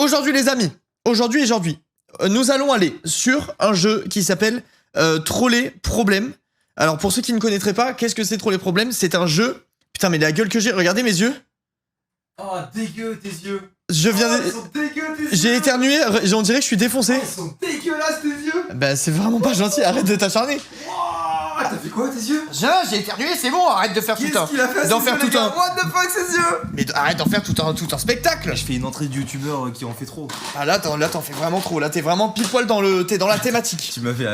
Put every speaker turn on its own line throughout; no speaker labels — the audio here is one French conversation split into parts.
Aujourd'hui les amis, aujourd'hui, nous allons aller sur un jeu qui s'appelle Troller Problème. Alors pour ceux qui ne connaîtraient pas, qu'est-ce que c'est Troller Problème? C'est un jeu... Putain mais la gueule que j'ai, regardez mes yeux.
Oh dégueu tes yeux.
Je viens de...
Ils sont dégueux tes yeux.
J'ai éternué, on dirait que je suis défoncé.
Oh, ils sont dégueulasses tes yeux.
Bah c'est vraiment pas gentil, arrête de t'acharner.
T'as fait quoi tes yeux?
J'ai éternué, c'est bon, arrête de faire tout un...
Qu'est-ce qu'il a fait?
D'en faire tout un...
What the fuck ces yeux?
Mais arrête d'en faire tout un spectacle.
Je fais une entrée de youtubeur qui en fait trop.
Ah là t'en fais vraiment trop, là t'es vraiment pile poil t'es dans la thématique.
Tu m'avais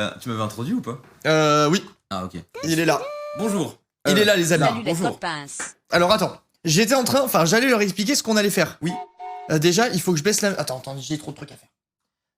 introduit ou pas?
Oui.
Ah ok.
Il est là.
Bonjour.
Il est là les amis.
Salut les
bonjour.
copains.
Alors attends, j'allais leur expliquer ce qu'on allait faire.
Oui.
Déjà, il faut que je baisse la... Attends, j'ai trop de trucs à faire.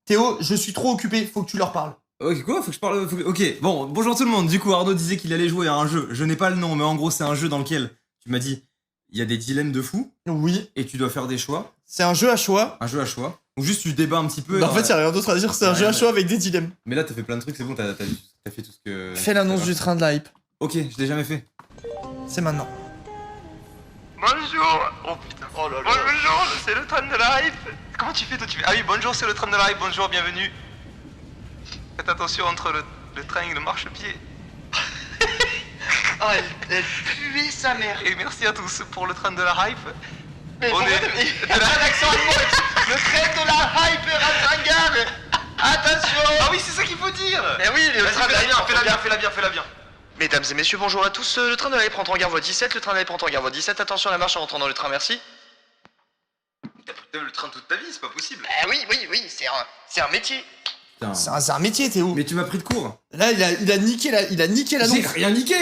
Théo, je suis trop occupé, faut que tu leur parles.
Ok quoi? Faut que je parle... Ok, bon, bonjour tout le monde. Du coup, Arnaud disait qu'il allait jouer à un jeu. Je n'ai pas le nom, mais en gros, c'est un jeu dans lequel, tu m'as dit, il y a des dilemmes de fou,
Oui.
et tu dois faire des choix.
C'est un jeu à choix.
Un jeu à choix. Ou juste tu débats un petit peu.
Bah, en fait, y a rien d'autre à dire, c'est un jeu à choix avec des dilemmes.
Mais là, t'as fait plein de trucs, c'est bon, t'as fait tout ce que...
Fais l'annonce du train de la hype.
Ok, je l'ai jamais fait.
C'est maintenant.
Bonjour. Oh putain. Oh là là. Bonjour, c'est le train de la hype. Comment tu fais toi? Ah oui, bonjour, c'est le train de la hype. Bonjour, bienvenue. Faites attention entre le train et le marchepied.
Oh, elle puait sa mère.
Et merci à tous pour le train de la hype.
Mais
On
pourquoi
est-
t'as un accent allemand? Le train de la hype rentre en gare. Attention.
Ah oui, c'est ça qu'il faut dire.
Eh oui, le
Vas-y,
train de la hype.
fais-la bien.
Mesdames et messieurs, bonjour à tous. Le train de la hype rentre en gare voie 17. Le train de la hype rentre en gare voie 17. Attention à la marche en rentrant dans le train, merci.
T'as pris le train toute ta vie, c'est pas possible.
Eh oui, c'est un métier.
Putain.
C'est un métier, Théo.
Mais tu m'as pris de cours.
Là, il a niqué
J'ai
l'annonce.
rien niqué.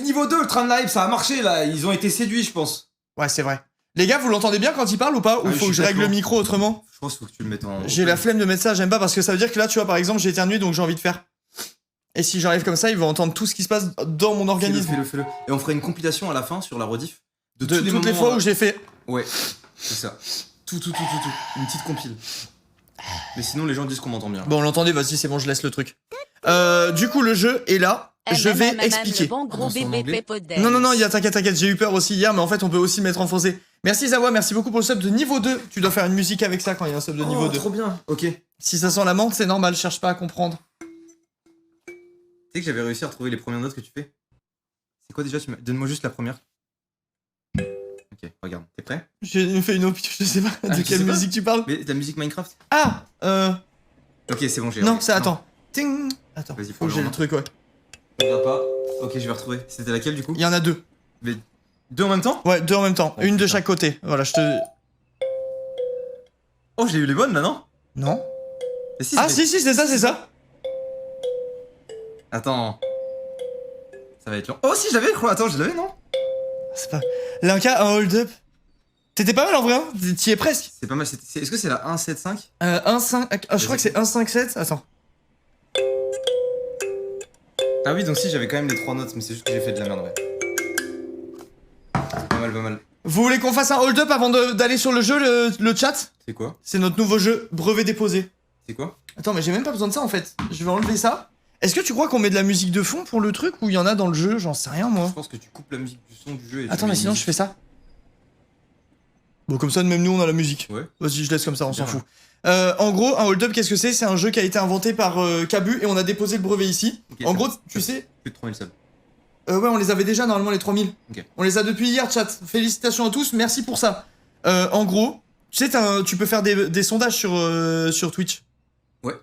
Niveau 2, le train de la hype, ça a marché là. Ils ont été séduits, je pense.
Ouais, c'est vrai. Les gars, vous l'entendez bien quand il parle ou pas? Ou
Ah,
faut
je
que je
suis
règle le
d'accord.
micro autrement?
Je pense qu'il faut que tu le mettes en...
J'ai la flemme de mettre ça, j'aime pas parce que ça veut dire que là, tu vois, par exemple, j'ai éternué donc j'ai envie de faire. Et si j'arrive comme ça, ils vont entendre tout ce qui se passe dans mon organisme.
Fais-le. Et on ferait une compilation à la fin sur la rediff.
De
tous
toutes les
moments,
fois où j'ai fait.
Ouais, c'est ça. Tout. Une petite compile. Mais sinon, les gens disent qu'on m'entend bien.
Bon, on l'entendait, vas-y, c'est bon, je laisse le truc. Du coup, le jeu est là. Je vais expliquer.
Le bon gros
Attends, c'est en
bébé
anglais
Pépodès.
Non, t'inquiète, j'ai eu peur aussi hier, mais en fait, on peut aussi mettre en français. Merci Zawa, merci beaucoup pour le sub de niveau 2. Tu dois faire une musique avec ça quand il y a un sub de niveau 2.
Trop bien. Ok. Tu
Si ça sent la menthe, c'est normal, cherche pas à comprendre.
sais que j'avais réussi à retrouver les premières notes que tu fais. C'est quoi déjà? Donne-moi juste la première. Ok, regarde. T'es prêt?
J'ai fait une option, je sais pas
Ah,
de
je
quelle
sais pas.
musique tu parles.
Mais la musique Minecraft?
Ah,
Ok, c'est bon, j'ai...
non, ça, attends. Ting. Attends,
Vas-y,
faut que j'ai le truc, ouais.
On va pas. Ok, je vais retrouver. C'était laquelle du coup?
Il y en a deux.
Mais... Deux en même temps?
Ouais, deux en même temps.
Oh,
Une de
putain.
chaque côté. Voilà, je te...
Oh, j'ai eu les bonnes là, non?
Non.
Mais si,
Ah,
c'était-
si, c'est ça.
Attends. Ça va être long. Oh, si, je l'avais, je crois. Attends, je l'avais, non?
C'est pas... Linka, un hold-up. T'étais pas mal en vrai, hein? T'y es presque.
C'est pas mal. Est-ce que c'est la 175?
1-5... Ah, je crois que c'est 1-5-7. Attends.
Ah oui, donc si, j'avais quand même les trois notes, mais c'est juste que j'ai fait de la merde, ouais. Pas mal.
Vous voulez qu'on fasse un hold-up avant d'aller sur le jeu, le chat?
C'est quoi?
C'est notre nouveau jeu, brevet déposé.
C'est quoi?
Attends, mais j'ai même pas besoin de ça en fait. Je vais enlever ça. Est-ce que tu crois qu'on met de la musique de fond pour le truc ou il y en a dans le jeu? J'en sais rien moi.
Je pense que tu coupes la musique du son du jeu et tu
Attends,
mets
mais
une
sinon je
musique.
fais ça. Bon, comme ça, même nous on a la musique.
Ouais.
Vas-y, je laisse comme ça, on s'en
Bien.
fout. En gros, un hold-up, qu'est-ce que c'est? C'est un jeu qui a été inventé par Kabu et on a déposé le brevet ici.
Ok,
En
ça
gros,
va.
tu sais.
Plus de 3000 subs.
Ouais, on les avait déjà normalement les 3000.
Ok.
On les a depuis hier, chat. Félicitations à tous, merci pour ça. En gros, tu sais, tu peux faire des sondages sur Twitch.
Ouais.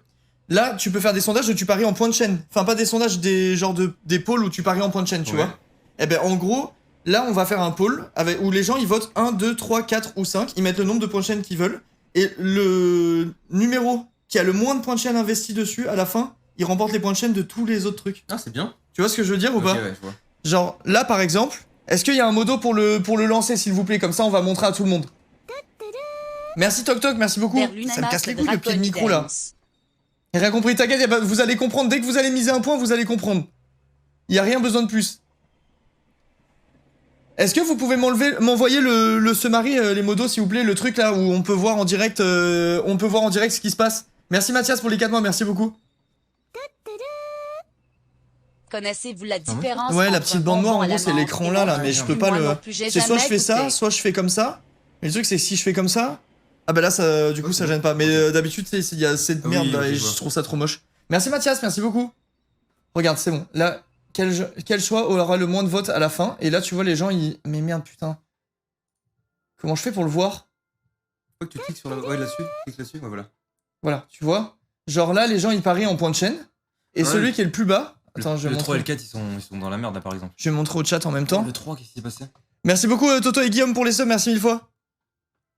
Là, tu peux faire des sondages où tu paries en points de chaîne. Enfin, pas des sondages, des polls où tu paries en points de chaîne, tu
Ouais.
vois. Eh ben, en gros, là, on va faire un poll où les gens ils votent 1, 2, 3, 4 ou 5. Ils mettent le nombre de points de chaîne qu'ils veulent. Et le numéro qui a le moins de points de chaîne investis dessus, à la fin, il remporte les points de chaîne de tous les autres trucs.
Ah, c'est bien.
Tu vois ce que je veux dire ou
Ok,
pas?
ouais, je vois.
Genre, là par exemple, est-ce qu'il y a un modo pour le lancer, s'il vous plaît? Comme ça, on va montrer à tout le monde. Merci Toc Toc, merci beaucoup. Ça me casse les couilles le pied de micro là. J'ai rien compris, t'inquiète, vous allez comprendre. Dès que vous allez miser un point, vous allez comprendre. Y a rien besoin de plus. Est-ce que vous pouvez m'envoyer le summary, les modos, s'il vous plaît, le truc là où on peut voir en direct, ce qui se passe. Merci Mathias pour les 4 mois, merci beaucoup.
Connaissez-vous la différence?
Ouais, la
entre
petite
un
bande noire, en
bonbon à
gros,
la
c'est
menthe
l'écran
et
là,
bon,
mais je peux
plus
pas
moi
le...
non plus, j'ai
C'est soit je
jamais
fais ça,
goûté.
soit je fais comme ça. Mais le truc, c'est que si je fais comme ça... Ah bah là, ça, du coup, ça gêne pas. Mais d'habitude, il y a cette
Ah
merde
oui,
là
ok,
et
je
je
vois.
trouve ça trop moche. Merci Mathias, merci beaucoup. Regarde, c'est bon. Là, quel choix aura le moins de votes à la fin? Et là, tu vois, les gens, ils... Mais merde, putain. Comment je fais pour le voir?
Faut que tu cliques sur ouais, là-dessus. Clique là-dessus, ouais, voilà.
Voilà, tu vois? Genre là, les gens, ils parient en point de chaîne. Et
Ouais.
celui qui est le plus bas... Attends, je vais
Le 3 et
montrer.
le 4, ils sont dans la merde là par exemple.
Je vais montrer au chat en même temps.
Le 3, qu'est-ce qui s'est passé?
Merci beaucoup Toto et Guillaume pour les subs, merci mille fois.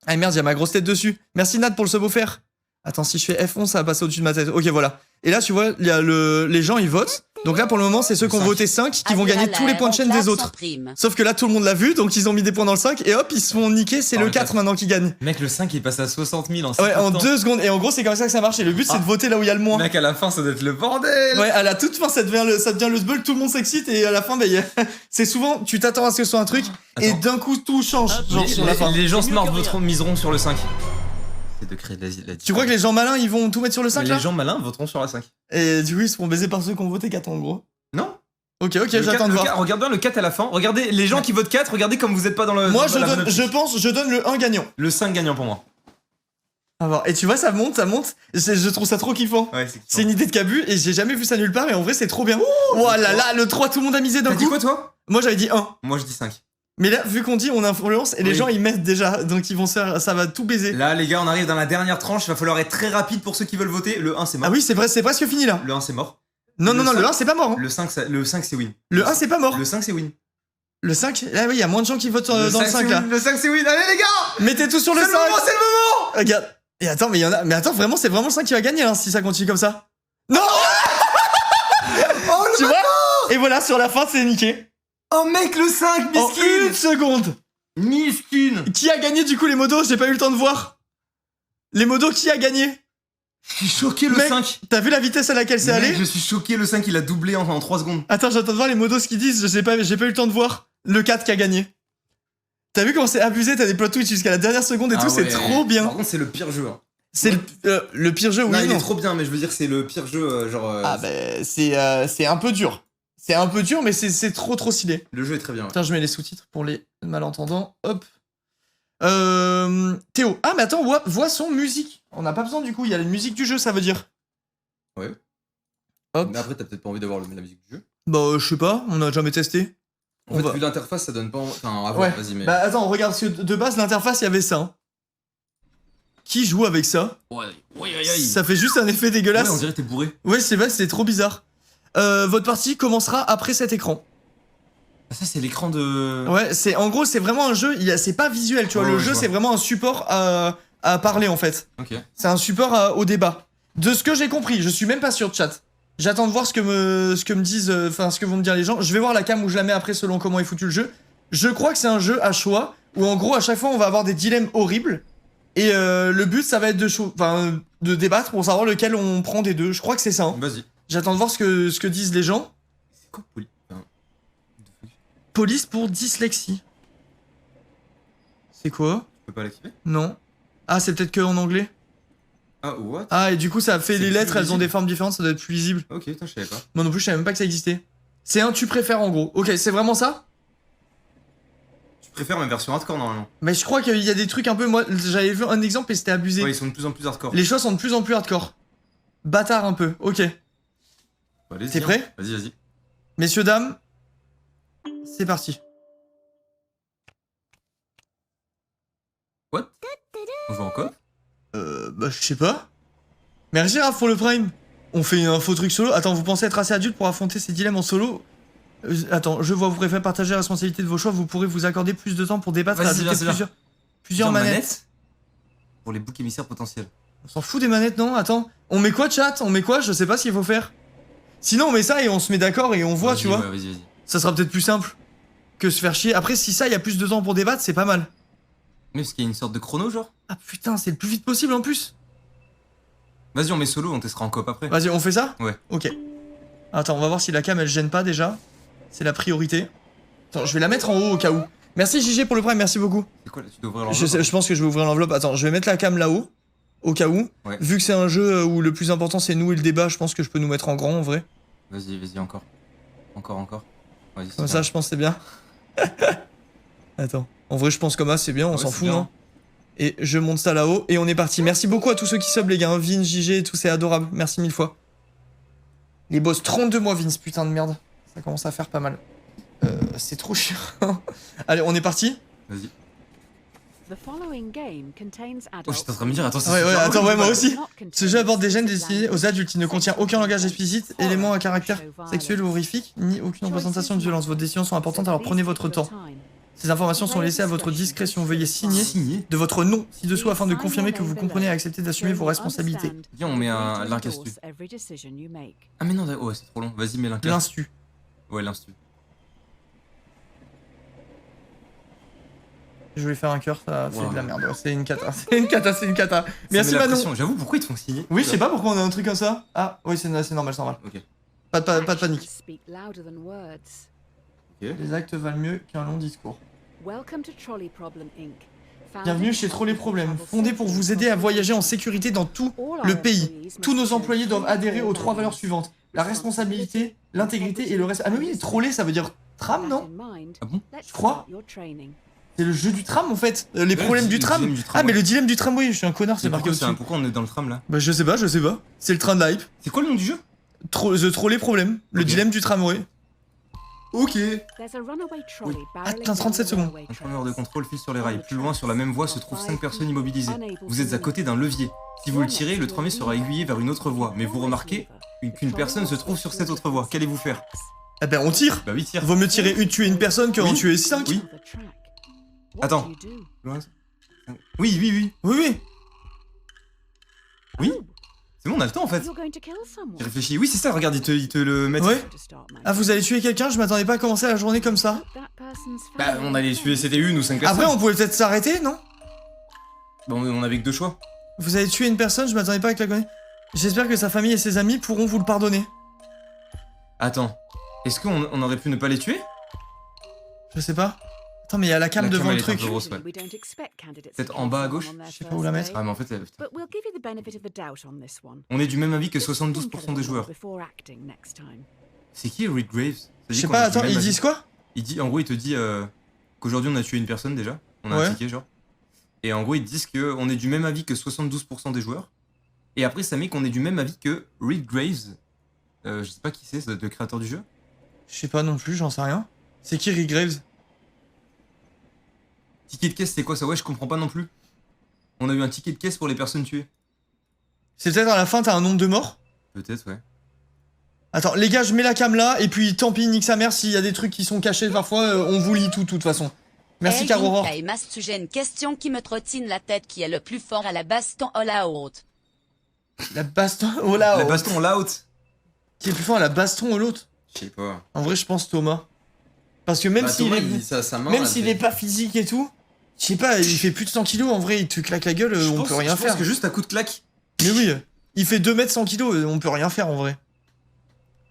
Ah merde, il y a ma grosse tête dessus. Merci Nat pour le sub offert. Attends, si je fais F11, ça va passer au-dessus de ma tête. Ok, voilà. Et là, tu vois, il y a les gens, ils votent. Donc là, pour le moment, c'est ceux qui ont voté 5 qui vont gagner tous les points de chaîne des autres. Sauf que là, tout le monde l'a vu, donc ils ont mis des points dans le 5 et hop, ils se font niquer. C'est le 4 maintenant qui gagne.
Mec, le 5 il passe à 60 000 en
Ouais, en 2 secondes. Et en gros, c'est comme ça que ça marche. Et le but, c'est de voter là où il y a le moins.
Mec, à la fin, ça doit être le bordel.
Ouais, à la toute fin, ça devient le sbull, tout le monde s'excite. Et à la fin, bah, c'est souvent, tu t'attends à ce que ce soit un truc. Et
Attends.
d'un coup, tout change. Genre sur la fin.
Les gens smart miseront sur le 5. C'est de créer de la
Tu crois que les gens malins, ils vont tout mettre sur le 5
Mais
là?
les gens malins voteront sur la 5.
Et du coup, ils se font baiser par ceux qui ont voté 4 en gros.
Non.
Ok,
Le
j'attends
4,
de voir.
regarde bien le 4 à la fin. Regardez les gens qui votent 4, regardez comme vous êtes pas dans le.
Moi,
dans la bonne optique.
je donne le 1 gagnant.
Le 5 gagnant pour moi.
À voir. Et tu vois, ça monte. Je trouve ça trop kiffant.
Ouais,
C'est une idée de Cabu et j'ai jamais vu ça nulle part. Et en vrai, c'est trop bien. Oh là là, le 3, tout le monde a misé d'un
T'as dit
coup.
quoi toi?
Moi, j'avais dit 1.
Moi je dis 5.
Mais là, vu qu'on dit on influence et les
Oui.
gens ils mettent déjà, donc ils vont ça va tout baiser.
Là les gars, on arrive dans la dernière tranche, il va falloir être très rapide pour ceux qui veulent voter. Le 1 c'est mort.
Ah oui, c'est presque fini là.
Le 1 c'est mort.
Non,
Le
le 1
5,
c'est pas mort. Hein.
Le 5 c'est win.
Le 1 c'est pas mort.
Le 5 c'est win.
Le 5, là oui, il y a moins de gens qui votent dans le 5
c'est
là.
win. Le 5 c'est win. Allez les gars.
Mettez tout sur le
C'est
5.
le moment, c'est le moment.
Regarde. Et attends, mais il y en a. Mais attends, vraiment, c'est vraiment le 5 qui va gagner hein, si ça continue comme ça. Non.
Oh
Tu vois? Et voilà, sur la fin, c'est niqué.
Oh mec, le 5,
En
miskin.
une seconde.
Miskin.
Qui a gagné du coup les modos? J'ai pas eu le temps de voir. Les modos, qui a gagné?
Je suis choqué le
Mec,
5.
T'as vu la vitesse à laquelle c'est allé?
Je suis choqué le 5, il a doublé en 3 secondes.
Attends, j'attends de voir les modos ce qu'ils disent. J'ai pas eu le temps de voir. Le 4 qui a gagné. T'as vu comment c'est abusé? T'as des plot twists jusqu'à la dernière seconde et tout, c'est trop bien.
Par contre, c'est le pire jeu. Hein.
C'est le pire jeu, oui.
Non, il
non.
est trop bien, mais je veux dire, c'est le pire jeu, genre.
Ah bah, c'est un peu dur. C'est un peu dur, mais c'est trop stylé.
Le jeu est très bien. Ouais.
Putain, je mets les sous-titres pour les malentendants. Hop. Théo. Ah, mais attends, voix son musique. On n'a pas besoin du coup, il y a la musique du jeu, ça veut dire.
Ouais.
Hop.
Mais après, t'as peut-être pas envie d'avoir la musique du jeu.
Bah, je sais pas, on a jamais testé.
En fait, vu l'interface, ça donne pas. Enfin, à voir,
Ouais.
vas-y, mais.
Bah, attends, regarde, parce que de base, l'interface, il y avait ça. Hein. Qui joue avec ça?
Ouais,
Ça fait juste un effet dégueulasse.
Ouais, on dirait que t'es bourré.
Ouais, c'est vrai, c'est trop bizarre. Votre partie commencera après cet écran.
Ah, ça, c'est l'écran de.
Ouais, en gros, c'est vraiment un jeu, c'est pas visuel, tu vois.
Ouais,
le
ouais,
jeu,
je
c'est
vois.
vraiment un support à parler, en fait.
Ok.
C'est un support au débat. De ce que j'ai compris, je suis même pas sûr de chat. J'attends de voir ce que me disent, enfin, ce que vont me dire les gens. Je vais voir la cam où je la mets après selon comment est foutu le jeu. Je crois que c'est un jeu à choix, où en gros, à chaque fois, on va avoir des dilemmes horribles. Et le but, ça va être de débattre pour savoir lequel on prend des deux. Je crois que c'est ça. Hein.
Vas-y.
J'attends de voir ce que disent les gens.
C'est quoi, Poli? Enfin,
Police pour dyslexie. C'est quoi?
tu peux pas l'activer?
Non. Ah, c'est peut-être que en anglais.
Ah, what?
Ah, et du coup, ça fait
C'est
les
plus
lettres, elles ont
lisible.
des formes différentes, ça doit être plus lisible.
Ok, putain, je savais pas.
Moi non plus, je savais même pas que ça existait. C'est un tu préfères en gros. Ok, c'est vraiment ça?
Tu préfères ma version hardcore normalement.
Mais je crois qu'il y a des trucs un peu. Moi, j'avais vu un exemple et c'était abusé.
Ouais, ils sont de plus en plus hardcore.
Les choses sont de plus en plus hardcore. Bâtard un peu. Ok.
Bah, allez-y,
T'es
hein.
prêt?
Vas-y.
Messieurs, dames, c'est parti.
What? On joue en coop?
Bah, je sais pas. Merci Raph pour le prime. On fait un faux truc solo. Attends, vous pensez être assez adulte pour affronter ces dilemmes en solo? Attends, je vois, vous préférez partager la responsabilité de vos choix. Vous pourrez vous accorder plus de temps pour débattre et
Vas-y,
ajouter
c'est bien.
plusieurs manettes.
Pour les boucs émissaires potentiels.
On s'en fout des manettes, non? Attends. On met quoi, chat? On met quoi? Je sais pas ce qu'il faut faire. Sinon, on met ça et on se met d'accord et on voit,
Vas-y,
tu vois.
Ouais, vas-y.
Ça sera peut-être plus simple que se faire chier. Après, si ça, il y a plus de temps pour débattre, c'est pas mal.
Mais parce qu'il y a une sorte de chrono, genre?
Ah putain, c'est le plus vite possible en plus.
Vas-y, on met solo, on testera en coop après.
Vas-y, on fait ça?
Ouais.
Ok. Attends, on va voir si la cam elle gêne pas déjà. C'est la priorité. Attends, je vais la mettre en haut au cas où. Merci JG pour le prime, merci beaucoup.
C'est quoi là? Tu dois ouvrir l'enveloppe?
Je pense que je vais ouvrir l'enveloppe. Attends, je vais mettre la cam là-haut. Au cas où.
Ouais.
Vu que c'est un jeu où le plus important c'est nous et le débat, je pense que je peux nous mettre en grand en vrai.
Vas-y, encore. Encore. Vas-y,
Comme ça, je pense que c'est bien. Attends. En vrai, je pense comme ça, c'est bien, on
Ouais,
s'en
c'est
fout,
bien.
non? Et je monte ça là-haut. Et on est parti. Merci beaucoup à tous ceux qui sub, les gars. Vin, JG et tout, c'est adorable. Merci 1000 fois. Les boss, 32 mois, Vince, putain de merde. Ça commence à faire pas mal. C'est trop chiant. Allez, on est parti.
Vas-y. Oh, j'étais en train de me dire, attends, c'est
Ouais,
super
attends,
drôle.
ouais, moi aussi. Ce jeu aborde des gènes destinés aux adultes. Il ne contient aucun langage explicite, élément à caractère sexuel ou horrifique, ni aucune représentation de violence. Vos décisions sont importantes, alors prenez votre temps. Ces informations sont laissées à votre discrétion. Veuillez signer de votre nom ci-dessous afin de confirmer que vous comprenez et acceptez d'assumer vos responsabilités.
Viens, on met un l'incastu. Ah, mais non, ouais, c'est trop long. Vas-y, mets l'incastu.
L'instu.
Ouais, l'instu.
Je vais faire un cœur, ça fait
Wow.
de la merde. Ouais, c'est une cata. C'est une cata, c'est une cata. Merci
Ça met la
Manon.
pression. J'avoue, pourquoi ils te font signer?
Oui, je sais pas pourquoi on a un truc comme ça. Ah, oui, c'est normal, c'est normal.
Ok.
Pas de panique. Les actes valent mieux qu'un long discours. Bienvenue chez Trolley Problèmes, fondé pour vous aider à voyager en sécurité dans tout le pays. Tous nos employés doivent adhérer aux 3 valeurs suivantes. La responsabilité, l'intégrité et le respect. Ah mais oui, troller ça veut dire tram, non?
Ah bon?
Je crois. C'est le jeu du tram en fait. Les problèmes du tram.
dilemme du tram,
Ah mais
ouais.
le dilemme du tram, oui, je suis un connard, c'est
Mais
marqué
pourquoi,
au-dessus.
pourquoi on est dans le tram là?
Bah je sais pas. C'est le train de hype.
C'est quoi le nom du jeu?
The Trolley Problème, le
Ok.
dilemme du tramway.
Ok.
Attends, 37 secondes.
Un tramway de contrôle file sur les rails. Plus loin, sur la même voie, se trouvent 5 personnes immobilisées. Vous êtes à côté d'un levier. Si vous le tirez, le tramway sera aiguillé vers une autre voie. Mais vous remarquez qu'une personne se trouve sur cette autre voie. Qu'allez-vous faire?
Eh ben on tire.
Bah oui, tire.
Vaut mieux tuer une personne que en
Oui.
tuer 5.
Oui. Attends. Oui, oui, oui.
Oui.
Oui. C'est bon, on a le temps en fait. J'ai réfléchi. Oui, c'est ça, regarde, ils te le mettent.
Ouais. Ah, vous allez tuer quelqu'un? Je m'attendais pas à commencer la journée comme ça.
Bah, on allait tuer, c'était une ou 5 personnes.
Après, on pouvait peut-être s'arrêter, non?
Bah, on avait que 2 choix.
Vous allez tuer une personne, je m'attendais pas à que la connaisse. J'espère que sa famille et ses amis pourront vous le pardonner.
Attends. Est-ce qu'on aurait pu ne pas les tuer?
Je sais pas. Attends, mais il y a la cam
La
devant
cam,
le
elle est un
truc.
peu grosse, ouais. Peut-être en bas à gauche?
Je sais pas où la mettre.
Ah, mais en fait, putain. On est du même avis que 72% des joueurs. C'est qui Rick Graves? Ça
Je
dit
sais
qu'on
pas,
est du
attends,
même
ils
avis.
disent quoi?
Il dit, en gros, il te dit qu'aujourd'hui on a tué une personne déjà. On a
Ouais.
un ticket, genre. Et en gros, ils disent qu'on est du même avis que 72% des joueurs. Et après, ça met qu'on est du même avis que Rick Graves. Je sais pas qui c'est, ça doit être le créateur du jeu.
Je sais pas non plus, j'en sais rien. C'est qui Rick Graves?
Ticket de caisse, c'est quoi ça? Ouais, je comprends pas non plus. On a eu un ticket de caisse pour les personnes tuées.
C'est peut-être à la fin, t'as un nombre de morts?
Peut-être, ouais.
Attends, les gars, je mets la cam là, et puis tant pis, nique sa mère, s'il y a des trucs qui sont cachés parfois, on vous lit tout, de toute façon. Merci, Carora.
Hey, Mas, j'ai une question qui me trottine la tête, qui est le plus fort à la baston all-out.
La baston, oh là,
La
oh.
baston, on l'out.
Qui est plus fort à la baston ou l'autre?
Je sais pas.
En vrai, je pense Thomas. Parce que même
Bah,
s'il
Thomas,
est... Même s'il est pas physique et tout, je sais pas, il fait plus de 100 kilos en vrai, il te claque la gueule, on peut rien
Je
faire.
pense que juste à coup de claque.
Mais oui, il fait 2 mètres 100 kilos, on peut rien faire en vrai.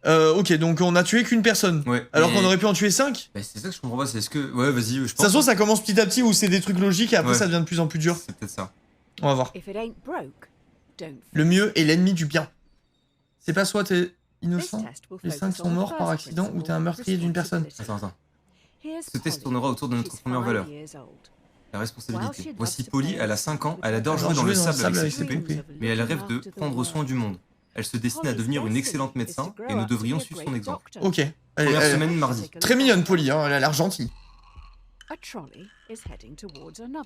Ok, donc on a tué qu'une personne.
Ouais.
Alors
et-
qu'on aurait pu en tuer 5.
Bah, c'est ça que je comprends pas, c'est est-ce que. Ouais, vas-y, je
De toute
pense.
façon, ça commence petit à petit où c'est des trucs logiques et après
Ouais.
ça devient de plus en plus dur.
C'est peut-être ça.
On va voir. Le mieux est l'ennemi du bien. C'est pas soit t'es innocent, les 5 sont morts par accident ou t'es un meurtrier d'une personne.
Attends. Ce test tournera autour de notre première valeur. La responsabilité. Voici Polly, elle a 5 ans, elle adore jouer dans le sable avec ses poupées, mais elle rêve de prendre soin du monde. Elle se destine à devenir une excellente médecin et nous devrions suivre son exemple.
Ok.
Première semaine, mardi.
Très mignonne, Polly, hein, elle a l'air gentille.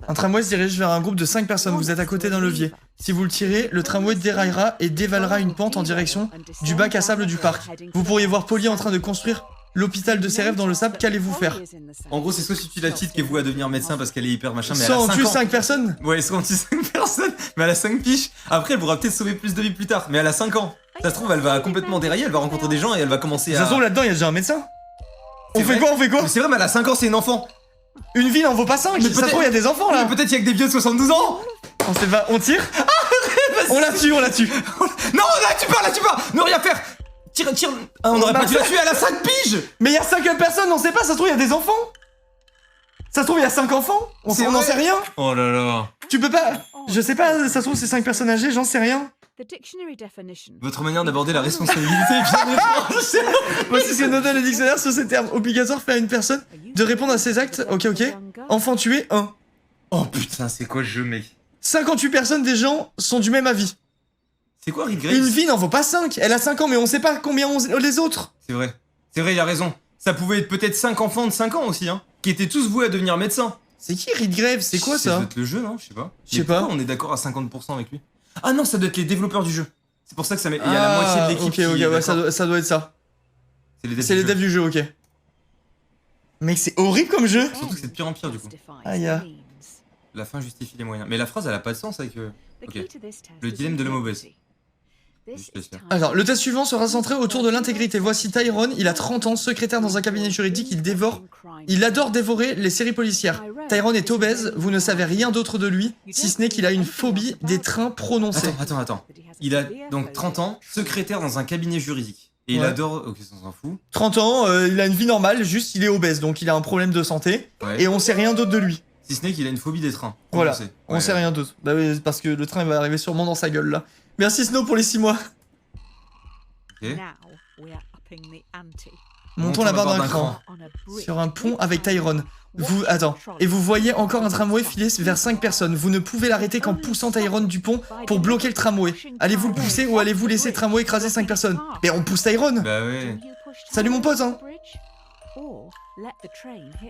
Un tramway se dirige vers un groupe de 5 personnes, vous êtes à côté d'un levier. Si vous le tirez, le tramway déraillera et dévalera une pente en direction du bac à sable du parc. Vous pourriez voir Polly en train de construire l'hôpital de ses rêves dans le sable, qu'allez-vous faire?
En gros, c'est soit si tu la titres qu'elle voue à devenir médecin parce qu'elle est hyper machin, mais elle
Soit
a
on
5
tue
ans.
5 personnes?
Ouais, soit on tue 5 personnes, mais elle a 5 piches. Après, elle pourra peut-être sauver plus de vies plus tard, mais elle a 5 ans. Ça se trouve, elle va complètement dérailler, elle va rencontrer des gens et elle va commencer
Ça se
à.
trouve là-dedans, il y a déjà un médecin. On
C'est
fait
vrai
quoi? On fait quoi?
Mais c'est vrai, mais elle a 5 ans, c'est une enfant.
Une vie n'en vaut pas 5.
Mais
Ça se
peut-être-
trouve, il y a des enfants là.
Mais peut-être qu'il y a que des vieux de 72 ans.
On sait pas, on tire? On la tue, on la tue.
Non, là, tu pas, ne rien faire. Tire. Ah, on aurait pas dû la tuer, elle a 5 piges.
Mais il y a 5 personnes, on sait pas, ça se trouve, il y a des enfants. Ça se trouve, il y a 5 enfants.
C'est
On n'en
vrai.
sait rien.
Oh là là.
Tu peux pas. Je sais pas, ça se trouve, c'est 5 personnes âgées, j'en sais rien.
Votre manière d'aborder la responsabilité est bien étrange.
Voici ce que note le dictionnaire sur ces termes. Obligatoire fait à une personne de répondre à ses actes. Ok. Enfant tué, 1.
Oh putain, c'est quoi ce jeu, mec?
58 personnes des gens sont du même avis.
C'est quoi Reed Graves?
Une vie n'en vaut pas 5. Elle a 5 ans, mais on sait pas combien ont les autres.
C'est vrai, il a raison. Ça pouvait être peut-être 5 enfants de 5 ans aussi, hein, qui étaient tous voués à devenir médecins.
C'est qui Reed Graves? C'est quoi ça?
Ça doit être le jeu, non? Je sais pas.
Je sais pas.
On est d'accord à 50% avec lui. Ah non, ça doit être les développeurs du jeu. C'est pour ça que ça met... Il y a la moitié de l'équipe qui est
ouais, ça doit être ça. C'est les devs du jeu, ok. Mec, c'est horrible comme jeu.
Surtout que c'est de pire en pire, du coup.
Aïe.
La fin justifie les moyens. Mais la phrase, elle a pas de sens avec... Ok. Le dilemme de l'homme obèse.
Alors, le test suivant sera centré autour de l'intégrité. Voici Tyrone, il a 30 ans, secrétaire dans un cabinet juridique, il adore dévorer les séries policières. Tyrone est obèse, vous ne savez rien d'autre de lui, si ce n'est qu'il a une phobie des trains prononcés.
Attends. Il a donc 30 ans, secrétaire dans un cabinet juridique. Et il adore... Ok, ça s'en fout.
30 ans, il a une vie normale, juste il est obèse, donc il a un problème de santé, et on sait rien d'autre de lui.
Si ce n'est qu'il a une phobie des trains.
Voilà, on sait rien d'autre. Bah oui, parce que le train va arriver sûrement dans sa gueule, là. Merci Snow pour les 6 mois.
Ok.
Montons la barre d'un cran. Sur un pont avec Tyrone. Et vous voyez encore un tramway filer vers 5 personnes. Vous ne pouvez l'arrêter qu'en poussant Tyrone du pont pour bloquer le tramway. Allez-vous le pousser ou allez-vous laisser le tramway écraser 5 personnes? Mais on pousse Tyrone.
Bah ouais.
Salut mon pote, hein.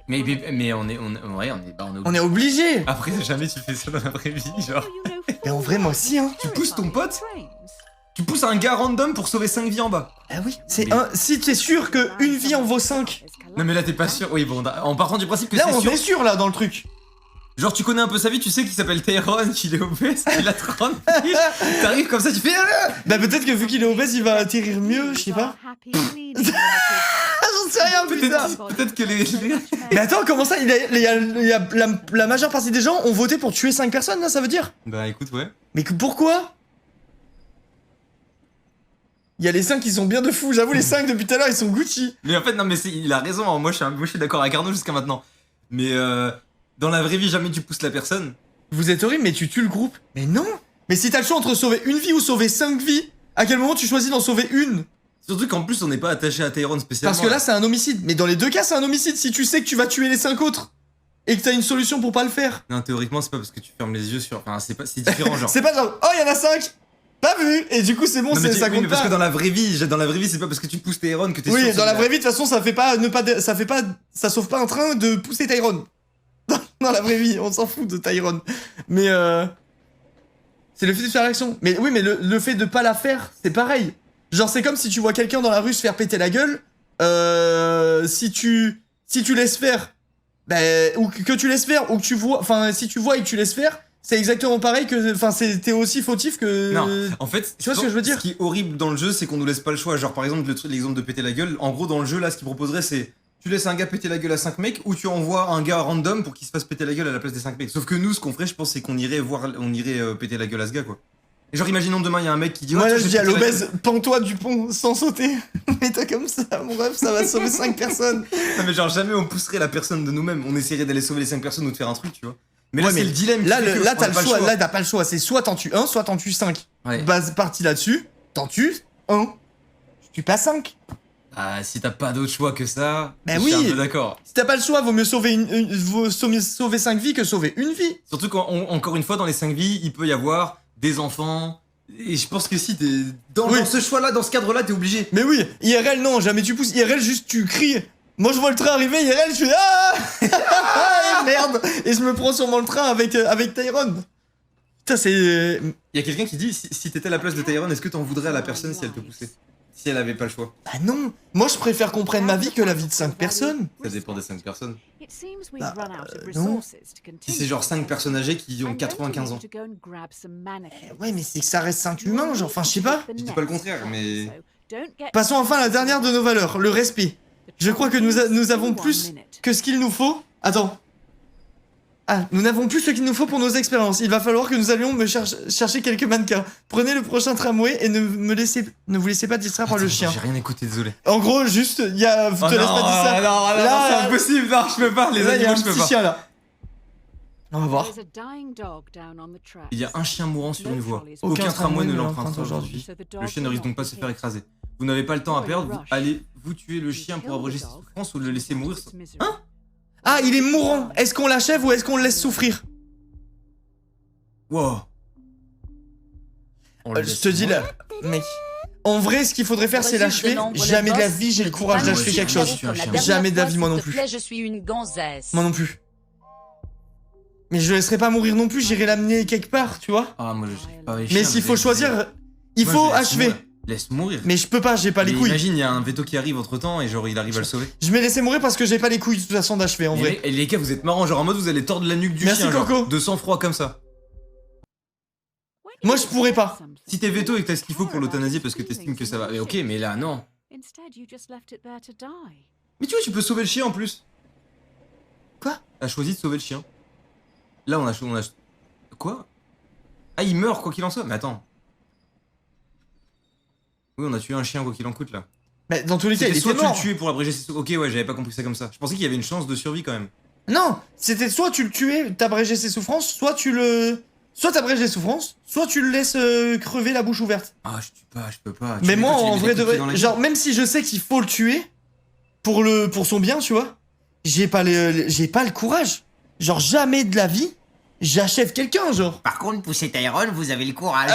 Mais on est
On est obligé.
Après, jamais tu fais ça dans la vraie vie, genre.
Mais en vrai, moi aussi, hein.
Tu pousses ton pote? Tu pousses un gars random pour sauver 5 vies en bas.
Ah oui, si t'es sûr que une vie en vaut 5.
Non mais là t'es pas sûr. Oui bon, en partant du principe que
là
c'est sûr.
Là on est sûr là dans le truc.
Genre tu connais un peu sa vie, tu sais qu'il s'appelle Tyrone, qu'il est obèse, qu'il a 30 piges. T'arrives comme ça, tu fais...
Bah peut-être que vu qu'il est obèse, il va atterrir mieux, je sais pas. J'en sais rien, putain.
Peut-être que les...
Mais attends, comment ça, la majeure partie des gens ont voté pour tuer 5 personnes là, ça veut dire?
Bah écoute, ouais.
Mais pourquoi? Il y a les 5 qui sont bien de fou, j'avoue les 5 depuis tout à l'heure ils sont Gucci.
Mais en fait non mais il a raison, hein. Moi je suis d'accord avec Arnaud jusqu'à maintenant. Mais dans la vraie vie jamais tu pousses la personne.
Vous êtes horrible mais tu tues le groupe. Mais non. Mais si t'as le choix entre sauver une vie ou sauver 5 vies, à quel moment tu choisis d'en sauver une?
Surtout qu'en plus on n'est pas attaché à Tyrone spécialement.
Parce que là c'est un homicide, mais dans les deux cas c'est un homicide si tu sais que tu vas tuer les 5 autres. Et que t'as une solution pour pas le faire.
Non théoriquement c'est pas parce que tu fermes les yeux sur... Enfin c'est différent genre.
C'est pas genre, oh y'en a 5. Pas vu. Et du coup c'est bon, ça compte pas.
Parce que dans la vraie vie c'est pas parce que tu pousses Tyrone que t'es sûr.
Oui, dans la vraie vie de toute façon ça sauve pas un train de pousser Tyrone. Dans la vraie vie, on s'en fout de Tyrone. Mais c'est le fait de faire l'action. Mais oui, mais le fait de pas la faire, c'est pareil. Genre c'est comme si tu vois quelqu'un dans la rue se faire péter la gueule, si tu laisses faire, ou que tu laisses faire, ou que tu vois, enfin si tu vois et que tu laisses faire, c'est exactement pareil que, enfin t'es aussi fautif que...
Non, en fait,
tu vois ce que je veux dire?
Ce qui est horrible dans le jeu, c'est qu'on nous laisse pas le choix. Genre par exemple, l'exemple de péter la gueule, en gros dans le jeu là, ce qu'il proposerait c'est... Tu laisses un gars péter la gueule à 5 mecs ou tu envoies un gars random pour qu'il se fasse péter la gueule à la place des 5 mecs. Sauf que nous, ce qu'on ferait, je pense, c'est qu'on irait péter la gueule à ce gars, quoi. Et genre, imaginons demain, il y a un mec qui dit...
Ouais, là, je dis à l'obèse, pends-toi du pont sans sauter. Mets-toi comme ça, mon ref, ça va sauver 5 personnes.
Non, mais genre, jamais on pousserait la personne de nous-mêmes. On essaierait d'aller sauver les 5 personnes ou de faire un truc, tu vois. Mais là, c'est le dilemme.
Là, t'as le choix. Là, t'as pas le choix. C'est soit t'en tues un, soit t'en tues 5.
Ouais.
Base partie là-dessus, t'en tues 1. Tu tues pas 5.
Ah, si t'as pas d'autre choix que ça,
bah
je
oui,
suis un peu d'accord.
Si t'as pas le choix, vaut mieux sauver sauver 5 vies que sauver une vie.
Surtout qu'encore une fois, dans les 5 vies, il peut y avoir des enfants. Et je pense que si t'es dans ce choix-là, dans ce cadre-là, t'es obligé.
Mais oui, IRL non, jamais tu pousses. IRL juste tu cries. Moi je vois le train arriver, IRL je fais ah merde. Et je me prends sûrement le train avec Tyrone. Putain c'est...
Il y a quelqu'un qui dit, si t'étais à la place de Tyrone, est-ce que t'en voudrais à la personne si elle te poussait? Si elle avait pas le choix.
Bah non. Moi je préfère qu'on prenne ma vie que la vie de 5 personnes.
Ça dépend des 5 personnes.
Bah, non.
Si c'est genre 5 personnes âgées qui ont 95 ans.
Ouais mais c'est que ça reste 5 humains, genre, enfin je sais pas.
Je dis pas le contraire, mais...
Passons enfin à la dernière de nos valeurs, le respect. Je crois que nous avons plus que ce qu'il nous faut. Attends. Ah, nous n'avons plus ce qu'il nous faut pour nos expériences. Il va falloir que nous allions chercher quelques mannequins. Prenez le prochain tramway et ne vous laissez pas distraire par le chien.
J'ai rien écouté, désolé.
En gros, juste, te laisse pas dire ça.
Non, c'est impossible, non, je peux pas, les animaux, je peux pas.
Chien, là. On va voir.
Il y a un chien mourant sur une voie. Aucun tramway ne l'emprunte aujourd'hui. Le chien ne risque donc pas de se faire écraser. Vous n'avez pas le temps à perdre, allez-vous tuer le chien pour abréger ses souffrances ou le laisser mourir? Hein?
Ah, il est mourant. Est-ce qu'on l'achève ou est-ce qu'on le laisse souffrir?
Wow. On le
Je
laisse
te dis
mourir.
là, mec. En vrai, ce qu'il faudrait faire, c'est l'achever. Jamais de la vie, j'ai le courage d'achever quelque chose. Jamais de la vie, moi non plus.
Je suis une gonzesse.
Moi non plus. Mais je le laisserai pas mourir non plus, j'irai l'amener quelque part, tu vois.
Ah, moi, je sais pas.
Mais s'il faut choisir, il faut achever.
Laisse mourir.
Mais je peux pas, j'ai pas les couilles.
Imagine, il y a un veto qui arrive entre temps et genre il arrive à le sauver.
Je m'ai laissé mourir parce que j'ai pas les couilles de toute façon d'achever en vrai.
Et les gars, vous êtes marrants, genre en mode vous allez tordre la nuque du
Merci,
chien,
Coco.
genre, de sang-froid comme ça.
Moi je pourrais pas.
Si t'es veto et que t'as ce qu'il faut pour l'euthanasier parce que t'estimes que ça va. Mais ok, mais là, non. Mais tu vois, tu peux sauver le chien en plus.
Quoi?
T'as choisi de sauver le chien. Là, on a. Quoi? Ah, il meurt quoi qu'il en soit. Mais attends. Oui, on a tué un chien quoi qu'il en coûte là.
Mais dans tous les cas, il
soit
était
tu
mort.
le tuais pour abréger ses. Ok, ouais, j'avais pas compris ça comme ça. Je pensais qu'il y avait une chance de survie quand même.
Non, c'était soit tu le tuais, t'abrégeais ses souffrances, soit tu le... Soit t'abrèges les souffrances, soit tu le laisses crever la bouche ouverte.
Ah, je tue pas, je peux pas.
Mais moi, en vrai de vrai, genre, même si je sais qu'il faut le tuer, pour son bien, tu vois, j'ai pas le courage. Genre, jamais de la vie, j'achève quelqu'un, genre.
Par contre, poussez Tyrone, vous avez le courage.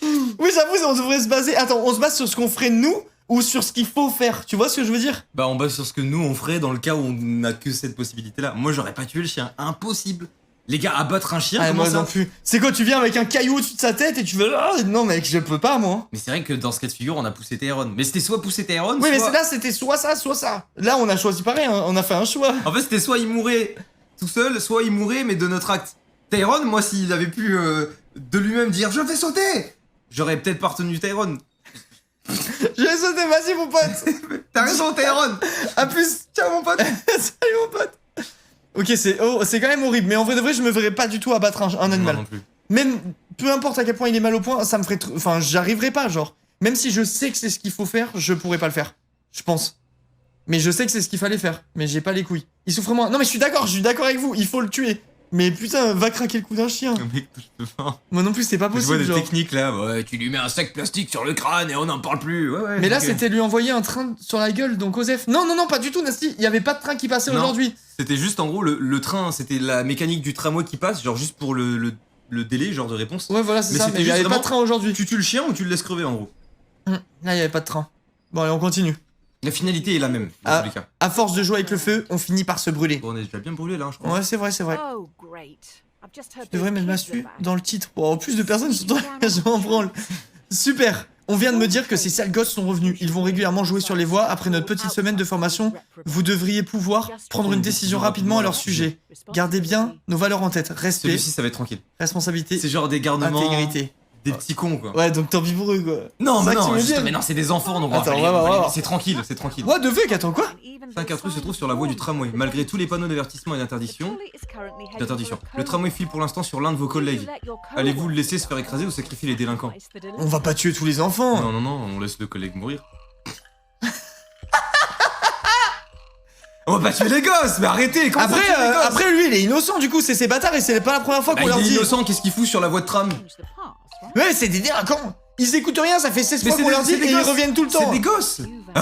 Oui, j'avoue, on devrait se baser... Attends, on se base sur ce qu'on ferait nous ou sur ce qu'il faut faire, tu vois ce que je veux dire?
Bah, on base sur ce que nous on ferait dans le cas où on n'a que cette possibilité là. Moi, j'aurais pas tué le chien, impossible. Les gars, abattre un chien,
Ah,
comment
moi
ça?
non plus. C'est quoi, tu viens avec un caillou au-dessus de sa tête et tu veux... Ah, non mec, je peux pas, moi.
Mais c'est vrai que dans ce cas de figure, on a poussé Tyrone. Mais c'était soit pousser Tyrone,
Oui, mais
soit...
là, c'était soit ça, soit ça. Là, on a choisi pareil, hein, on a fait un choix.
En fait, c'était soit il mourait tout seul, soit il mourait mais de notre acte. Tyrone, moi, s'il avait pu de lui-même dire « Je vais sauter !» j'aurais peut-être pas retenu Tyrone.
Je vais sauter, vas-y mon pote.
T'as raison, Tyrone.
A plus.
Ciao, mon pote.
Salut mon pote. Ok, c'est quand même horrible, mais en vrai de vrai, je me verrais pas du tout abattre un animal.
Non, non plus.
Même, peu importe à quel point il est mal au point, ça me ferait... Enfin, j'arriverais pas, genre. Même si je sais que c'est ce qu'il faut faire, je pourrais pas le faire. Je pense. Mais je sais que c'est ce qu'il fallait faire. Mais j'ai pas les couilles. Il souffre moins. Non mais je suis d'accord avec vous, il faut le tuer. Mais putain, va craquer le cou d'un chien.
Mec, je peux pas.
Moi non plus, c'est pas
Je
possible,
vois des
genre.
techniques là, ouais, tu lui mets un sac plastique sur le crâne et on n'en parle plus. Ouais, ouais.
Mais là,
ok.
c'était lui envoyer un train sur la gueule, donc Osef. Non, non, non, pas du tout, Nasty. Il y avait pas de train qui passait
Non.
aujourd'hui.
C'était juste en gros le train, c'était la mécanique du tramway qui passe, genre juste pour le délai, genre de réponse.
Ouais, voilà, c'est
Mais
ça.
c'était
Mais il y
juste
avait pas
vraiment-
de train aujourd'hui.
Tu tues le chien ou tu le laisses crever en gros?
Là, il y avait pas de train. Bon, allez, on continue.
La finalité est la même, dans
Ah.
tous les cas.
À force de jouer avec le feu, on finit par se brûler.
Bon, on est déjà bien brûlé là, je crois.
Ouais, c'est vrai, c'est vrai.
Je
Je devrais mettre Mastu dans le titre. Bon, plus de personnes sont je m'en branle. Super. On vient de me dire que ces sales gosses sont revenus. Ils vont régulièrement jouer sur les voies. Après notre petite semaine de formation, vous devriez pouvoir prendre une décision rapidement à leur sujet. Gardez bien nos valeurs en tête. Respect,
Celui-ci, ça va être tranquille.
responsabilité,
C'est genre des garnements.
intégrité.
Des petits cons quoi.
Ouais, donc tant pis pour eux, quoi.
Non,
C'est
mais
ça que tu
non,
veux
juste-
dire
mais non, c'est des enfants donc
Attends,
on
on
va
va
les-
voir.
c'est tranquille, c'est tranquille.
What the fuck, attends, quoi?
5 intrus se trouvent sur la voie du tramway, malgré tous les panneaux d'avertissement et d'interdiction. Le tramway file pour l'instant sur l'un de vos collègues. Allez-vous le laisser se faire écraser ou sacrifier les délinquants?
On va pas tuer tous les enfants.
Non, non, non, on laisse le collègue mourir. On va pas tuer les gosses, mais arrêtez! Comment ça,
Après,
tuer les gosses
après, lui, il est innocent, du coup, c'est ses bâtards et c'est pas la première fois
Bah,
qu'on leur
il est
dit.
innocent, qu'est-ce qu'il fout sur la voie de tram?
Ouais, c'est des délinquants. Ils écoutent rien, ça fait 16
Mais
fois
c'est
qu'on
des-
leur dit
c'est des
et ils
gosses.
reviennent tout le temps.
C'est des gosses!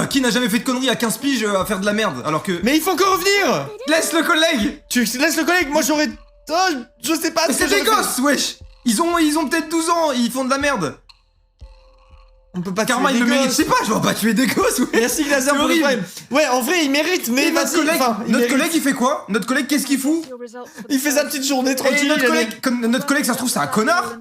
Qui n'a jamais fait de conneries à 15 piges à faire de la merde? Alors que.
Mais il faut encore revenir.
Laisse le collègue!
Tu laisses le collègue, moi j'aurais... Oh, je sais pas
Mais
ce que
c'est des
j'aurais fait.
gosses, wesh! Ils ont peut-être 12 ans, ils font de la merde!
On peut pas
Karma,
tuer
il
des
le mérite, je
gosses.
sais pas, je vais pas tuer des gosses, ouais!
Merci Glazer
C'est
pour le
horrible.
prime. Ouais, en vrai, il mérite, mais
Et notre
vas-y,
collègue,
enfin, il mérite.
il fait quoi? Notre collègue, qu'est-ce qu'il fout?
Il fait sa petite journée
Et
tranquille.
notre
il
collègue,
allait-
comme notre collègue, ça se trouve, c'est un connard?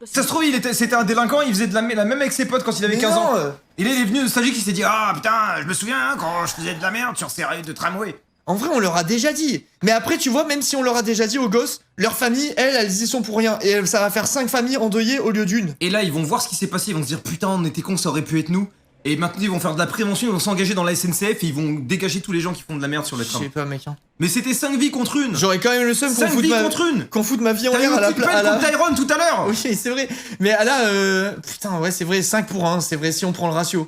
Ça se trouve, c'était un délinquant, il faisait de la même avec ses potes quand il avait
Mais
15 ans.
non,
Et là, il est venu nostalgique, il s'est dit, ah putain, je me souviens quand je faisais de la merde sur ces rails de tramway.
En vrai, on leur a déjà dit. Mais après, tu vois, même si on leur a déjà dit aux gosses, leur famille, elles y sont pour rien. Et ça va faire 5 familles endeuillées au lieu d'une.
Et là, ils vont voir ce qui s'est passé, ils vont se dire, putain, on était cons, ça aurait pu être nous. Et maintenant, ils vont faire de la prévention, ils vont s'engager dans la SNCF et ils vont dégager tous les gens qui font de la merde sur les
Je
trams.
sais pas, mec. Hein.
Mais c'était 5 vies contre une.
J'aurais quand même le seum qu'on
5
foute,
vies contre une.
qu'on foute ma vie en
T'as eu
l'air à la
une petite peine contre Tyrone tout à l'heure.
Oui, c'est vrai. Mais là, putain, ouais, c'est vrai, 5 pour 1, c'est vrai, si on prend le ratio.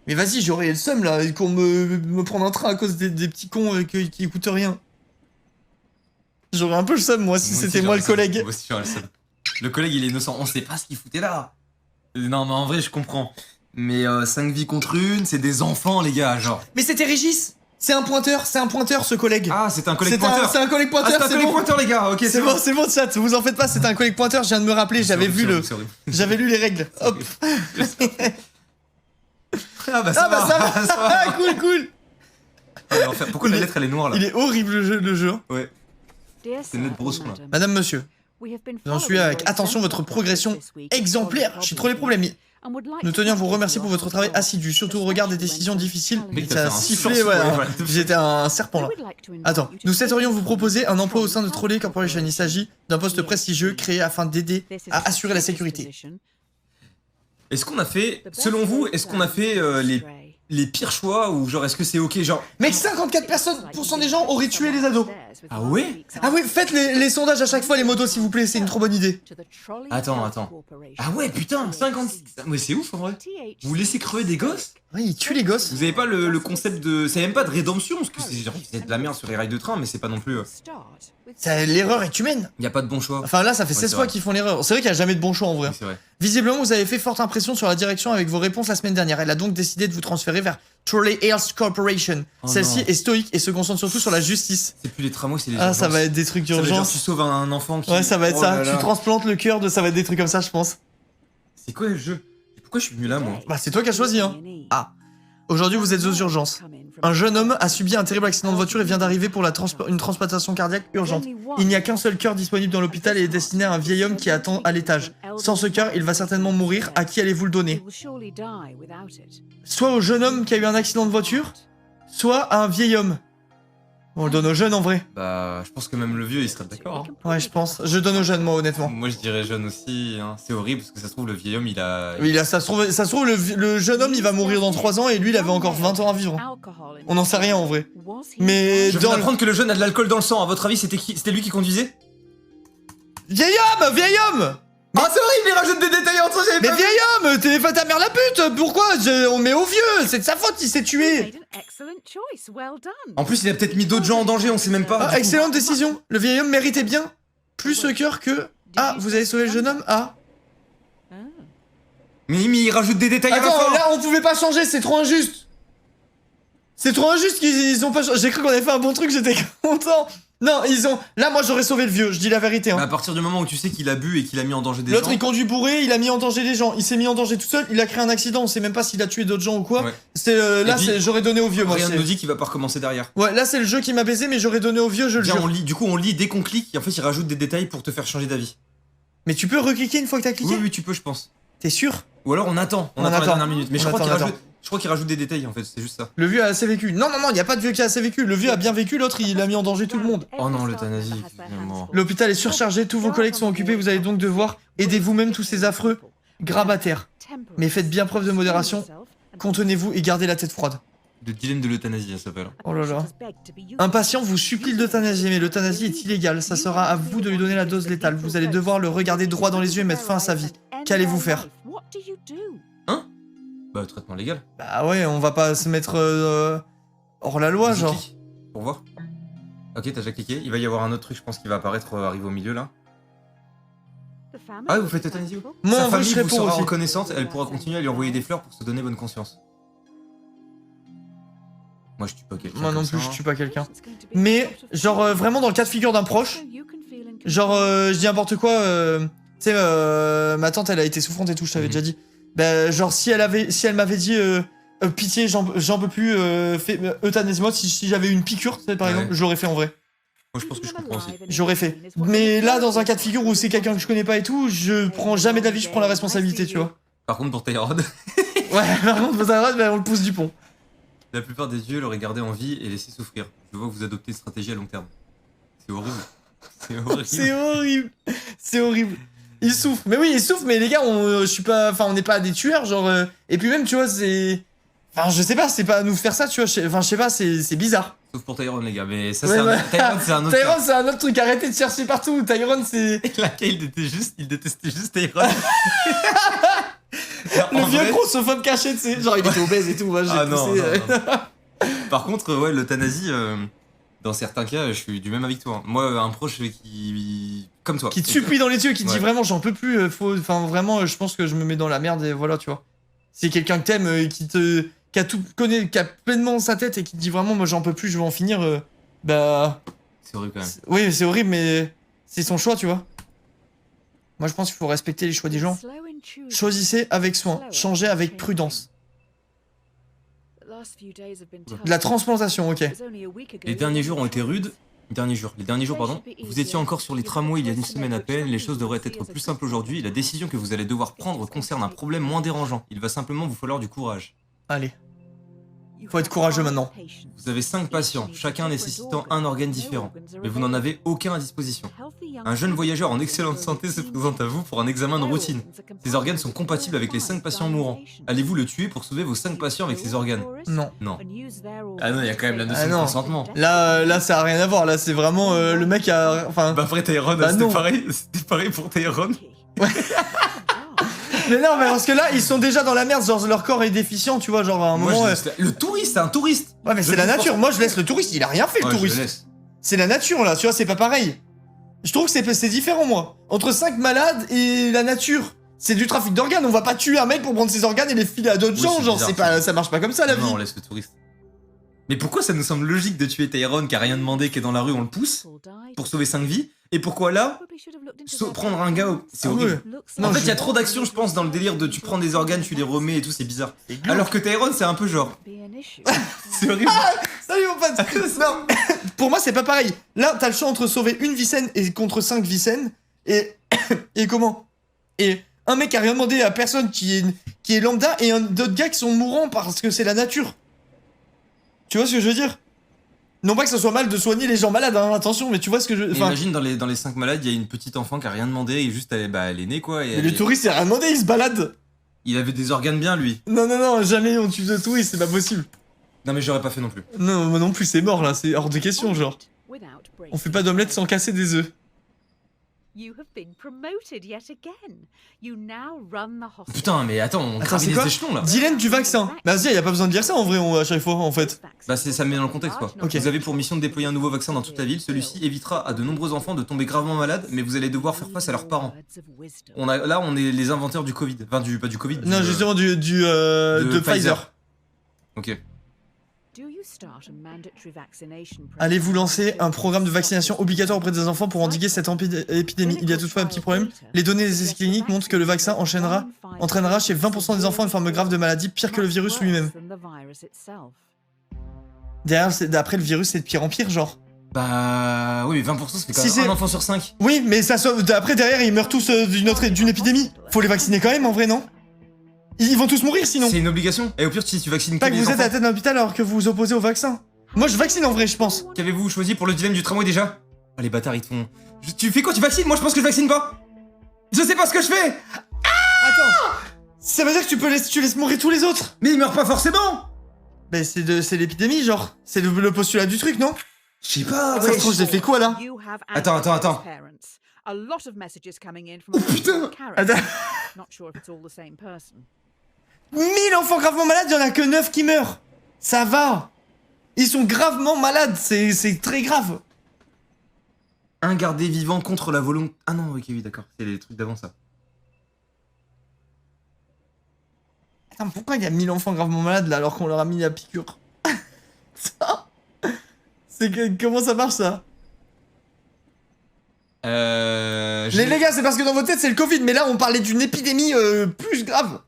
Mais vas-y, j'aurais le seum, là, qu'on me prenne un train à cause des petits cons qui écoutent rien. J'aurais un peu le seum, moi, si
Moi aussi,
c'était moi le
j'aurais
collègue.
ça. Moi aussi, j'aurais le seum. Le collègue, il est innocent, on sait pas ce qu'il foutait là. Non, mais en vrai, je comprends. Mais 5 vies contre une, c'est des enfants, les gars, genre.
Mais c'était Régis. C'est un pointeur ce collègue.
Ah, c'est un collègue pointeur.
C'est un collègue pointeur,
c'est un collègue pointeur, les gars. Ok,
c'est bon, chat, vous en faites pas, c'est un collègue pointeur, je viens de me rappeler, j'avais lu les règles. Hop.
Ah bah ça va.
Cool.
Pourquoi la lettre elle est noire là?
Il est horrible le jeu.
Ouais. C'est une lettre brosson là.
Madame, monsieur, j'en suis avec attention votre progression exemplaire. J'ai trop les problèmes. Nous tenions à vous remercier pour votre travail assidu, surtout au regard des décisions difficiles. Ça a sifflé, ouais. J'étais un serpent là. Attends, nous souhaiterions vous proposer un emploi au sein de Trolley Corporation. Il s'agit d'un poste prestigieux créé afin d'aider à assurer la sécurité.
Est-ce qu'on a fait, selon vous, les pires choix ou genre est-ce que c'est ok genre...
Mec, 54% des gens auraient tué les ados.
Ah ouais?
Ah oui, faites les sondages à chaque fois les modos s'il vous plaît, c'est une trop bonne idée.
Attends. Ah ouais putain, 56... Mais c'est ouf en vrai. Vous laissez crever des gosses?
Oui, ils tuent les gosses.
Vous avez pas le concept de... C'est même pas de rédemption, parce que c'est genre c'est de la merde sur les rails de train, mais c'est pas non plus...
L'erreur est humaine.
Y a pas de bon choix.
Enfin là, ça fait 16 fois qu'ils font l'erreur. C'est vrai qu'il y a jamais de bon choix en vrai.
Oui, c'est vrai.
Visiblement, vous avez fait forte impression sur la direction avec vos réponses la semaine dernière. Elle a donc décidé de vous transférer vers Trolley Health Corporation. Celle-ci est stoïque et se concentre surtout sur la justice.
C'est plus les tramways, c'est les
urgences.
urgences.
Ça va être des trucs d'urgence.
Tu sauves un enfant qui...
Ouais, ça va être ça.
Là là.
Tu transplantes le cœur de... Ça va être des trucs comme ça, je pense.
C'est quoi le jeu? Pourquoi je suis venu là, moi?
Bah, c'est toi qui as choisi, hein. Ah. Aujourd'hui, vous êtes aux urgences. Un jeune homme a subi un terrible accident de voiture et vient d'arriver pour une transplantation cardiaque urgente. Il n'y a qu'un seul cœur disponible dans l'hôpital et est destiné à un vieil homme qui attend à l'étage. Sans ce cœur, il va certainement mourir. À qui allez-vous le donner? Soit au jeune homme qui a eu un accident de voiture, soit à un vieil homme. On le donne au jeune en vrai.
Bah, je pense que même le vieux, il serait d'accord. Hein.
Ouais, je pense. Je donne au jeune, moi, honnêtement.
Moi, je dirais jeune aussi. Hein. C'est horrible parce que ça se trouve, le vieil homme, il a...
Oui, là, ça se trouve le jeune homme, il va mourir dans 3 ans et lui, il avait encore 20 ans à vivre. On n'en sait rien en vrai. Mais
je viens d'apprendre que le jeune a de l'alcool dans le sang. À votre avis, c'était qui? C'était lui qui conduisait?
Vieil homme!
Ah, c'est horrible, il rajoute des détails entre eux.
Mais vieil homme, t'es fait ta mère la pute! Pourquoi on met au vieux? C'est de sa faute, il s'est tué!
En plus, il a peut-être mis d'autres gens en danger, on sait même pas.
Ah, excellente décision! Le vieil homme méritait bien plus ce cœur que... Ah, vous avez sauvé le jeune homme? Ah.
Mais il rajoute des détails à la fin.
Attends, là, on pouvait pas changer, c'est trop injuste! C'est trop injuste qu'ils ont pas changé. J'ai cru qu'on avait fait un bon truc, j'étais content! Non, ils ont... Là, moi, j'aurais sauvé le vieux, je dis la vérité. Hein.
Mais à partir du moment où tu sais qu'il a bu et qu'il a mis en danger des gens...
L'autre, il conduit bourré, il a mis en danger des gens. Il s'est mis en danger tout seul, il a créé un accident, on sait même pas s'il a tué d'autres gens ou quoi. Ouais. C'est là, j'aurais donné au vieux, moi.
Rien ne nous dit qu'il va pas recommencer derrière.
Ouais, là, c'est le jeu qui m'a baisé, mais j'aurais donné au vieux, je le jure.
Du coup, on lit dès qu'on clique, et en fait, il rajoute des détails pour te faire changer d'avis.
Mais tu peux recliquer une fois que t'as cliqué?
Oui, tu peux, je pense.
T'es sûr?
Ou alors on attend la dernière minute. Mais je crois qu'il rajoute des détails en fait, c'est juste ça.
Le vieux a assez vécu. Non, y a pas de vieux qui a assez vécu. Le vieux a bien vécu, l'autre il a mis en danger tout le monde.
Oh non, l'euthanasie, finalement.
L'hôpital est surchargé, tous vos collègues sont occupés, vous allez donc devoir aider vous-même tous ces affreux grabataires. Mais faites bien preuve de modération, contenez-vous et gardez la tête froide.
Le dilemme de l'euthanasie, ça s'appelle.
Oh là là. Un patient vous supplie d'euthanasier, mais l'euthanasie est illégale. Ça sera à vous de lui donner la dose létale. Vous allez devoir le regarder droit dans les yeux et mettre fin à sa vie. Qu'allez-vous faire?
Hein? Bah, traitement légal.
Bah ouais, on va pas se mettre hors la loi, genre.
Clique. Pour voir. Ok, t'as déjà cliqué. Il va y avoir un autre truc, je pense, qui va apparaître, arriver au milieu, là. Ah oui, vous faites euthanasie vous?
Moi,
Sa
en vrai,
famille
je serais
vous
pour
sera
aussi.
reconnaissante, elle pourra continuer à lui envoyer des fleurs pour se donner bonne conscience. Moi, je tue pas quelqu'un.
Moi non plus,
ça,
je tue pas quelqu'un. Mais, genre, vraiment dans le cas de figure d'un proche, genre, je dis n'importe quoi, tu sais, ma tante, elle a été souffrante et tout, je t'avais déjà dit. Bah, genre, si elle m'avait dit, pitié, j'en peux plus, euthanasie-moi, si j'avais eu une piqûre, tu sais, par exemple, je l'aurais fait en vrai.
Moi, je pense que je comprends aussi.
J'aurais fait. Mais là, dans un cas de figure où c'est quelqu'un que je connais pas et tout, je prends jamais d'avis, je prends la responsabilité, tu vois.
Par contre, pour Tyrone...
Ouais, par contre, pour Tyrone, bah, on le pousse du pont.
La plupart des dieux l'auraient gardé en vie et laissé souffrir. Je vois que vous adoptez une stratégie à long terme. C'est horrible. C'est horrible.
C'est horrible. C'est horrible. Il souffre. Mais oui, il souffre, mais les gars, je suis pas... Enfin, on n'est pas des tueurs, genre... Et puis même, tu vois, c'est... Enfin, je sais pas, c'est pas à nous faire ça, tu vois. Enfin, je sais pas, c'est bizarre.
Sauf pour Tyrone, les gars, mais ça,
Ouais,
Tyrone, c'est un autre
Tyrone, c'est un autre truc, arrêtez de chercher partout. Tyrone, c'est...
Là, il détestait juste Tyrone.
Le vieux grossophobe caché, tu sais. Genre, il était obèse et tout, moi, j'ai poussé...
non. Par contre, ouais, l'euthanasie... Dans certains cas, je suis du même avec toi. Hein. Moi, un proche qui... Comme toi.
Qui te supplie dans les yeux, qui te dit vraiment, j'en peux plus, enfin, vraiment, je pense que je me mets dans la merde et voilà, tu vois. C'est quelqu'un que t'aimes, qui a pleinement sa tête et qui dit vraiment, moi j'en peux plus, je veux en finir, bah...
C'est horrible quand même.
Oui, c'est horrible, mais c'est son choix, tu vois. Moi, je pense qu'il faut respecter les choix des gens. Choisissez avec soin, changez avec prudence. De la transplantation, ok.
Les derniers jours ont été rudes. Les derniers jours, pardon. Vous étiez encore sur les tramways il y a une semaine à peine. Les choses devraient être plus simples aujourd'hui. La décision que vous allez devoir prendre concerne un problème moins dérangeant. Il va simplement vous falloir du courage.
Allez. Faut être courageux maintenant.
Vous avez 5 patients, chacun nécessitant un organe différent, mais vous n'en avez aucun à disposition. Un jeune voyageur en excellente santé se présente à vous pour un examen de routine. Ces organes sont compatibles avec les 5 patients mourants. Allez-vous le tuer pour sauver vos 5 patients avec ces organes?
Non.
Non. Ah non, il y a quand même la notion de consentement.
Là, ça a rien à voir. Là, c'est vraiment le mec a... Enfin...
Bah après Tyrone, c'était pareil pour Tyrone.
Ouais. Mais non, mais parce que là, ils sont déjà dans la merde, genre leur corps est déficient, tu vois, genre à un moment...
Le touriste, c'est un touriste.
Ouais, mais c'est la nature. Moi, je laisse le touriste, il a rien fait, le touriste. C'est la nature, là, tu vois, c'est pas pareil. Je trouve que c'est différent, moi. Entre 5 malades et la nature, c'est du trafic d'organes. On va pas tuer un mec pour prendre ses organes et les filer à d'autres gens, genre, c'est pas, ça marche pas comme ça, la vie.
Non, on laisse le touriste. Mais pourquoi ça nous semble logique de tuer Tyrone qui a rien demandé, qui est dans la rue, on le pousse pour sauver 5 vies? Et pourquoi là, prendre un gars, c'est horrible. En fait, il y a trop d'actions, je pense, dans le délire de tu prends des organes, tu les remets et tout, c'est bizarre. Alors que Tyrone, c'est un peu genre... C'est horrible.
Salut mon pote. Non, pour moi, c'est pas pareil. Là, t'as le choix entre sauver une vie saine et contre 5 vies saines. Et comment? Et un mec a rien demandé à personne qui est lambda et d'autres gars qui sont mourants parce que c'est la nature. Tu vois ce que je veux dire? Non pas que ça soit mal de soigner les gens malades, hein, attention, mais tu vois ce que je... Enfin...
Imagine dans les 5 malades, il y a une petite enfant qui a rien demandé et juste elle est née quoi. Et
le touriste il a rien demandé, il se balade.
Il avait des organes bien lui.
Non, jamais on tue de touriste, c'est pas possible.
Non mais j'aurais pas fait non plus.
Non, moi non plus, c'est mort là, c'est hors de question genre. On fait pas d'omelette sans casser des œufs.
Putain, mais attends, on gravit les échelons là.
Dilemme du vaccin. Bah vas-y, y a pas besoin de dire ça en vrai à chaque fois en fait.
Bah ça me met dans le contexte quoi.
Okay.
Vous avez pour mission de déployer un nouveau vaccin dans toute la ville. Celui-ci évitera à de nombreux enfants de tomber gravement malades, mais vous allez devoir faire face à leurs parents. On est les inventeurs du Covid. Enfin pas du Covid.
Non, justement de Pfizer.
Ok.
Allez-vous lancer un programme de vaccination obligatoire auprès des enfants pour endiguer cette épidémie? Il y a toutefois un petit problème. Les données des essais cliniques montrent que le vaccin entraînera chez 20% des enfants une forme grave de maladie pire que le virus lui-même. D'après le virus, c'est de pire en pire, genre.
Bah oui, mais 20% ça fait quand même un enfant sur 5.
Oui, mais ça après derrière ils meurent tous d'une épidémie. Faut les vacciner quand même en vrai, non? Ils vont tous mourir sinon.
C'est une obligation. Et au pire, si tu vaccines
pas que vous êtes à la tête d'un hôpital alors que vous vous opposez au vaccin. Moi je vaccine en vrai, je pense.
Qu'avez-vous choisi pour le dilemme du tramway déjà? Ah les bâtards ils te font... Tu fais quoi? Tu vaccines? Moi je pense que je vaccine pas. Je sais pas ce que je fais.
Attends. Ça veut dire que tu laisses mourir tous les autres?
Mais ils meurent pas forcément.
Bah c'est l'épidémie genre. C'est le postulat du truc, non?
Je sais pas.
Ça se trouve, je l'ai fait quoi là?
Attends.
Oh putain. Attends. 1000 enfants gravement malades, il y en a que 9 qui meurent. Ça va. Ils sont gravement malades, c'est très grave.
Un gardé vivant contre la volonté... Ah non, ok, oui, d'accord. C'est les trucs d'avant, ça.
Attends, pourquoi il y a 1000 enfants gravement malades, là, alors qu'on leur a mis la piqûre? Comment ça marche, ça? Les gars, c'est parce que dans votre tête, c'est le Covid, mais là, on parlait d'une épidémie plus grave.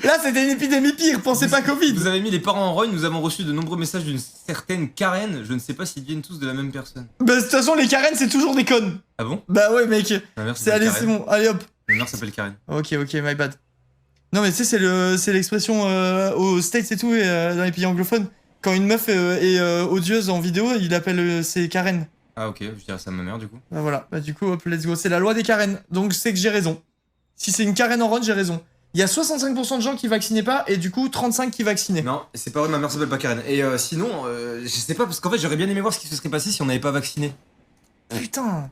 Là, c'était une épidémie pire, pensez pas Covid.
Vous avez mis les parents en rogne, nous avons reçu de nombreux messages d'une certaine Karen. Je ne sais pas s'ils viennent tous de la même personne.
Bah, de toute façon, les Karen, c'est toujours des connes.
Ah bon?
Bah ouais, mec.
C'est
allez, c'est bon, allez hop.
Ma mère s'appelle Karen.
Ok, my bad. Non, mais tu sais, c'est l'expression aux States et tout, et dans les pays anglophones. Quand une meuf est odieuse en vidéo, il appelle c'est Karen.
Ah ok, je dirais ça à ma mère du coup.
Bah voilà, bah du coup, hop, let's go. C'est la loi des Karen, donc c'est que j'ai raison. Si c'est une Karen en run, j'ai raison. Il y a 65% de gens qui vaccinaient pas, et du coup, 35 qui vaccinaient.
Non, c'est pas vrai, ma mère s'appelle pas Karen. Et sinon, je sais pas, parce qu'en fait, j'aurais bien aimé voir ce qui se serait passé si on n'avait pas vacciné.
Putain.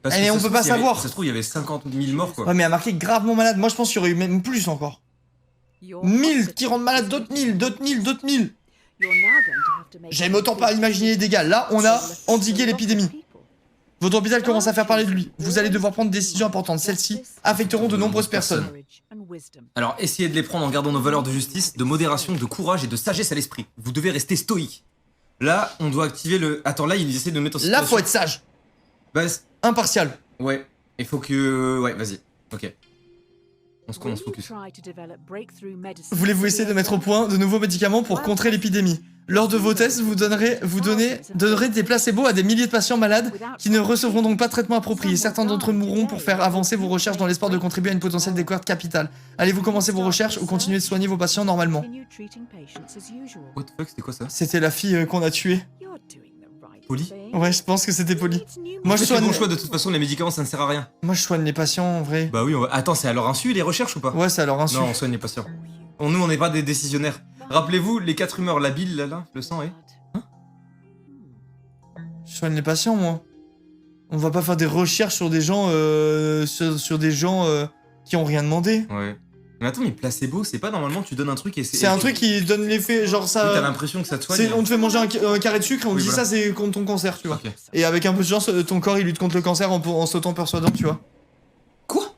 Parce
que on peut pas savoir.
Ça se trouve, il y avait 50 000 morts quoi.
Ouais, mais à marqué gravement malade. Moi, je pense qu'il y aurait eu même plus encore. 1000 qui rendent malades, d'autres 1000, d'autres 1000, d'autres 1000. J'aime autant pas imaginer les dégâts. Là, on a endigué l'épidémie. Votre hôpital commence à faire parler de lui. Vous allez devoir prendre des décisions importantes. Celles-ci affecteront de nombreuses personnes.
Alors, essayez de les prendre en gardant nos valeurs de justice, de modération, de courage et de sagesse à l'esprit. Vous devez rester stoïque. Là, on doit activer le... Attends, là, il essaie de mettre en situation...
Là, faut être sage.
Bah,
impartial.
ouais, il faut que... Ouais, vas-y. Ok. On se focus.
Voulez-vous essayer de mettre au point de nouveaux médicaments pour contrer l'épidémie? Lors de vos tests, vous donnerez des placebos à des milliers de patients malades qui ne recevront donc pas de traitement approprié. Certains d'entre eux mourront pour faire avancer vos recherches dans l'espoir de contribuer à une potentielle découverte capitale. Allez-vous commencer vos recherches ou continuer de soigner vos patients normalement?
What the fuck, c'était quoi ça?
C'était la fille qu'on a tuée.
Polly?
Ouais, je pense que c'était Polly. Moi je
C'est
soigne...
bon choix, de toute façon, les médicaments, ça ne sert à rien.
Moi je soigne les patients en vrai.
Bah oui, attends, c'est à leur insu, les recherches ou pas?
Ouais, c'est à leur insu.
Non, on soigne les patients. Nous, on n'est pas des décisionnaires. Rappelez-vous, les 4 humeurs, la bile, là, le sang et...
Je soigne les patients, moi. On va pas faire des recherches sur des gens, sur des gens qui ont rien demandé.
Ouais. Mais attends, mais placebo, c'est pas normalement tu donnes un truc et c'est...
C'est un truc qui donne l'effet, genre ça...
Oui, t'as l'impression que ça te soigne.
On te fait manger un carré de sucre et on te dit
voilà.
ça c'est contre ton cancer, tu vois.
Okay.
Et avec un peu de chance, ton corps il lutte contre le cancer en s'auto-persuadant, tu vois.
Quoi?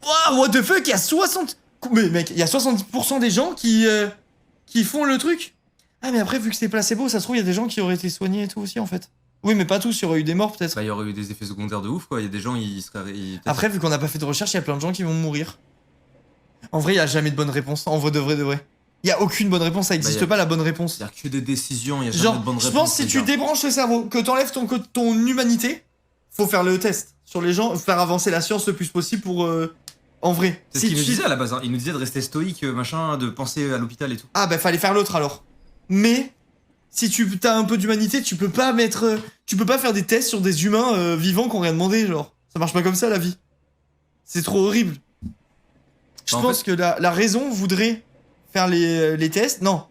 Wow, what the fuck, il y a 60... Mais mec, il y a 70% des gens qui font le truc. Ah mais après, vu que c'est placebo, ça se trouve, il y a des gens qui auraient été soignés et tout aussi, en fait. Oui, mais pas tous, il y aurait eu des morts, peut-être.
Bah, il y aurait eu des effets secondaires de ouf, quoi. Il y a des gens, ils seraient...
Après, vu qu'on n'a pas fait de recherche, il y a plein de gens qui vont mourir. En vrai, il y a jamais de bonne réponse. En vrai, de vrai. Il y a aucune bonne réponse, ça existe pas la bonne réponse.
Il y a que des décisions, il y a jamais
genre,
de bonne réponse.
je pense si tu débranches le cerveau, que t'enlèves ton humanité, faut faire le test sur les gens, faire avancer la science le plus possible pour... En vrai.
C'est ce qu'il nous disait à la base, hein. Il nous disait de rester stoïque, machin, de penser à l'hôpital et tout.
Ah bah fallait faire l'autre alors. Mais, si tu as un peu d'humanité, tu peux pas faire des tests sur des humains vivants qui ont rien demandé, genre. Ça marche pas comme ça la vie. C'est trop horrible. Je pense que la raison voudrait faire les tests. Non.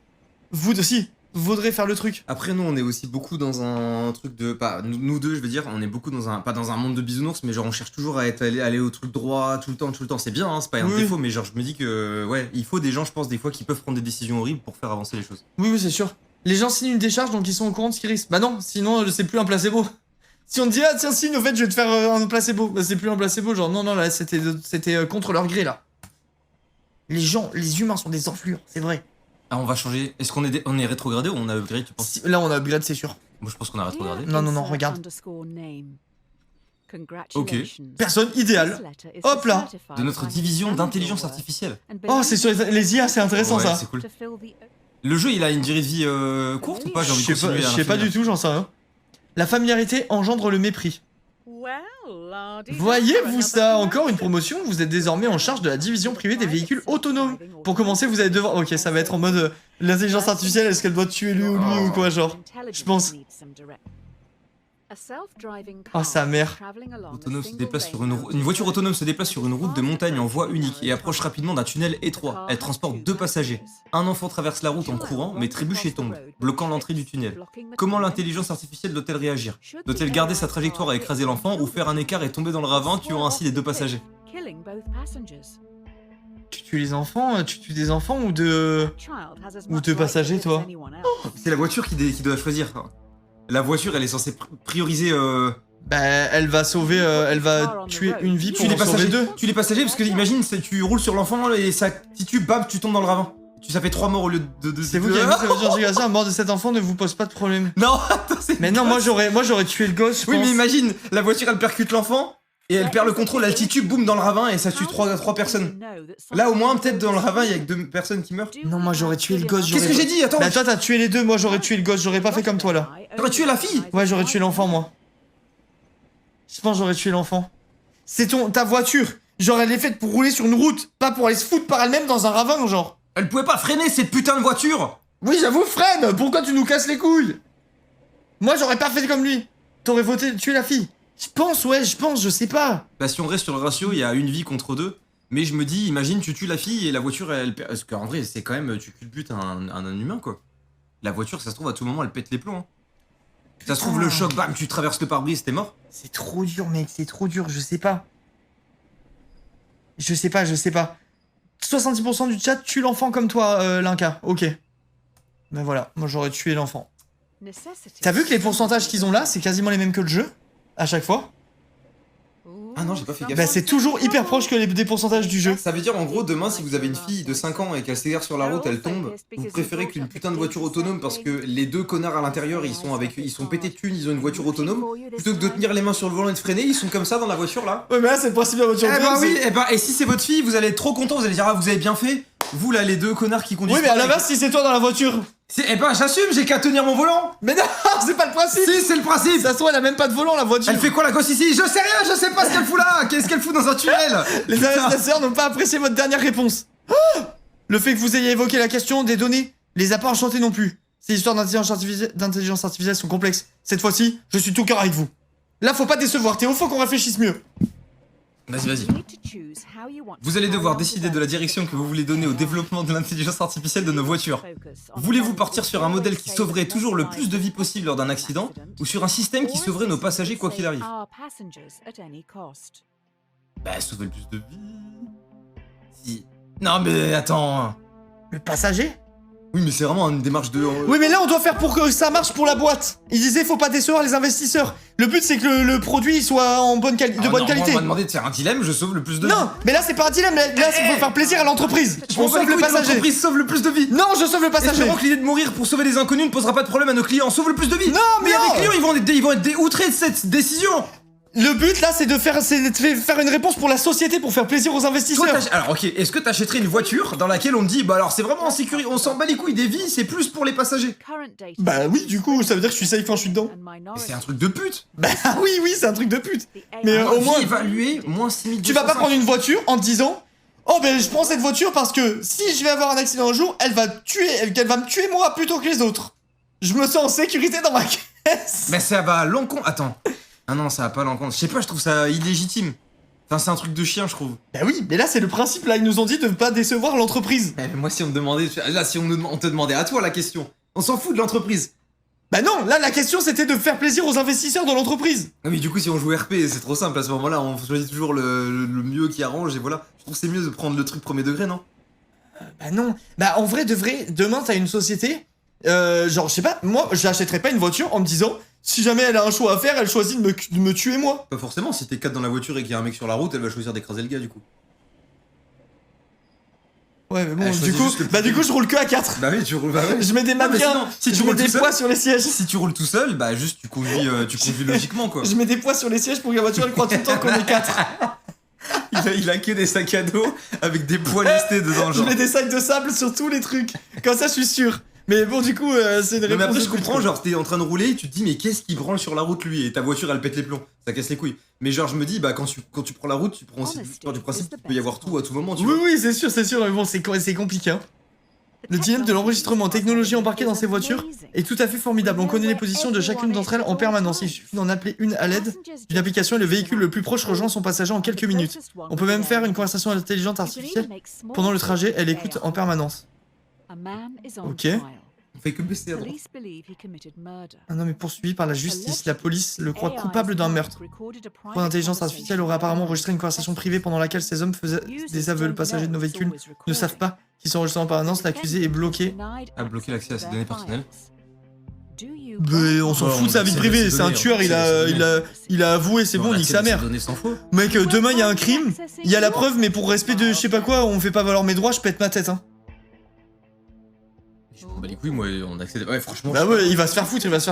Voudrait faire le truc.
Après, nous, on est aussi beaucoup dans un truc de... Pas, nous deux, je veux dire, on est beaucoup dans un... Pas dans un monde de bisounours, mais genre, on cherche toujours à aller au truc droit tout le temps. C'est bien, hein, c'est pas un défaut, mais genre, je me dis que... Ouais, il faut des gens, je pense, des fois, qui peuvent prendre des décisions horribles pour faire avancer les choses.
Oui, c'est sûr. Les gens signent une décharge, donc ils sont au courant de ce qu'ils risquent. Bah non, sinon, c'est plus un placebo. Si on te dit, ah tiens, signe, au fait, je vais te faire un placebo. Bah c'est plus un placebo, genre, non, là, c'était contre leur gré, là. Les humains sont des enflures, c'est vrai.
Ah, on va changer. Est-ce qu'on est rétrogradé ou on a upgrade, tu penses?
Là, on a upgrade, c'est sûr.
Moi, je pense qu'on a rétrogradé.
Non, regarde.
Ok.
Personne idéale. Hop là.
De notre division d'intelligence artificielle.
Oh, c'est sur les IA, c'est intéressant
ouais,
ça.
C'est cool. Le jeu, il a une durée de vie courte ou pas? J'ai envie de continuer.
Je sais pas du tout, j'en sais rien. La familiarité engendre le mépris. Voyez-vous ça? Encore une promotion, vous êtes désormais en charge de la division privée des véhicules autonomes. Pour commencer, vous allez devoir... Ok, ça va être en mode... l'intelligence artificielle, est-ce qu'elle doit tuer lui ou quoi, genre? Je pense... Oh, sa mère.
Une voiture autonome se déplace sur une route de montagne en voie unique et approche rapidement d'un tunnel étroit. Elle transporte 2 passagers. Un enfant traverse la route en courant, mais trébuche et tombe, bloquant l'entrée du tunnel. Comment l'intelligence artificielle doit-elle réagir? Doit-elle garder sa trajectoire à écraser l'enfant ou faire un écart et tomber dans le ravin, tuant ainsi les 2 passagers?
Tu tues les enfants? Tu tues des enfants ou de passagers, toi?
C'est la voiture qui doit choisir. La voiture, elle est censée prioriser...
Bah, elle va sauver... elle va tuer une vie pour en sauver 2.
Tu les passagers, parce que imagine, tu roules sur l'enfant et ça titube, bam, tu tombes dans le ravin. Ça fait 3 morts au lieu de...
C'est vous qui avez dit que la voiture la mort de cet enfant ne vous pose pas de problème.
Non, attends, c'est...
Mais non, moi j'aurais tué le gosse, je
Oui,
pense.
mais imagine, la voiture, elle percute l'enfant, et elle perd le contrôle, elle titube, boum, dans le ravin, et ça tue 3 personnes. Là, au moins, peut-être, dans le ravin, il y a que 2 personnes qui meurent.
Non, moi j'aurais tué le gosse.
Qu'est-ce que j'ai dit? Attends.
Bah toi, t'as tué les 2, moi j'aurais tué le gosse, j'aurais pas fait comme toi, là.
T'aurais tué la fille?
Ouais, j'aurais tué l'enfant, moi. Je pense que j'aurais tué l'enfant. C'est ta voiture. Genre, elle est faite pour rouler sur une route, pas pour aller se foutre par elle-même dans un ravin, genre.
Elle pouvait pas freiner, cette putain de voiture!
Oui, j'avoue, freine! Pourquoi tu nous casses les couilles? Moi, j'aurais pas fait comme lui. T'aurais voté tuer la fille. Je pense, je sais pas.
Bah, si on reste sur le ratio, il y a une vie contre 2. Mais je me dis, imagine, tu tues la fille et la voiture, elle... Parce qu'en vrai, c'est quand même... Tu culbutes un humain, quoi. La voiture, ça se trouve, à tout moment, elle pète les plombs. Hein. Ça se trouve, le choc, bam, tu traverses le pare-brise, t'es mort.
C'est trop dur, mec, c'est trop dur, je sais pas. Je sais pas. 70% du chat tue l'enfant comme toi, Linka. Ok. Ben voilà, moi j'aurais tué l'enfant. T'as vu que les pourcentages qu'ils ont là, c'est quasiment les mêmes que le jeu? À chaque fois?
Ah non, j'ai pas fait gaffe.
Bah c'est toujours hyper proche que des pourcentages du jeu.
Ça veut dire en gros demain si vous avez une fille de 5 ans et qu'elle s'égare sur la route, elle tombe, vous préférez qu'une putain de voiture autonome parce que les deux connards à l'intérieur ils sont pétés de thunes, ils ont une voiture autonome, plutôt que de tenir les mains sur le volant et de freiner, ils sont comme ça dans la voiture là.
Ouais mais là c'est le principe de la voiture autonome.
Oui, et si c'est votre fille, vous allez être trop content, vous allez dire ah vous avez bien fait, vous là les deux connards qui conduisent.
Oui mais à l'inverse si c'est toi dans la voiture.
J'assume, j'ai qu'à tenir mon volant.
Mais non, c'est pas le principe.
Si, c'est le principe.
Ça se trouve elle a même pas de volant la voiture.
Elle fait quoi la gosse ici? Je sais rien, je sais pas ce qu'elle fout là. Qu'est-ce qu'elle fout dans un tunnel?
Les investisseurs n'ont pas apprécié votre dernière réponse. Le fait que vous ayez évoqué la question des données les a pas enchantés non plus. Ces histoires d'intelligence artificielle sont complexes. Cette fois-ci, je suis tout cœur avec vous. Là, faut pas décevoir, Théo, faut qu'on réfléchisse mieux.
Vas-y. Vous allez devoir décider de la direction que vous voulez donner au développement de l'intelligence artificielle de nos voitures. Voulez-vous partir sur un modèle qui sauverait toujours le plus de vies possible lors d'un accident, ou sur un système qui sauverait nos passagers quoi qu'il arrive? Bah, sauver le plus de vies... Si... Non mais attends...
Le passager?
Oui mais c'est vraiment une démarche de...
Oui mais là on doit faire pour que ça marche pour la boîte. Il disait faut pas décevoir les investisseurs. Le but c'est que le produit soit en bonne qualité.
Moi, on m'a demandé de faire un dilemme, je sauve le plus de vies.
Non, mais là c'est pas un dilemme, là c'est pour faire plaisir à l'entreprise. On sauve le passager.
L'entreprise sauve le plus de vies.
Non, je sauve le passager.
Espérons que l'idée de mourir pour sauver des inconnus ne posera pas de problème à nos clients. On sauve le plus de vies.
Non,
mais
non.
les clients ils vont être déoutrés de cette décision.
Le but là c'est de faire une réponse pour la société pour faire plaisir aux investisseurs.
Alors ok, est-ce que t'achèterais une voiture dans laquelle on te dit bah alors c'est vraiment en sécurité, on s'en bat les couilles des vies, c'est plus pour les passagers?
Bah oui, du coup ça veut dire que je suis safe quand je suis dedans.
Mais c'est un truc de pute.
Bah oui, c'est un truc de pute. Mais au moins
évalué moins 6205.
Tu vas pas prendre une voiture en te disant oh ben je prends cette voiture parce que si je vais avoir un accident un jour, elle va me tuer moi plutôt que les autres. Je me sens en sécurité dans ma caisse.
Mais ça va à l'encontre. Attends. Ah non, ça va pas à l'encontre. Je sais pas, je trouve ça illégitime. Enfin, c'est un truc de chien, je trouve.
Bah oui, mais là c'est le principe, là ils nous ont dit de ne pas décevoir l'entreprise.
Mais moi si on me demandait, là si on te demandait à toi la question, on s'en fout de l'entreprise.
Bah non, là la question c'était de faire plaisir aux investisseurs de l'entreprise.
Ah mais du coup si on joue RP, c'est trop simple à ce moment-là, on choisit toujours le mieux qui arrange et voilà. Je trouve que c'est mieux de prendre le truc premier degré, non?
Bah non, bah en vrai de vrai, demain t'as une société, genre je sais pas, moi j'achèterais pas une voiture en me disant si jamais elle a un choix à faire, elle choisit de me tuer moi.
Pas forcément, si t'es 4 dans la voiture et qu'il y a un mec sur la route, elle va choisir d'écraser le gars du coup.
Ouais mais bon, du coup je roule que à 4.
Bah oui, tu roules, bah ouais.
Je mets des mannequins,
si tu
je mets des poids sur les sièges.
Si tu roules tout seul, bah juste tu conduis logiquement quoi.
Je mets des poids sur les sièges pour que la voiture elle croit tout le temps qu'on est 4.
Il a que des sacs à dos avec des poids listés dedans genre.
Je mets des sacs de sable sur tous les trucs, comme ça je suis sûr. Mais bon du coup c'est une réponse.
Mais après je comprends, genre t'es en train de rouler, tu te dis mais qu'est-ce qui branle sur la route lui? Et ta voiture elle pète les plombs, ça casse les couilles. Mais genre je me dis bah quand tu prends la route, tu prends aussi du principe qu'il peut y avoir tout à tout moment, tu vois.
Oui c'est sûr, mais bon c'est compliqué hein. Le dilemme de l'enregistrement en technologie embarquée dans ces voitures est tout à fait formidable. On connaît les positions de chacune d'entre elles en permanence. Il suffit d'en appeler une à l'aide d'une application et le véhicule le plus proche rejoint son passager en quelques minutes. On peut même faire une conversation intelligente artificielle. Pendant le trajet, elle écoute en permanence. Ok.
On fait que baisser à droite.
Un homme est poursuivi par la justice. La police le croit coupable d'un meurtre. Pour l'intelligence artificielle aurait apparemment enregistré une conversation privée pendant laquelle ces hommes faisaient des aveux. Les passagers de nos véhicules ne savent pas qu'ils sont enregistrés en permanence. L'accusé est bloqué.
A bloqué l'accès à ses données personnelles.
Mais on s'en fout de sa vie privée, c'est un tueur, il a avoué, c'est bon, nique sa mère. Mec, demain il y a un crime, il y a la preuve, mais pour respect de je sais pas quoi, on fait pas valoir mes droits, je pète ma tête hein.
Bah les couilles, moi on accède. Ouais franchement.
Bah ouais, il va se faire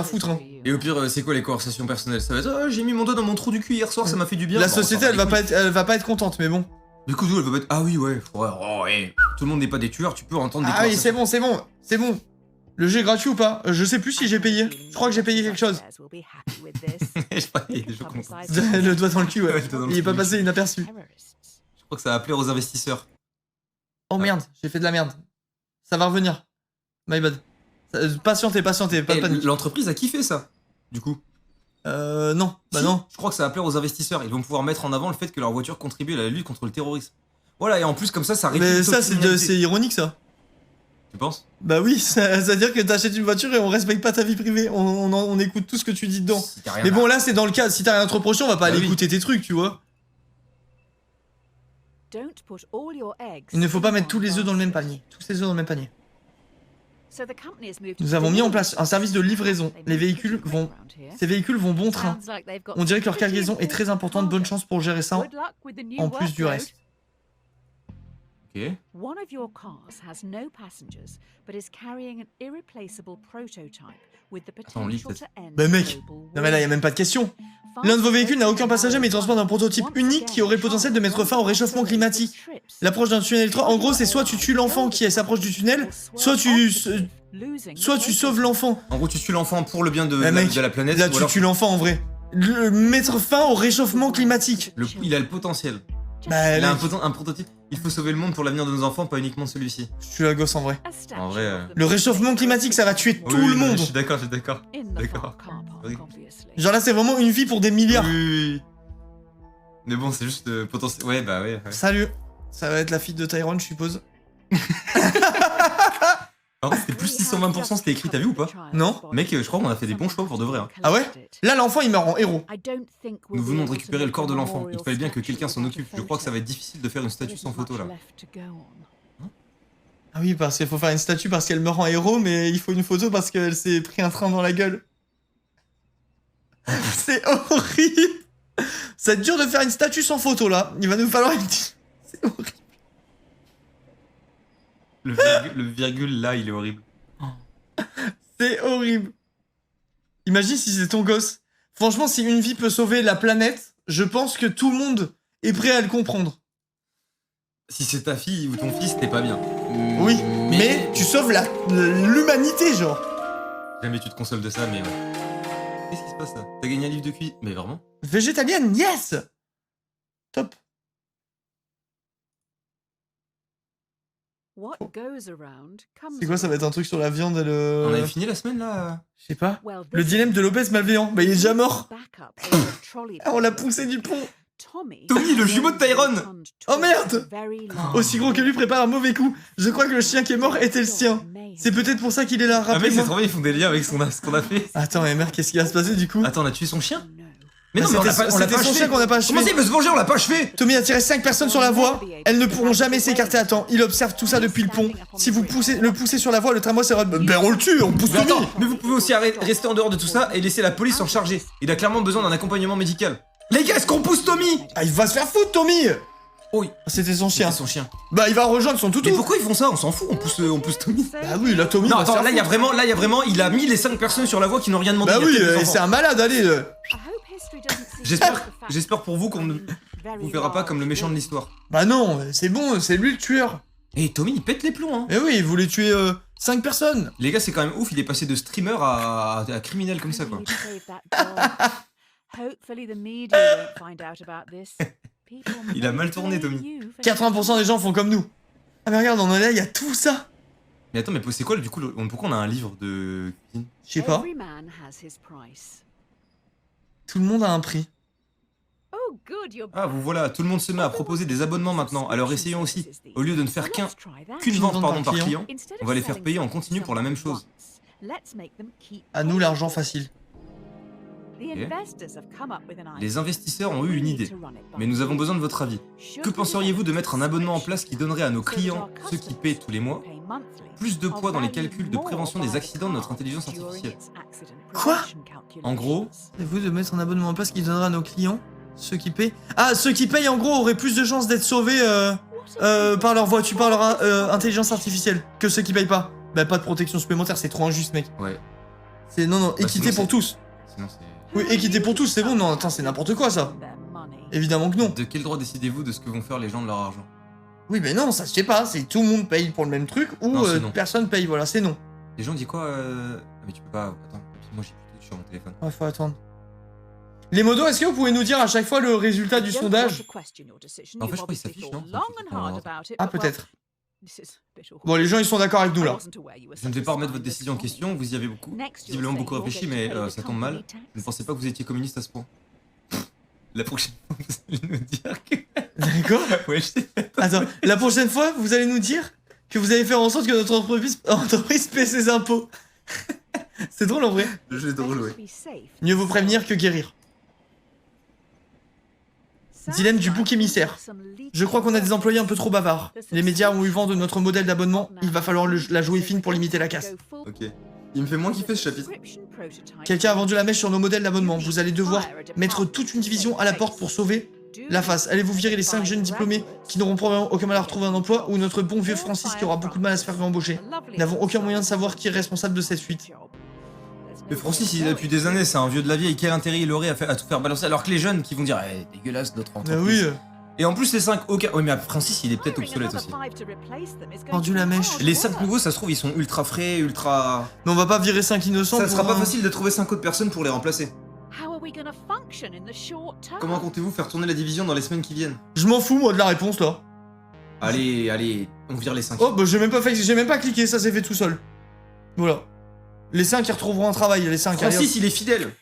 foutre hein.
Et au pire, c'est quoi les conversations personnelles? Ça va être j'ai mis mon doigt dans mon trou du cul hier soir, ça m'a fait du bien.
La société elle va pas être contente, mais bon.
Du coup, elle va pas être. Ah oui, ouais. Tout le monde n'est pas des tueurs, tu peux entendre des
Ah oui, c'est bon. Le jeu est gratuit ou pas? Je sais plus si j'ai payé. Je crois que j'ai payé quelque chose. Le doigt dans le cul, ouais. Il est pas passé inaperçu.
Je crois que ça va plaire aux investisseurs.
Oh merde, j'ai fait de la merde. Ça va revenir. My bad. Patientez, pas de panique.
L'entreprise a kiffé ça, du coup.
Non. Bah
si,
non.
Je crois que ça va plaire aux investisseurs. Ils vont pouvoir mettre en avant le fait que leur voiture contribue à la lutte contre le terrorisme. Voilà, et en plus, comme ça réduit.
Mais ça, c'est ironique, ça.
Tu penses?
Bah oui, c'est-à-dire que t'achètes une voiture et on respecte pas ta vie privée. On écoute tout ce que tu dis dedans. Si mais bon, là, c'est dans le cas. Si t'as rien à te reprocher, on va pas aller écouter tes trucs, tu vois. Il ne faut pas mettre tous les œufs dans le même panier. Tous ces œufs dans le même panier. Nous avons mis en place un service de livraison. Ces véhicules vont bon train. On dirait que leur cargaison est très importante. Bonne chance pour gérer ça en plus du reste.
Ok.
One of your cars has no passengers, but is carrying an irreplaceable prototype with the
Attends, lit,
potential to end
Bah mec,
global
non mais là y a même pas de question. L'un de vos véhicules n'a aucun passager mais il transporte un prototype unique qui aurait le potentiel de mettre fin au réchauffement climatique. L'approche d'un tunnel étroit, en gros c'est soit tu tues l'enfant qui s'approche du tunnel, soit tu sauves l'enfant.
En gros, tu tues l'enfant pour le bien de,
Bah mec,
de la planète.
là
ou
tu
alors
tues l'enfant en vrai. Mettre fin au réchauffement climatique.
il a le potentiel.
Bah
Il a
mec,
un prototype. Il faut sauver le monde pour l'avenir de nos enfants, pas uniquement celui-ci.
je tue la gosse en vrai.
En vrai,
Le réchauffement climatique ça va tuer tout
Oui,
le monde.
Je suis d'accord. D'accord.
Genre là c'est vraiment une vie pour des milliards.
Oui. Mais bon, c'est juste potentiel. Ouais, bah ouais.
Salut, ça va être la fille de Tyrone je suppose.
Alors, c'était plus 620%, c'était écrit, t'as vu ou pas?
Non.
Mec, je crois qu'on a fait des bons choix pour de vrai. Hein.
Ah ouais? Là l'enfant il meurt en héros.
Nous venons de récupérer le corps de l'enfant. Il fallait bien que quelqu'un s'en occupe. Je crois que ça va être difficile de faire une statue sans photo là.
Ah oui, parce qu'il faut faire une statue parce qu'elle meurt en héros, mais il faut une photo parce qu'elle s'est pris un train dans la gueule. C'est horrible. Ça va être dur de faire une statue sans photo là. Il va nous falloir une... C'est horrible.
Le virgule là, il est horrible.
C'est horrible. Imagine si c'est ton gosse. Franchement, si une vie peut sauver la planète, je pense que tout le monde est prêt à le comprendre.
Si c'est ta fille ou ton fils, t'es pas bien.
Oui, mais tu sauves l'humanité, genre.
Jamais tu te consoles de ça, mais ouais. Qu'est-ce qui se passe là? T'as gagné un livre de cuisine? Mais vraiment?
Végétalienne, yes. Top. C'est quoi, ça va être un truc sur la viande et le...
On avait fini la semaine là?
Je sais pas. Le dilemme de l'obèse malveillant. Bah il est déjà mort. Ah, on l'a poussé du pont.
Tommy, le jumeau de Tyrone.
Oh merde. Aussi gros que lui prépare un mauvais coup. Je crois que le chien qui est mort était le sien. C'est peut-être pour ça qu'il est là,
Ah mec, c'est
rappelez-moi.
trop bien, ils font des liens avec ce qu'on a fait.
Attends, mais merde, qu'est-ce qui va se passer du coup?
Attends, on a tué son chien?
Mais non, mais on l'a pas
achevé.
chien qu'on n'a pas achevé.
Comment ça, il veut se venger? On l'a pas achevé.
Tommy a tiré 5 personnes sur la voie. Elles ne pourront jamais s'écarter à temps. Il observe tout ça depuis le pont. Si vous le poussez sur la voie, le tramway sera... Ben on le tue, on pousse
Mais
Tommy.
attends, mais vous pouvez aussi rester en dehors de tout ça et laisser la police s'en charger. Il a clairement besoin d'un accompagnement médical. Les gars, est-ce qu'on pousse Tommy?
Ah, il va se faire foutre, Tommy.
Oh oui,
C'était son chien.
c'est son chien.
Bah il va rejoindre son toutou.
Mais pourquoi ils font ça? On s'en fout, on pousse Tommy.
Bah oui, là Tommy
Non,
va se
attends,
faire
là il y a
foutre.
vraiment, il a mis les 5 personnes sur la voie qui n'ont rien demandé.
Bah
Il y a
oui,
peut-être des
c'est
enfants.
un malade, allez.
J'espère pour vous qu'on ne vous verra pas comme le méchant de l'histoire.
Bah non, c'est bon, c'est lui le tueur.
Et Tommy, il pète les plombs, hein.
Eh oui, il voulait tuer 5 personnes.
Les gars, c'est quand même ouf, il est passé de streamer à criminel comme ça, quoi. Il a mal tourné, Tommy.
80% des gens font comme nous. Ah mais regarde, on est là, il y a tout ça.
Mais attends, mais c'est quoi du coup, pourquoi on a un livre de cuisine?
Je sais pas. Tout le monde a un prix.
Ah, vous voilà, tout le monde se met à proposer des abonnements maintenant, alors essayons aussi. Au lieu de ne faire qu'une vente par client, on va les faire payer en continu pour la même chose.
À nous l'argent facile.
Les investisseurs ont eu une idée, mais nous avons besoin de votre avis. Que penseriez-vous de mettre un abonnement en place qui donnerait à nos clients, ceux qui paient tous les mois, plus de poids dans les calculs de prévention des accidents de notre intelligence artificielle?
Quoi?
En gros,
Vous de mettre un abonnement en place qui donnera à nos clients, ceux qui payent. Ah, ceux qui payent en gros auraient plus de chances d'être sauvés par leur voiture, par leur intelligence artificielle que ceux qui payent pas. Bah pas de protection supplémentaire, c'est trop injuste, mec.
ouais.
C'est non, équité
sinon,
pour tous.
Sinon, c'est...
Oui, équité pour tous, c'est bon. Non, attends, c'est n'importe quoi ça. Évidemment que non.
De quel droit décidez-vous de ce que vont faire les gens de leur argent?
Oui, mais non, ça se fait pas. C'est tout le monde paye pour le même truc ou
Non, c'est non.
personne paye. Voilà, c'est non.
Les gens disent quoi Ah mais tu peux pas... Attends, moi j'ai plus sur mon téléphone.
Ouais, faut attendre. Les modos, est-ce que vous pouvez nous dire à chaque fois le résultat du sondage?
En fait, je crois qu'il s'affiche, non?
Ah, peut-être. Bon, les gens ils sont d'accord avec nous là.
Je ne vais pas remettre votre décision en question, vous y avez visiblement beaucoup réfléchi, mais ça tombe mal. Je ne pensais pas que vous étiez communiste à ce point. La prochaine fois, vous allez nous dire que...
D'accord.
Ouais, je sais.
Attends, la prochaine fois, vous allez nous dire que vous allez faire en sorte que notre entreprise paie ses impôts. C'est drôle en vrai.
Le jeu est drôle, ouais.
Mieux vaut prévenir que guérir. Dilemme du bouc émissaire. Je crois qu'on a des employés un peu trop bavards. Les médias ont eu vent de notre modèle d'abonnement, il va falloir la jouer fine pour limiter la casse.
Ok. Il me fait moins kiffer ce chapitre.
Quelqu'un a vendu la mèche sur nos modèles d'abonnement. Vous allez devoir mettre toute une division à la porte pour sauver la face. Allez-vous virer les 5 jeunes diplômés qui n'auront probablement aucun mal à retrouver un emploi ou notre bon vieux Francis qui aura beaucoup de mal à se faire embaucher. Nous n'avons aucun moyen de savoir qui est responsable de cette fuite.
Mais Francis, il est là depuis des années, c'est un vieux de la vieille. Quel intérêt il aurait à tout faire balancer? Alors que les jeunes qui vont dire, dégueulasse notre entreprise.
Oui.
Et en plus, les 5, aucun. Oui, mais Francis, il est peut-être obsolète aussi.
Vendu la mèche.
Les 5 nouveaux, ça se trouve, ils sont ultra frais, ultra.
Mais on va pas virer 5 innocents.
Ça sera pas facile de trouver 5 autres personnes pour les remplacer. Comment comptez-vous faire tourner la division dans les semaines qui viennent?
Je m'en fous, moi, de la réponse, là.
Allez, on vire les 5.
Oh, bah j'ai même pas cliqué, ça s'est fait tout seul. Voilà. Les 5, ils retrouveront un travail, les 5.
Francis, il est fidèle.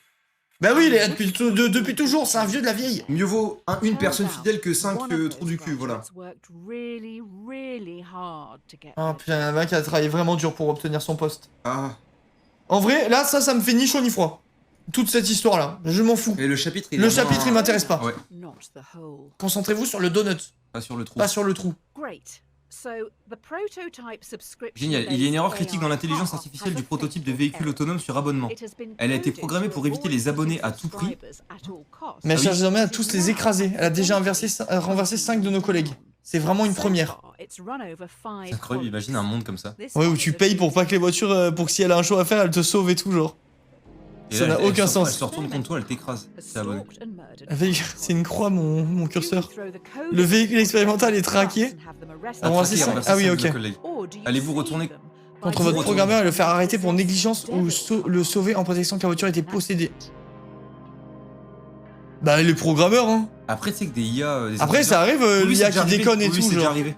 Bah oui, il est là depuis toujours, c'est un vieux de la vieille.
Mieux vaut une personne fidèle que 5 trous du cul, voilà.
Ah putain, il y en a un qui a travaillé vraiment dur pour obtenir son poste.
Ah.
En vrai, là, ça me fait ni chaud ni froid. Toute cette histoire-là, je m'en fous.
Et le chapitre,
il m'intéresse pas.
Ouais.
Concentrez-vous sur le donut.
Pas sur le trou.
Pas sur le trou.
Génial, il y a une erreur critique dans l'intelligence artificielle du prototype de véhicule autonome sur abonnement. Elle a été programmée pour éviter les abonnés à tout prix.
Mais elle cherche désormais à tous les écraser. Elle a déjà renversé 5 de nos collègues. C'est vraiment une première.
C'est incroyable, imagine un monde comme ça.
Ouais, où tu payes pour pas que les voitures, pour que si elle a un show à faire, elle te sauve et tout, genre.
Et
ça n'a aucun sens.
Elle se retourne contre toi, elle t'écrase. C'est abonné.
C'est une croix, mon curseur. Le véhicule expérimental est traqué. Ah oui, ok.
Allez-vous retourner
contre votre programmeur et le faire arrêter pour négligence ou le sauver en prétextant que la voiture était possédée. Bah, les programmeurs, hein.
Après, tu sais que des IA.
Après, ça arrive, l'IA qui déconne et tout.
C'est déjà arrivé.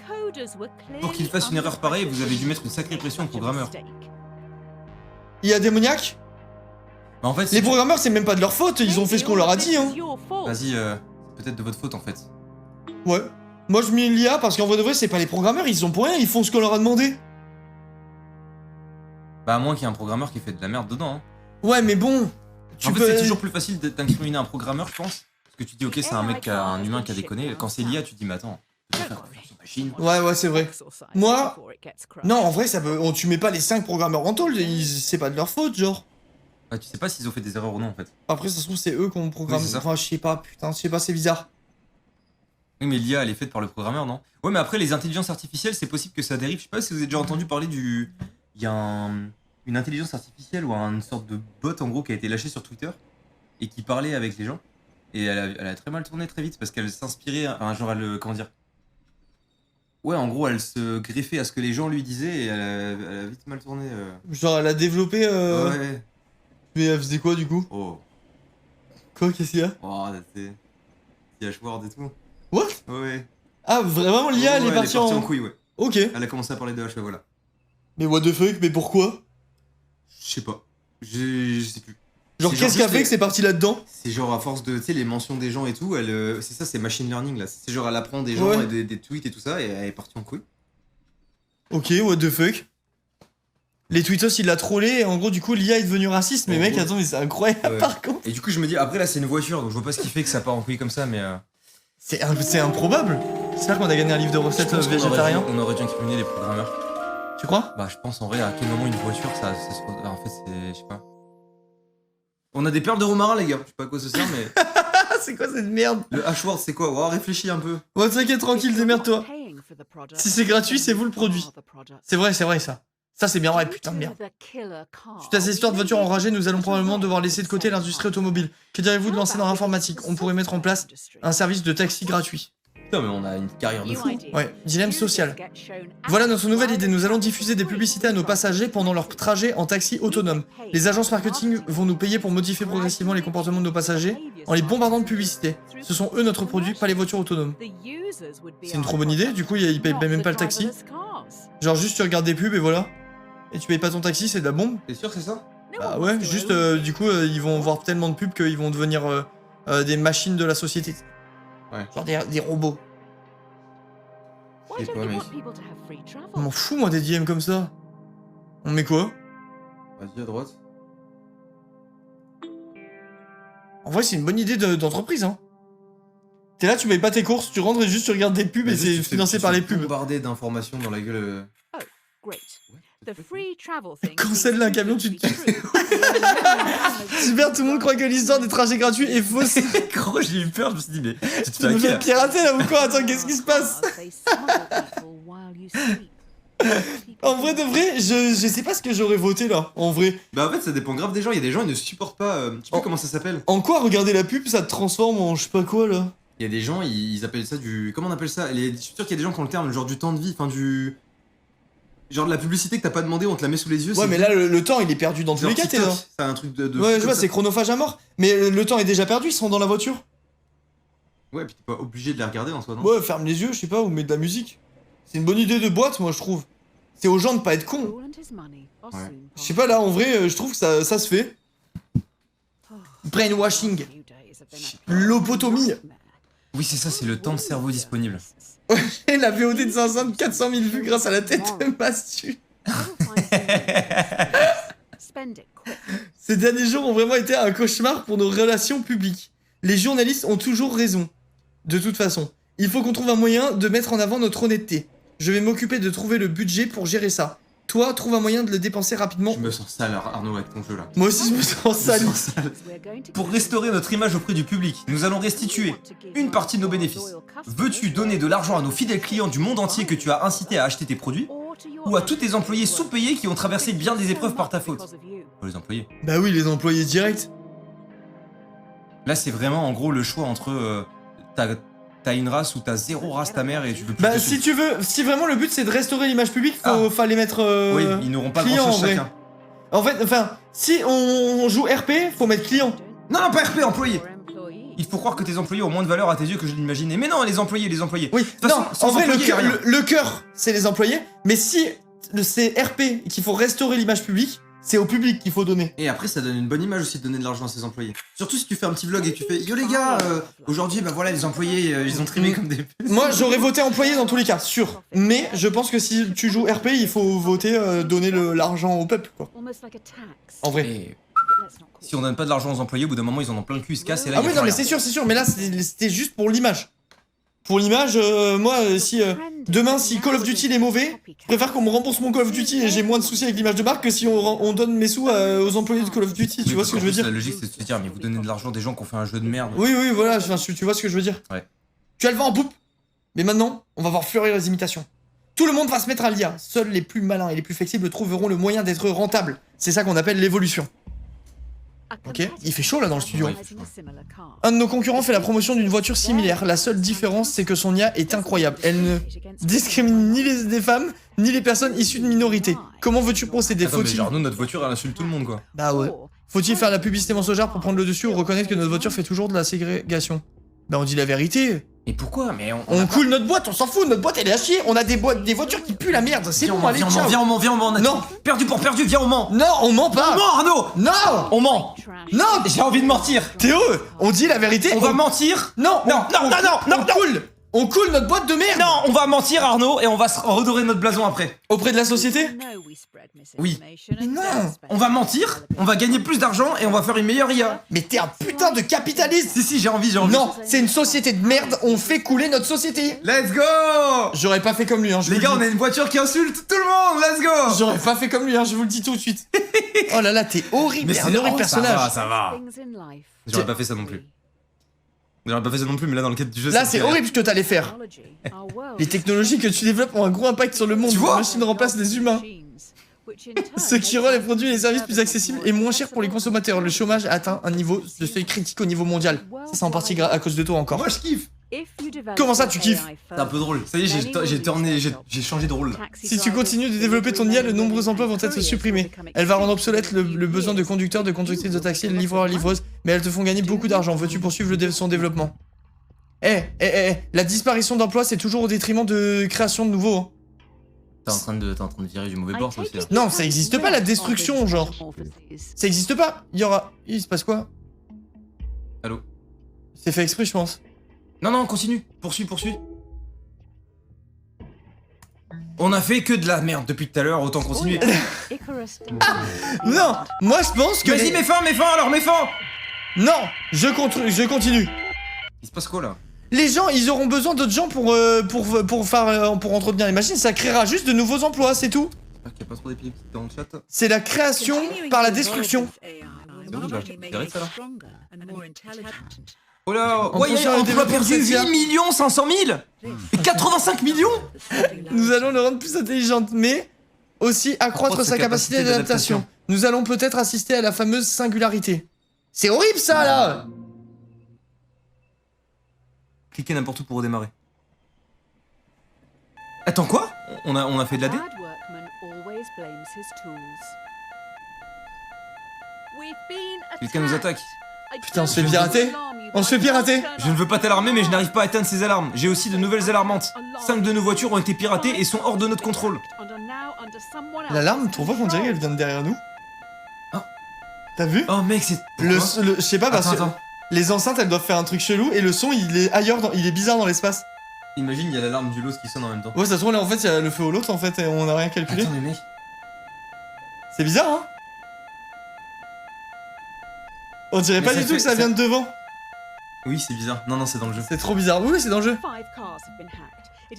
Pour qu'il fasse une erreur pareille, vous avez dû mettre une sacrée pression au programmeur.
IA démoniaque?
Bah en fait,
les programmeurs, c'est même pas de leur faute, ils ont fait ce qu'on leur a dit, hein.
Vas-y, peut-être de votre faute en fait.
Ouais. Moi je mets l'IA parce qu'en vrai de vrai, c'est pas les programmeurs, ils sont pour rien, ils font ce qu'on leur a demandé.
Bah à moins qu'il y ait un programmeur qui fait de la merde dedans. Hein.
Ouais, mais bon.
En fait, c'est toujours plus facile d'incriminer un programmeur, je pense. Parce que tu dis, ok, c'est un mec, un humain qui a déconné. Quand c'est l'IA, tu dis, mais attends, tu peux faire confiance aux machines.
Ouais, c'est vrai. Moi, non, en vrai, ça peut. Tu mets pas les 5 programmeurs en tôle, c'est pas de leur faute, genre.
Ouais, tu sais pas s'ils ont fait des erreurs ou non en fait.
Après, ça se trouve, c'est eux qui ont programmé.
Oui,
enfin, je sais pas, putain, je sais pas, c'est bizarre.
Oui, mais l'IA, elle est faite par le programmeur, non? Ouais, mais après, les intelligences artificielles, c'est possible que ça dérive. Je sais pas si vous avez déjà entendu parler du. Il y a une intelligence artificielle ou une sorte de bot en gros qui a été lâchée sur Twitter et qui parlait avec les gens. Et elle a très mal tourné très vite parce qu'elle s'inspirait. Enfin, genre, comment dire? Ouais, en gros, elle se greffait à ce que les gens lui disaient et elle a vite mal tourné.
Genre, elle a développé.
Ouais.
Mais elle faisait quoi du coup?
Oh.
Quoi, qu'est-ce qu'il y a?
Oh, c'est. H-word et tout.
What?
Ouais.
Ah, vraiment, l'IA, elle est partie en
couille, ouais.
Ok.
Elle a commencé à parler de H, voilà.
Mais what the fuck, mais pourquoi?
Je sais pas. Je sais plus.
Genre, qu'est-ce qui a fait que c'est parti là-dedans?
C'est genre, à force de, tu sais, les mentions des gens et tout, elle. C'est ça, c'est machine learning, là. C'est genre, elle apprend des gens et des tweets et tout ça, et elle est partie en couille.
Ok, what the fuck. Les tweetos, il l'a trollé, et en gros, du coup, l'IA est devenu raciste. Mais mec, attends, mais c'est incroyable, par contre.
Et du coup, je me dis, après, là, c'est une voiture, donc je vois pas ce qui fait que ça part en couille comme ça, mais.
C'est improbable. J'espère qu'on a gagné un livre de recettes végétarien.
On aurait dû incriminer les programmeurs.
Tu crois?
Bah, je pense en vrai, à quel moment une voiture, ça se. En fait, c'est. Je sais pas. On a des perles de romarin, les gars. Je sais pas à quoi ça sert, mais.
C'est quoi cette merde?
Le H-word, c'est quoi? Oh, réfléchis un peu.
Ouais, t'inquiète, tranquille, démerde-toi. Si c'est gratuit, c'est vous le produit. C'est vrai, ça. Ça, c'est bien vrai, putain de merde. Suite à ces histoires de voitures enragées, nous allons probablement devoir laisser de côté l'industrie automobile. Que diriez-vous de lancer dans l'informatique? On pourrait mettre en place un service de taxi gratuit.
Putain, mais on a une carrière de fou.
Ouais, dilemme social. Voilà notre nouvelle idée. Nous allons diffuser des publicités à nos passagers pendant leur trajet en taxi autonome. Les agences marketing vont nous payer pour modifier progressivement les comportements de nos passagers en les bombardant de publicités. Ce sont eux notre produit, pas les voitures autonomes. C'est une trop bonne idée, du coup ils payent même pas le taxi. Genre juste tu regardes des pubs et voilà. Et tu payes pas ton taxi, c'est de la bombe.
T'es sûr c'est ça?
Bah ouais, juste du coup ils vont voir tellement de pubs qu'ils vont devenir des machines de la société.
Ouais.
Genre des robots.
Je sais pas, mec.
Je m'en fous moi des DM comme ça. On met quoi?
Vas-y à droite.
En vrai c'est une bonne idée d'entreprise hein. T'es là, tu payes pas tes courses, tu rentres et juste tu regardes des pubs et c'est financé par les pubs.
Bombardé d'informations dans la gueule.
Oh, great. The free travel thing.
Quand celle d'un camion, tu te tues. Super, tout le monde croit que l'histoire des trajets gratuits est fausse.
Gros, j'ai eu peur, je me suis dit, mais tu te
Tu me fais pirater là ou quoi? Attends, qu'est-ce qui se passe? En vrai de vrai, je sais pas ce que j'aurais voté là, en vrai.
Bah en fait, ça dépend grave des gens. Il y a des gens, ils ne supportent pas. Je sais plus comment ça s'appelle.
En quoi regarder la pub, ça te transforme en je sais pas quoi là?
Il y a des gens, ils appellent ça du. Comment on appelle ça? Je suis sûr qu'il y a des gens qui ont le terme, genre du temps de vie, enfin du. Genre de la publicité que t'as pas demandé, on te la met sous les yeux.
Ouais, mais là, le temps il est perdu dans tous les cas, t'es là.
C'est un truc de
ouais, je vois, c'est chronophage à mort. Mais le temps est déjà perdu, ils sont dans la voiture.
Ouais, puis t'es pas obligé de les regarder en soi, non?
Ouais, ferme les yeux, je sais pas, ou mets de la musique. C'est une bonne idée de boîte, moi je trouve. C'est aux gens de pas être cons.
Ouais.
Je sais pas, là en vrai, je trouve que ça se fait. Brainwashing. Lobotomie.
Oui, c'est ça, c'est le temps de cerveau disponible.
Et la VOD de 500, 400 000 vues grâce à la tête de Mastu. Ces derniers jours ont vraiment été un cauchemar pour nos relations publiques. Les journalistes ont toujours raison. De toute façon, il faut qu'on trouve un moyen de mettre en avant notre honnêteté. Je vais m'occuper de trouver le budget pour gérer ça. Toi, trouve un moyen de le dépenser rapidement.
Je me sens sale, Arnaud, avec ton jeu là.
Moi aussi, je me sens sale.
Pour restaurer notre image auprès du public, nous allons restituer une partie de nos bénéfices. Veux-tu donner de l'argent à nos fidèles clients du monde entier que tu as incités à acheter tes produits? Ou à tous tes employés sous-payés qui ont traversé bien des épreuves par ta faute? Oh, les employés.
Bah oui, les employés directs.
Là, c'est vraiment en gros le choix entre t'as une race ou t'as zéro race ta mère et tu veux plus.
Bah si tu veux, si vraiment le but c'est de restaurer l'image publique, fallait mettre
oui, ils n'auront pas
client,
grand chose
en vrai.
chacun.
En fait, enfin, si on joue RP, faut mettre client.
Non, non, pas RP, employé. Il faut croire que tes employés ont moins de valeur à tes yeux que je l'imaginais. Mais non, les employés.
Oui,
de toute façon,
non,
sans
en vrai,
employés, y a rien.
le cœur, c'est les employés. Mais si c'est RP et qu'il faut restaurer l'image publique, c'est au public qu'il faut donner.
Et après, ça donne une bonne image aussi de donner de l'argent à ses employés. Surtout si tu fais un petit vlog et que tu fais yo les gars, aujourd'hui, bah voilà, les employés, ils ont trimé comme des puces.
Moi, j'aurais voté employé dans tous les cas, sûr. Mais je pense que si tu joues RP, il faut voter donner l'argent au peuple, quoi. En vrai.
Et si on donne pas de l'argent aux employés, au bout d'un moment, ils en ont plein le cul, ils se cassent et là,
Ah
il y a
oui, non,
plus
mais
rien.
c'est sûr. Mais là, c'était juste pour l'image. Pour l'image, moi, si demain, si Call of Duty est mauvais, je préfère qu'on me rembourse mon Call of Duty et j'ai moins de soucis avec l'image de marque que si on donne mes sous aux employés de Call of Duty. Tu vois ce que je veux dire?
La logique, c'est de se dire, mais vous donnez de l'argent à des gens qui ont fait un jeu de merde.
Oui, voilà, enfin, tu vois ce que je veux dire?
Ouais.
Tu as le vent en poupe. Mais maintenant, on va voir fleurir les imitations. Tout le monde va se mettre à l'IA. Seuls les plus malins et les plus flexibles trouveront le moyen d'être rentables. C'est ça qu'on appelle l'évolution. Ok, il fait chaud là dans le studio. Un de nos concurrents fait la promotion d'une voiture similaire. La seule différence, c'est que son IA est incroyable. Elle ne discrimine ni les femmes, ni les personnes issues de minorités. Comment veux-tu procéder?
Attends, mais
Faut-il...
genre, nous, notre voiture, elle insulte tout le monde, quoi.
Bah ouais. Faut-il faire la publicité mensongère pour prendre le dessus ou reconnaître que notre voiture fait toujours de la ségrégation? Bah on dit la vérité.
Et pourquoi? Mais
On coule notre boîte, on s'en fout, notre boîte elle est à chier. On a des voitures qui puent la merde. C'est bon, allez, ciao.
Viens, on ment.
Non.
Perdu pour perdu, viens, on ment.
Non, on ment pas.
On ment, Arnaud.
Non.
On ment.
Non.
J'ai envie de mentir.
Théo, on dit la vérité.
On va mentir.
Non.
Non.
On coule notre boîte de merde.
Non, on va mentir, Arnaud, et on va se redorer notre blason après.
Auprès de la société?
Oui.
Mais non.
On va mentir, on va gagner plus d'argent et on va faire une meilleure IA.
Mais t'es un putain de capitaliste.
Si, j'ai envie.
Non, c'est une société de merde, on fait couler notre société.
Let's go.
J'aurais pas fait comme lui, hein.
Les gars, on a une voiture qui insulte tout le monde, let's go.
J'aurais pas fait comme lui, hein, je vous le dis tout de suite. Oh là là, t'es horrible, t'es un horrible personnage.
Ça va. J'aurais pas fait ça non plus. Mais là, dans le cadre du jeu,
Là, c'est horrible ce que t'allais faire. Les technologies que tu développes ont un gros impact sur le monde.
Tu vois?
Les machines remplacent les humains. Ce qui rend les produits et les services plus accessibles et moins chers pour les consommateurs. Le chômage a atteint un niveau de seuil critique au niveau mondial. Ça, c'est en partie à cause de toi encore.
Moi, je kiffe.
Comment ça, tu kiffes?
C'est un peu drôle. Ça y est, j'ai changé de rôle.
Si tu continues de développer ton IA, de nombreux emplois vont être supprimés. Elle va rendre obsolète le besoin de conducteurs, de conductrices de taxi, de livreurs, livreuses, mais elles te font gagner beaucoup d'argent. Veux-tu poursuivre son développement? La disparition d'emplois, c'est toujours au détriment de création de nouveaux. Hein.
T'es en train de virer du mauvais bord, toi aussi. Là.
Non, ça existe pas la destruction, genre. Ça existe pas. Il se passe quoi?
Allô?
C'est fait exprès, je pense.
Non, continue. Poursuis. On a fait que de la merde depuis tout à l'heure, autant continuer.
Non, moi je pense que.
Vas-y, mets fin alors, mets fin.
Non, je continue.
Il se passe quoi là?
Les gens, ils auront besoin d'autres gens pour entretenir les machines. Ça créera juste de nouveaux emplois, c'est tout.
J'espère qu'il n'y a pas trop d'épileptiques dans le chat.
C'est la création par la destruction.
Direct ça là. Oh là,
En
ouais,
prochain
emploi
développement
perdu,
social.
8 500 000 et 85 millions.
Nous allons le rendre plus intelligente, mais aussi accroître sa capacité d'adaptation. Nous allons peut-être assister à la fameuse singularité. C'est horrible ça là.
Cliquez n'importe où pour redémarrer. Attends, quoi? On a fait de la D? Quelqu'un nous attaque.
Putain, on se fait pirater. On se fait pirater.
Je ne veux pas t'alarmer, mais je n'arrive pas à atteindre ces alarmes. J'ai aussi de nouvelles alarmantes. 5 de nos voitures ont été piratées et sont hors de notre contrôle.
L'alarme, tu vois qu'on dirait qu'elle vient de derrière nous?
Ah.
T'as vu?
Oh mec, c'est...
Je sais pas, parce que
Attends.
les enceintes elles doivent faire un truc chelou et le son il est ailleurs, il est bizarre dans l'espace.
Imagine, il y a l'alarme du LOS qui sonne en même temps.
Ouais, ça se trouve là en fait il y a le feu au l'autre en fait et on a rien calculé.
Attends, mais mec...
C'est bizarre hein? On dirait
Mais
pas
ça
du tout
fait-
que ça
ça-
vient de devant.
Oui, c'est bizarre. Non, c'est dans le jeu.
C'est trop bizarre. Oui, c'est dans le jeu.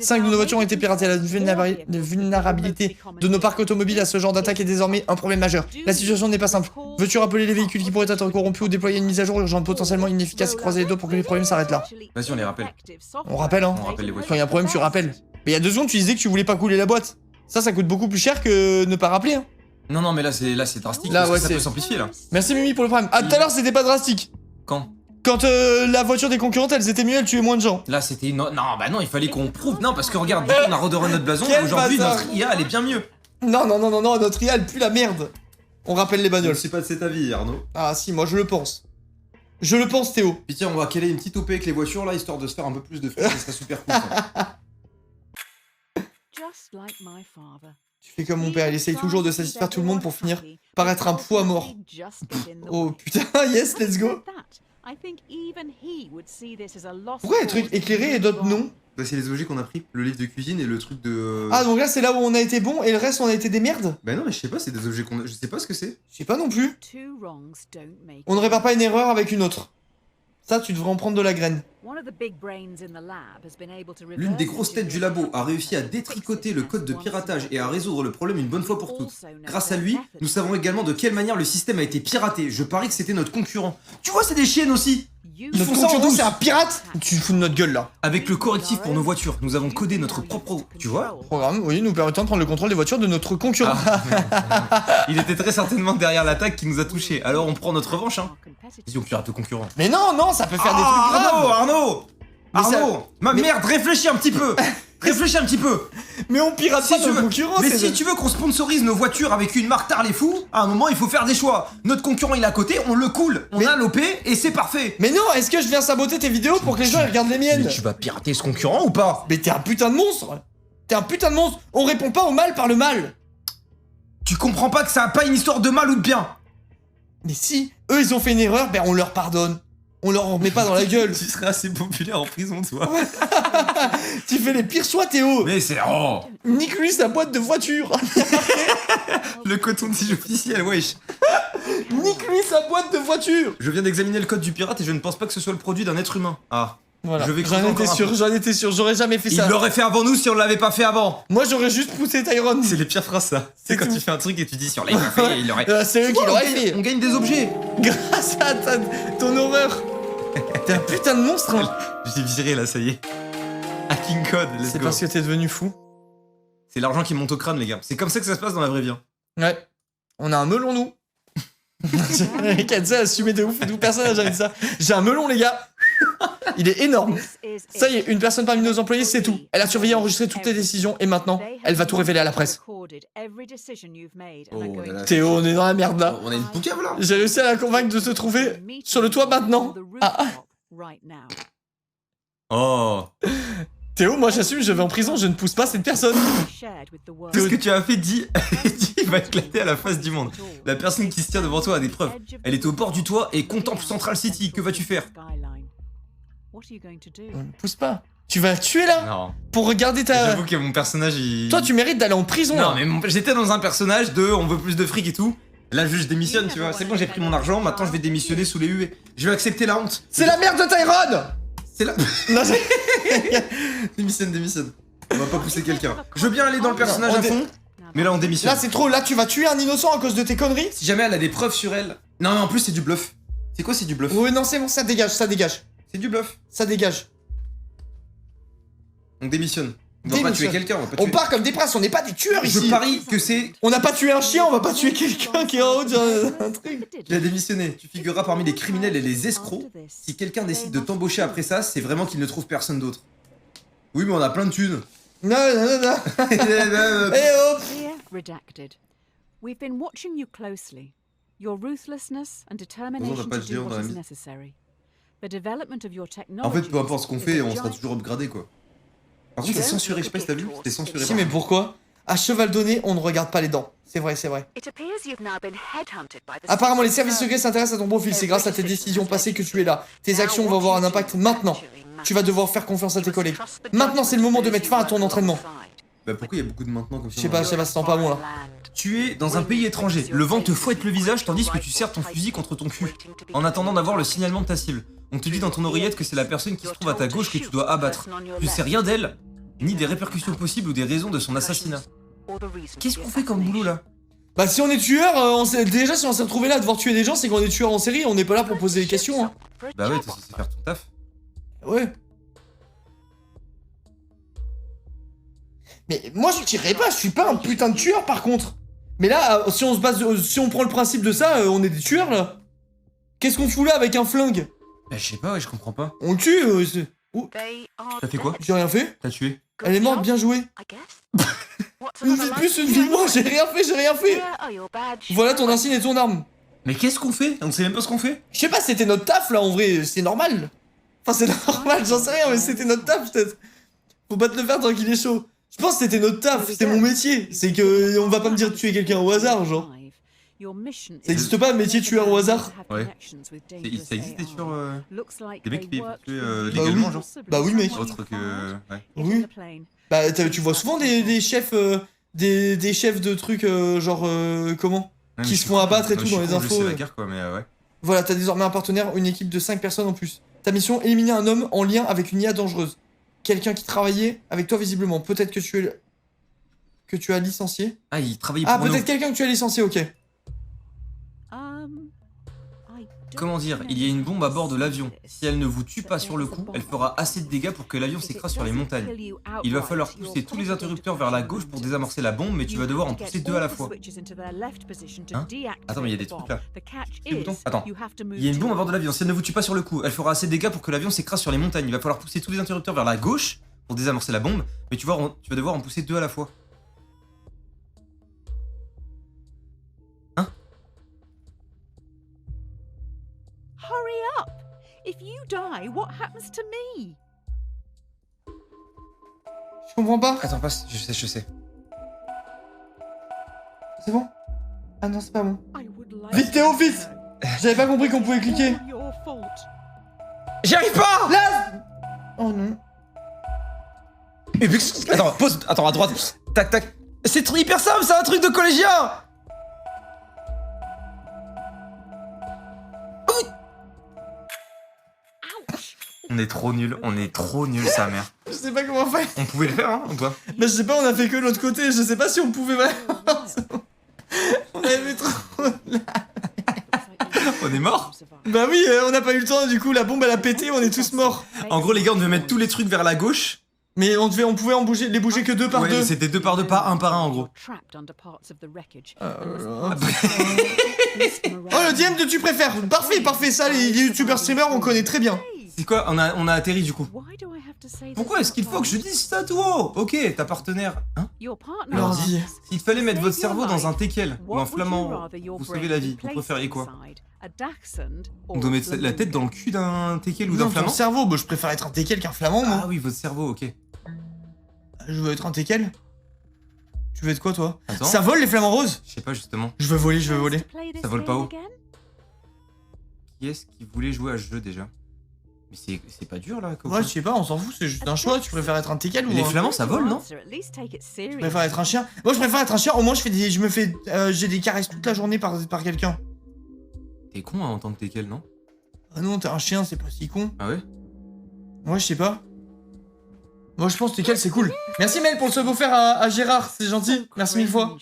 5 de nos voitures ont été piratées. La vulnérabilité de nos parcs automobiles à ce genre d'attaque est désormais un problème majeur. La situation n'est pas simple. Veux-tu rappeler les véhicules qui pourraient être corrompus ou déployer une mise à jour urgente potentiellement inefficace et croiser les doigts pour que les problèmes s'arrêtent là?
Vas-y, on les rappelle.
On rappelle hein.
On rappelle les voitures.
Quand il y a un problème, tu rappelles. Mais il y a 2 secondes, tu disais que tu voulais pas couler la boîte. Ça coûte beaucoup plus cher que ne pas rappeler hein.
Non, mais là, c'est drastique.
Là,
Là,
ouais,
ça
c'est-
peut s'amplifier, là.
Merci Mimi pour le problème. Ah, tout à l'heure, c'était pas drastique.
Quand?
Quand la voiture des concurrentes, elles étaient mieux, elles tuaient moins de gens.
Là, c'était... Non, bah non, il fallait qu'on prouve. Non, parce que regarde, dès qu'on a redoré notre blason,
Quel
aujourd'hui,
bâtard.
notre IA, elle est bien mieux.
Non, notre IA, elle pue la merde. On rappelle les bagnoles.
pas de cet avis, Arnaud.
Ah si, moi je le pense. Je le pense, Théo.
Puis tiens, on va caler une petite OP avec les voitures, là, histoire de se faire un peu plus de fric, ça serait super cool, ça.
Tu fais comme mon père, il essaye toujours de satisfaire tout le monde pour finir par être un poids mort. Oh putain, yes, let's go. Pourquoi les trucs éclairés et d'autres non?
Bah, c'est les objets qu'on a pris, le livre de cuisine et le truc de...
Ah donc là c'est là où on a été bon et le reste on a été des merdes?
Bah non, mais je sais pas, c'est des objets qu'on a... Je sais pas ce que c'est.
Je sais pas non plus. On ne répare pas une erreur avec une autre. Ça, tu devrais en prendre de la graine.
L'une des grosses têtes du labo a réussi à détricoter le code de piratage et à résoudre le problème une bonne fois pour toutes. Grâce à lui, nous savons également de quelle manière le système a été piraté. Je parie que c'était notre concurrent. Tu vois, c'est des chiennes aussi.
Notre
font ça en
concurrent
douce.
c'est un pirate? Tu te fous de notre gueule là.
Avec le correctif pour nos voitures, nous avons codé notre propre... Tu vois?
Programme, oui, nous permettant de prendre le contrôle des voitures de notre concurrent.
Il était très certainement derrière l'attaque qui nous a touchés. Alors on prend notre revanche, hein. Vas-y, on pirate le concurrent.
Mais non, ça peut faire des trucs graves.
Arnaud
Mais ça-
Arnaud Ma
mais-
merde, réfléchis un petit peu. Réfléchis un petit peu.
Mais on pirate
Si
pas
tu
nos
veux,
concurrents.
mais
c'est
si tu veux qu'on sponsorise nos voitures avec une marque Tarles fou, à un moment il faut faire des choix. Notre concurrent il est à côté, on le coule, on
Mais-
a l'OP et c'est parfait.
Mais non, est-ce que je viens saboter tes vidéos pour que les gens ils regardent les miennes?
Mais tu vas pirater ce concurrent ou pas?
Mais t'es un putain de monstre. T'es un putain de monstre. On répond pas au mal par le mal.
Tu comprends pas que ça a pas une histoire de mal ou de bien?
Mais si, eux ils ont fait une erreur, ben on leur pardonne. On leur en met pas dans la gueule.
Tu serais assez populaire en prison, toi.
Tu fais les pires choix, Théo.
Mais c'est... Oh
Nique-lui sa boîte de voiture.
Le coton-tige officiel, wesh.
Nique-lui sa boîte de voiture.
Je viens d'examiner le code du pirate et je ne pense pas que ce soit le produit d'un être humain. Ah.
Voilà,
Je vais creuser
j'en étais
encore un
sûr,
peu.
j'en étais sûr, j'aurais jamais fait
Il
ça.
l'aurait fait avant nous si on l'avait pas fait avant.
Moi j'aurais juste poussé Tyrone.
C'est les pires phrases, ça.
C'est
C'est quand
tout.
tu fais un truc et tu dis sur l'a fait, il aurait...
C'est eux qui l'auraient fait.
On gagne des objets.
Grâce à ton horreur. T'es un putain de monstre. Hein.
J'ai viré là, ça y est. Hacking code, let's
C'est
go.
parce que t'es devenu fou.
C'est l'argent qui monte au crâne, les gars. C'est comme ça que ça se passe dans la vraie vie. Hein.
Ouais. On a un melon, nous. Kenza a assumé de ouf, personne n'a jamais dit ça. J'ai un melon, les gars. Il est énorme. Ça y est, une personne parmi nos employés, c'est tout. Elle a surveillé et enregistré toutes les décisions et maintenant, elle va tout révéler à la presse.
Oh là là.
Théo, on est dans la merde là.
On a une poucave là.
J'ai réussi à la convaincre de se trouver sur le toit maintenant. Ah.
Oh.
Théo, moi j'assume, je vais en prison, je ne pousse pas cette personne.
Tout ce que tu as fait dit va éclater à la face du monde. La personne qui se tient devant toi a des preuves. Elle est au bord du toit et contemple Central City. Que vas-tu faire?
On ne pousse pas. Tu vas la tuer là
Non.
pour regarder ta...
J'avoue que mon personnage il...
Toi tu mérites d'aller en prison
Non
là.
mais j'étais dans un personnage de on veut plus de fric et tout. Là je démissionne, tu vois. C'est bon, j'ai pris mon argent, maintenant je vais démissionner sous les huées. Je vais accepter la honte.
C'est la merde de Tyrone.
C'est là.
Non,
Démissionne. On va pas pousser quelqu'un. Je veux bien aller dans le personnage à fond, mais là on démissionne.
là c'est trop, là tu vas tuer un innocent à cause de tes conneries.
Si jamais elle a des preuves sur elle. Non, mais en plus c'est du bluff. C'est quoi, c'est du bluff?
Oui, non, c'est bon, ça dégage.
C'est du bluff.
Ça dégage.
On démissionne. On va pas tuer quelqu'un, on va pas tuer.
On part comme des princes, on n'est pas des tueurs ici.
Je parie que c'est...
On n'a pas tué un chien, on va pas tuer quelqu'un qui est en haut d'un truc.
Il a démissionné. Tu figureras parmi les criminels et les escrocs. Si quelqu'un décide de t'embaucher après ça, c'est vraiment qu'il ne trouve personne d'autre. Oui, mais on a plein de thunes.
Non. Eh oh.
Dear Redacted, we've been watching you closely. Your ruthlessness and determination
pas
to
le dire
do
dans
what
la
is
mise.
necessary. The development of your
En
technology.
fait, peu importe ce qu'on fait, on sera toujours upgradé, quoi. Par contre, c'est censuré, je sais pas si t'as vu, c'est censuré.
Si, mais pourquoi? À cheval donné, on ne regarde pas les dents. C'est vrai. Apparemment, les services secrets s'intéressent à ton profil. C'est grâce à tes décisions passées que tu es là. Tes actions vont avoir un impact maintenant. Tu vas devoir faire confiance à tes collègues. Maintenant, c'est le moment de mettre fin à ton entraînement.
Bah pourquoi il y a beaucoup de maintenant comme ça?
Je sais pas, ça sent pas bon là.
Tu es dans un pays étranger, le vent te fouette le visage tandis que tu serres ton fusil contre ton cul, en attendant d'avoir le signalement de ta cible. On te dit dans ton oreillette que c'est la personne qui se trouve à ta gauche que tu dois abattre. Tu sais rien d'elle, ni des répercussions possibles ou des raisons de son assassinat. Qu'est-ce qu'on fait comme boulot là?
Bah si on est tueur, déjà si on s'est retrouvé là à devoir tuer des gens, c'est qu'on est tueur en série, on n'est pas là pour poser des questions hein.
Bah ouais, t'es censé faire ton taf.
Ouais. Mais moi je tirerais pas, je suis pas un putain de tueur par contre. Mais là, si on se base, si on prend le principe de ça, on est des tueurs là. Qu'est-ce qu'on fout là avec un flingue?
Bah je sais pas, ouais, je comprends pas.
On le tue Oh.
T'as fait quoi?
J'ai rien fait.
T'as tué?
Elle est morte, bien joué. Ne faites plus ce film, moi j'ai rien fait. Voilà ton insigne et ton arme.
Mais qu'est-ce qu'on fait? On sait même pas ce qu'on fait?
Je sais pas, c'était notre taf là en vrai, c'est normal. Enfin c'est normal, j'en sais rien, mais c'était notre taf peut-être. Faut pas te le faire tant qu'il est chaud. Je pense que c'était notre taf, c'était mon métier. C'est que on va pas me dire de tuer quelqu'un au hasard, genre. Ça existe pas, métier tueur au hasard?
Ouais. Ça existe des tueurs, des mecs qui payent pour tuer légalement, genre?
Bah oui mec.
Autre que... Ouais.
Oui. Bah tu vois souvent des chefs, des chefs de trucs genre comment?
Ouais,
Qui se font abattre et tout dans les
Je
infos.
sais la guerre quoi, mais ouais.
Voilà, t'as désormais un partenaire, une équipe de 5 personnes en plus. Ta mission, éliminer un homme en lien avec une IA dangereuse. Quelqu'un qui travaillait avec toi visiblement. Peut-être que tu as licencié.
Ah, il travaillait pour
Ah,
nous.
peut-être quelqu'un que tu as licencié, ok.
Comment dire, il y a une bombe à bord de l'avion. Si elle ne vous tue pas sur le coup, elle fera assez de dégâts pour que l'avion s'écrase sur les montagnes. Il va falloir pousser tous les interrupteurs vers la gauche pour désamorcer la bombe, mais tu vas devoir en pousser 2 à la fois. Hein? Attends, mais il y a des trucs là. Les boutons. Attends. Il y a une bombe à bord de l'avion. Si elle ne vous tue pas sur le coup, elle fera assez de dégâts pour que l'avion s'écrase sur les montagnes. Il va falloir pousser tous les interrupteurs vers la gauche pour désamorcer la bombe, mais tu vas devoir en pousser 2 à la fois.
Hurry up! If you die, what happens to me?
Je comprends pas.
Attends, passe, je sais.
C'est bon? Ah non, c'est pas bon. Vite Théo, vite! J'avais pas compris qu'on pouvait cliquer.
J'y arrive pas!
Là! Oh non.
Attends, pause, attends, à droite. Tac, tac. C'est hyper simple, c'est un truc de collégien! On est trop nuls, sa mère.
Je sais pas comment faire.
On pouvait le faire, hein, ou pas?
Bah je sais pas, on a fait que l'autre côté, je sais pas si on pouvait vraiment. On avait fait trop.
On est morts?
Bah oui, on n'a pas eu le temps, du coup la bombe elle a pété, on est tous morts.
En gros, les gars, on devait mettre tous les trucs vers la gauche.
Mais on pouvait en bouger, les bouger que 2 par 2.
Ouais, c'était 2 par 2, pas 1 par 1 en gros.
Oh le DM de tu préfères. Parfait, ça les youtubeurs streamers on connaît très bien.
C'est quoi? On a atterri du coup. Pourquoi est-ce qu'il faut que je dise ça tout haut? Ok, ta partenaire. Hein?
Alors dis.
S'il fallait mettre votre cerveau dans un teckel ou un flamand, vous sauvez la vie, vous préférez quoi? On doit mettre la tête dans le cul d'un teckel ou d'un
Non, ton
flamand?
cerveau, bah je préfère être un teckel qu'un flamand moi.
Ah oui, votre cerveau, ok.
Je veux être un teckel. Tu veux être quoi toi?
Attends.
Ça vole les flamants roses?
Je sais pas justement.
Je veux voler.
Ça vole pas haut. Qui est-ce qui voulait jouer à ce jeu déjà? Mais c'est pas dur là, comme
Ouais,
ça.
je sais pas, on s'en fout, c'est juste un choix. Tu préfères être un teckel ou
Les
un...
flamands ça vole, non?
Je préfère être un chien. Moi je préfère être un chien, au moins j'ai des caresses toute la journée par quelqu'un.
T'es con hein, en tant que teckel, non?
Ah non, t'es un chien, c'est pas si con.
Ah ouais?
Ouais, je sais pas. Moi, je pense que c'est cool. Merci Mel pour le sub offert à Gérard, c'est gentil. Merci mille fois.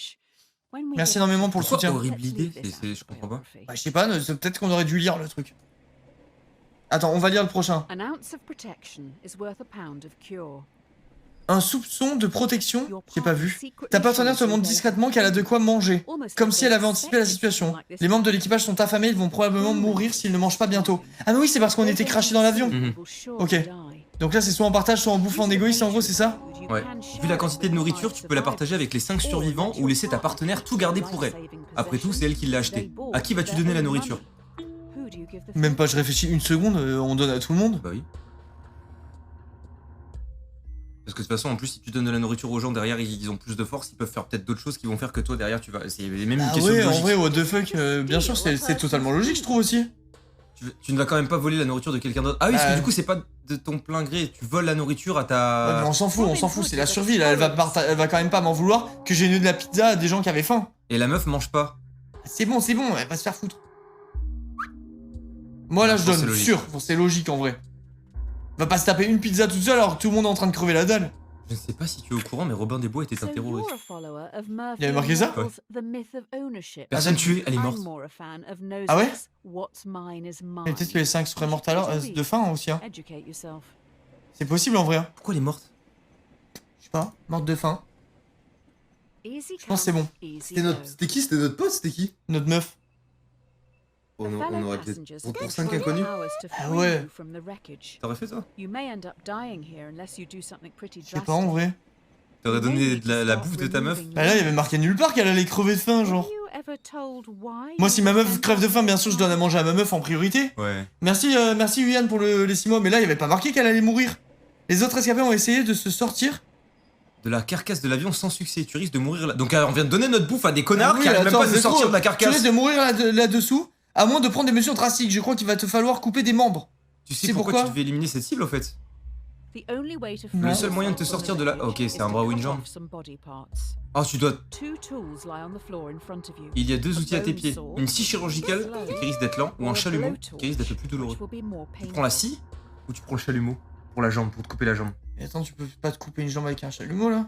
Merci énormément pour le
Pourquoi
soutien.
horrible idée? Je comprends pas.
Bah, je sais pas, peut-être qu'on aurait dû lire le truc. Attends, on va lire le prochain.
An ounce of protection is worth a pound of cure.
Un soupçon de protection, j'ai pas vu. Ta partenaire te montre discrètement qu'elle a de quoi manger, comme si elle avait anticipé la situation. Les membres de l'équipage sont affamés, ils vont probablement mourir s'ils ne mangent pas bientôt. Ah mais oui, c'est parce qu'on était crashés dans l'avion. Ok. Donc là, c'est soit en partage, soit en bouffe en égoïste, en gros, c'est ça?
Ouais. Vu la quantité de nourriture, tu peux la partager avec les 5 survivants ou laisser ta partenaire tout garder pour elle. Après tout, c'est elle qui l'a acheté. À qui vas-tu donner la nourriture?
Même pas, je réfléchis une seconde, on donne à tout le monde.
Bah oui. Parce que de toute façon, en plus, si tu donnes de la nourriture aux gens derrière, ils ont plus de force, ils peuvent faire peut-être d'autres choses qui vont faire que toi derrière, tu vas. C'est même une question de
ouais, en
logique.
vrai, what the fuck, bien sûr, c'est totalement logique, je trouve aussi.
Tu ne vas quand même pas voler la nourriture de quelqu'un d'autre. Ah oui, parce que du coup, c'est pas de ton plein gré, tu voles la nourriture à ta.
Ouais, mais on s'en fout, c'est la survie, là, elle va quand même pas m'en vouloir que j'ai donné de la pizza à des gens qui avaient faim.
Et la meuf mange pas.
C'est bon, elle va se faire foutre. Moi là je donne, sûr, c'est logique en vrai. Va pas se taper une pizza toute seule alors que tout le monde est en train de crever la dalle.
Je ne sais pas si tu es au courant, mais Robin des Bois était un terroriste.
Il avait marqué ça?
Ouais. Personne tuée, elle est morte.
Ah ouais? Et peut-être que les 5 seraient mortes alors, de faim aussi hein. C'est possible en vrai hein.
Pourquoi elle est morte?
Je sais pas, morte de faim. Je pense que c'est bon.
C'était qui? C'était notre pote? C'était qui?
Notre meuf.
On aurait peut-être... Pour 5 inconnus?
Ah ouais.
T'aurais fait ça?
Je sais pas en vrai.
T'aurais donné de la bouffe de ta meuf?
Bah là il y avait marqué nulle part qu'elle allait crever de faim genre. Moi si ma meuf crève de faim bien sûr je donne à manger à ma meuf en priorité.
Ouais.
Merci Yuyan pour les 6 mois mais là il y avait pas marqué qu'elle allait mourir. Les autres rescapés ont essayé de se sortir
de la carcasse de l'avion sans succès, tu risques de mourir là. Donc on vient de donner notre bouffe à des connards
oui,
qui arrivent même
attends,
pas à se sortir de la
Tu
carcasse.
risques de mourir là-dessous, à moins de prendre des mesures drastiques. Je crois qu'il va te falloir couper des membres.
Tu sais pourquoi tu devais éliminer cette cible au fait? Le seul moyen de te sortir de la... Ok, c'est un bras ou une jambe. Oh, tu dois... Il y a 2 outils à tes pieds. Une scie chirurgicale, qui risque d'être lent, ou un chalumeau, qui risque d'être le plus douloureux. Tu prends la scie, ou tu prends le chalumeau? Pour la jambe, pour te couper la jambe.
Mais attends, tu peux pas te couper une jambe avec un chalumeau là?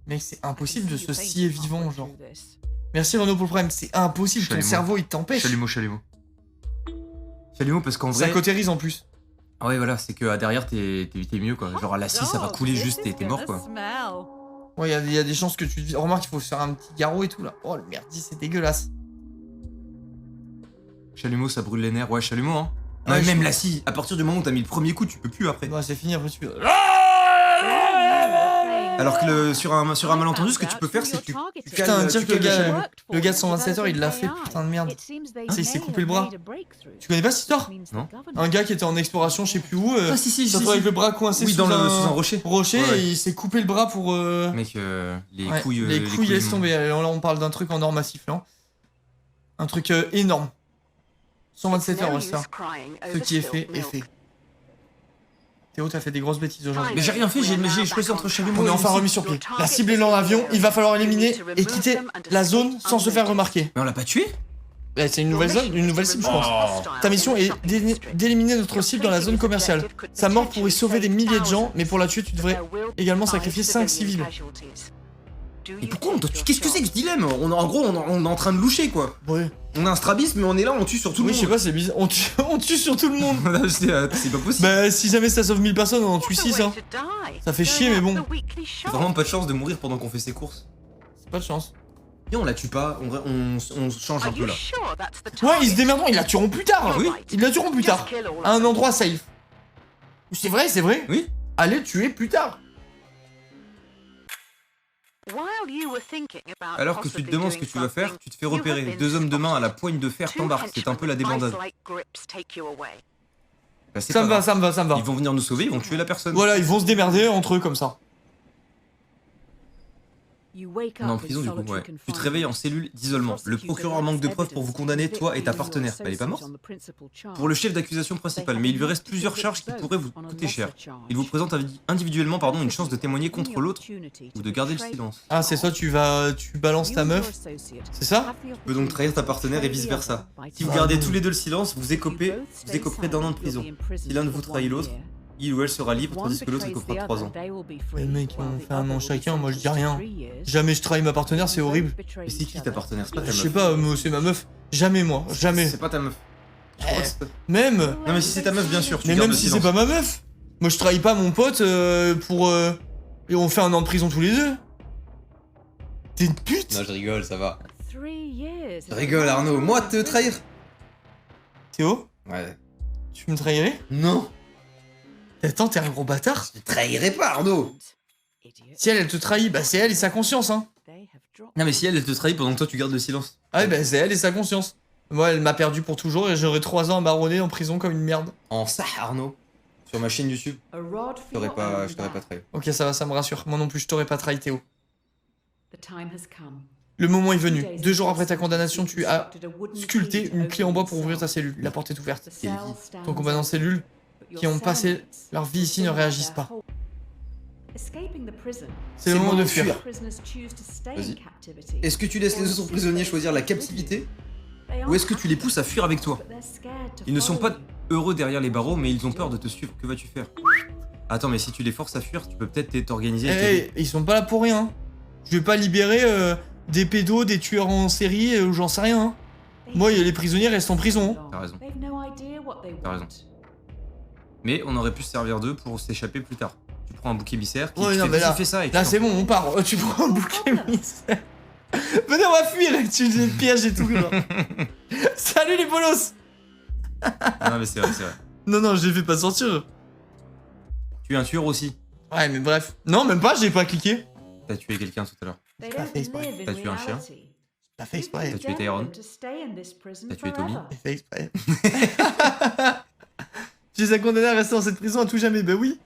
Mec, c'est impossible de se scier vivant, genre. Merci Renaud pour le problème, c'est impossible,
Chalumeau.
ton cerveau il t'empêche.
Chalumeau. Chalumeau parce qu'en vrai...
Ça cautérise en plus.
Ah ouais, voilà, c'est que derrière t'es mieux quoi. Genre à la scie ça va couler juste et t'es mort quoi.
Ouais, il y a des chances que tu... Remarque, il faut se faire un petit garrot et tout là. Oh le merdi, c'est dégueulasse.
Chalumeau ça brûle les nerfs, ouais chalumeau hein.
Ouais,
Non, même la scie, à partir du moment où t'as mis le premier coup, tu peux plus après.
Ouais, c'est fini, après tu peux...
Alors que sur un malentendu, ce que tu peux faire, c'est que tu
Putain, dire que
chalumeau.
le gars de 127 heures, il l'a fait, putain de merde. Il s'est coupé le bras. Tu connais pas cette histoire?
Non.
Un gars qui était en exploration, je sais plus où,
Ah si,
se retrouve avec le bras coincé
oui,
sous,
sous un
rocher,
Ouais.
et il s'est coupé le bras pour...
Mec, les
ouais,
couilles...
les couilles laissent tomber. Alors là, on parle d'un truc en or massif, là. Un truc énorme. 127 heures, ouais, ça. Ce qui est fait, est fait. Théo, t'as fait des grosses bêtises aujourd'hui.
Mais j'ai rien fait, j'ai choisi entre chalumeau
On est
et
enfin
scie.
remis sur pied. La cible est dans l'avion, il va falloir éliminer et quitter la zone sans se faire remarquer.
Mais on l'a pas tué?
Ouais, c'est une nouvelle zone, une nouvelle cible, je pense. Ta mission est d'éliminer notre cible dans la zone commerciale. Sa mort pourrait sauver des milliers de gens, mais pour la tuer, tu devrais également sacrifier 5 civils.
Et pourquoi on qu'est-ce que c'est que ce dilemme? En gros, on est en train de loucher quoi.
Ouais.
On a un strabisme, mais on est là, on tue sur tout le
Oui,
monde.
je sais pas, c'est bizarre. On tue sur tout le monde.
C'est pas possible.
Bah, si jamais ça sauve 1000 personnes, on en tue 6, hein. Ça fait chier, mais bon.
J'ai vraiment pas de chance de mourir pendant qu'on fait ses courses.
C'est pas de chance.
Et on la tue pas, on change un peu là.
Ouais, ils se démerderont, ils la tueront plus tard.
Oui.
Ils la tueront plus tard. À un endroit safe. C'est vrai, c'est vrai.
Oui.
Allez tuer plus tard.
Alors que tu te demandes ce que tu vas faire, tu te fais repérer. 2 hommes de main à la poigne de fer t'embarquent, c'est un peu la débandade. Bah, c'est
Ça
pas
me va,
grave.
ça me va, ça me va.
Ils vont venir nous sauver, ils vont tuer la personne.
Voilà, ils vont se démerder entre eux comme ça.
On est en prison du coup, ouais. Tu te réveilles en cellule d'isolement. Le procureur manque de preuves pour vous condamner, toi et ta partenaire. Elle est pas morte? Pour le chef d'accusation principal, mais il lui reste plusieurs charges qui pourraient vous coûter cher. Il vous présente individuellement une chance de témoigner contre l'autre ou de garder le silence.
Ah, c'est ça, tu balances ta meuf, c'est ça?
Tu peux donc trahir ta partenaire et vice versa. Si vous gardez tous les deux le silence, vous écoperez d'1 an de prison. Si l'un de vous trahit l'autre, il ou elle sera libre, tandis que l'autre écopera de 3 ans.
Les mecs, on fait 1 an chacun, moi je dis rien. Jamais je trahis ma partenaire, c'est horrible.
Mais c'est qui ta partenaire? C'est pas ta meuf.
Je sais pas, c'est ma meuf. Jamais moi, jamais.
C'est pas ta meuf.
Même.
Non mais si c'est ta meuf, bien sûr, tu
Mais
gardes
même
le
si
silence.
c'est pas ma meuf. Moi je trahis pas mon pote pour... Et on fait 1 an de prison tous les deux. T'es une pute.
Non, je rigole, ça va.
Je
Rigole, Arnaud. Moi, te trahir?
Théo,
Ouais.
tu me trahirais?
Non.
Attends, t'es un gros bâtard.
Je te trahirais pas, Arnaud.
Si elle te trahit, bah c'est elle et sa conscience, hein.
Non mais si elle te trahit pendant que toi tu gardes le silence.
Ah ouais, bah c'est elle et sa conscience. Moi, elle m'a perdu pour toujours et j'aurai 3 ans à marronner en prison comme une merde.
En ça, Arnaud. Sur ma chaîne YouTube, je t'aurais pas trahi.
Ok, ça va, ça me rassure. Moi non plus, je t'aurais pas trahi, Théo. Le moment est venu. 2 jours après ta condamnation, tu as sculpté une clé en bois pour ouvrir ta cellule. La porte est ouverte. Ton compagnon de cellule, qui ont passé leur vie ici, ne réagissent pas. C'est le moment de fuir.
Vas-y. Est-ce que tu laisses les autres prisonniers choisir la captivité?
Ou est-ce que tu les pousses à fuir avec toi? Ils ne sont pas heureux derrière les barreaux, mais ils ont peur de te suivre. Que vas-tu faire? Attends, mais si tu les forces à fuir, tu peux peut-être t'organiser.
Eh, ils sont pas là pour rien. Je vais pas libérer des pédos, des tueurs en série, ou j'en sais rien. Hein. Moi, les prisonniers restent en prison. Hein.
T'as raison. T'as raison. Mais on aurait pu se servir d'eux pour s'échapper plus tard. Tu prends un bouc émissaire qui fait ça et
là c'est bon, on part. Tu prends un bouc émissaire. Venez, on va fuir. Tu dis piège et tout. Genre. Salut les bolos.
Non mais c'est vrai, c'est vrai.
Non, je les fais pas sortir.
Tu es un tueur aussi.
Ouais, mais bref. Non, même pas, j'ai pas cliqué.
T'as tué quelqu'un tout à l'heure.
Pas fait exprès.
T'as tué un chien.
Pas fait exprès.
T'as tué Tyrone. T'as tué Tommy.
Pas fait exprès. Tu les as condamnés à rester dans cette prison à tout jamais. Bah oui.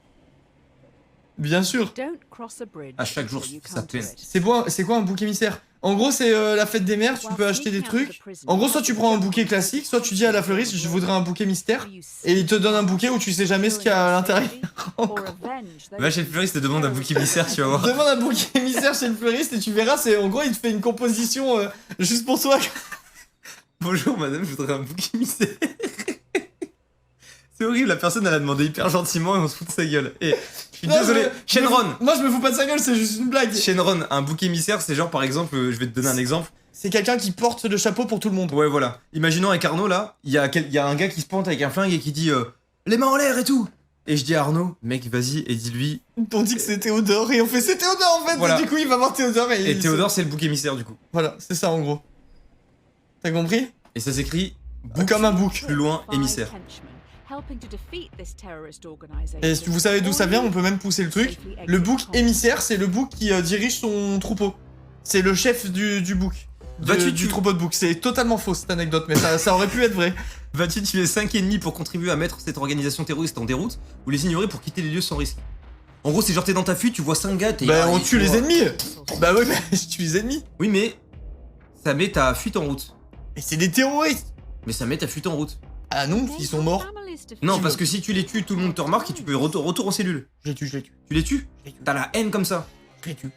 Bien sûr.
À chaque jour sa peine.
C'est quoi un bouc émissaire? En gros, c'est la fête des mères, tu peux acheter des trucs. En gros, soit tu prends un bouquet classique, soit tu dis à la fleuriste, je voudrais un bouquet mystère. Et il te donne un bouquet où tu sais jamais ce qu'il y a à l'intérieur.
Va chez le fleuriste et demande un bouc émissaire, tu vas voir.
Demande un bouquet émissaire chez le fleuriste et tu verras, en gros, il te fait une composition juste pour toi.
Bonjour madame, je voudrais un bouc émissaire. C'est horrible, la personne elle a demandé hyper gentiment et on se fout de sa gueule. Et je suis désolé, Shenron.
Moi je me fous pas de sa gueule, c'est juste une blague.
Shenron, un bouc émissaire, c'est genre par exemple, je vais te donner un exemple.
C'est quelqu'un qui porte le chapeau pour tout le monde.
Ouais, voilà. Imaginons avec Arnaud là, il y a un gars qui se pointe avec un flingue et qui dit les mains en l'air et tout. Et je dis à Arnaud, mec, vas-y, et dis-lui.
On dit que c'est Théodore et on fait c'est Théodore en fait.
Voilà.
Et du coup, il va voir Théodore
et Théodore, c'est le bouc émissaire du coup.
Voilà, c'est ça en gros. T'as compris?
Et ça s'écrit
comme un bouc.
Plus loin, émissaire.
Et si vous savez d'où ça vient, on peut même pousser le truc. Le bouc émissaire, c'est le bouc qui dirige son troupeau. C'est le chef du bouc. Du troupeau de boucs. C'est totalement faux cette anecdote, mais ça aurait pu être vrai.
Vas-tu tuer 5 ennemis pour contribuer à mettre cette organisation terroriste en déroute ou les ignorer pour quitter les lieux sans risque? En gros, c'est genre t'es dans ta fuite, tu vois 5 gars,
Bah, on tue les ennemis. Bah ouais, mais je tue les ennemis.
Oui, mais ça met ta fuite en route.
Mais c'est des terroristes.
Mais ça met ta fuite en route.
Ah non, ils sont morts.
Non, parce que si tu les tues, tout le monde te remarque et tu peux retour en cellule.
Je les tue.
Tu les tues? T'as la haine comme ça.
Je les tue.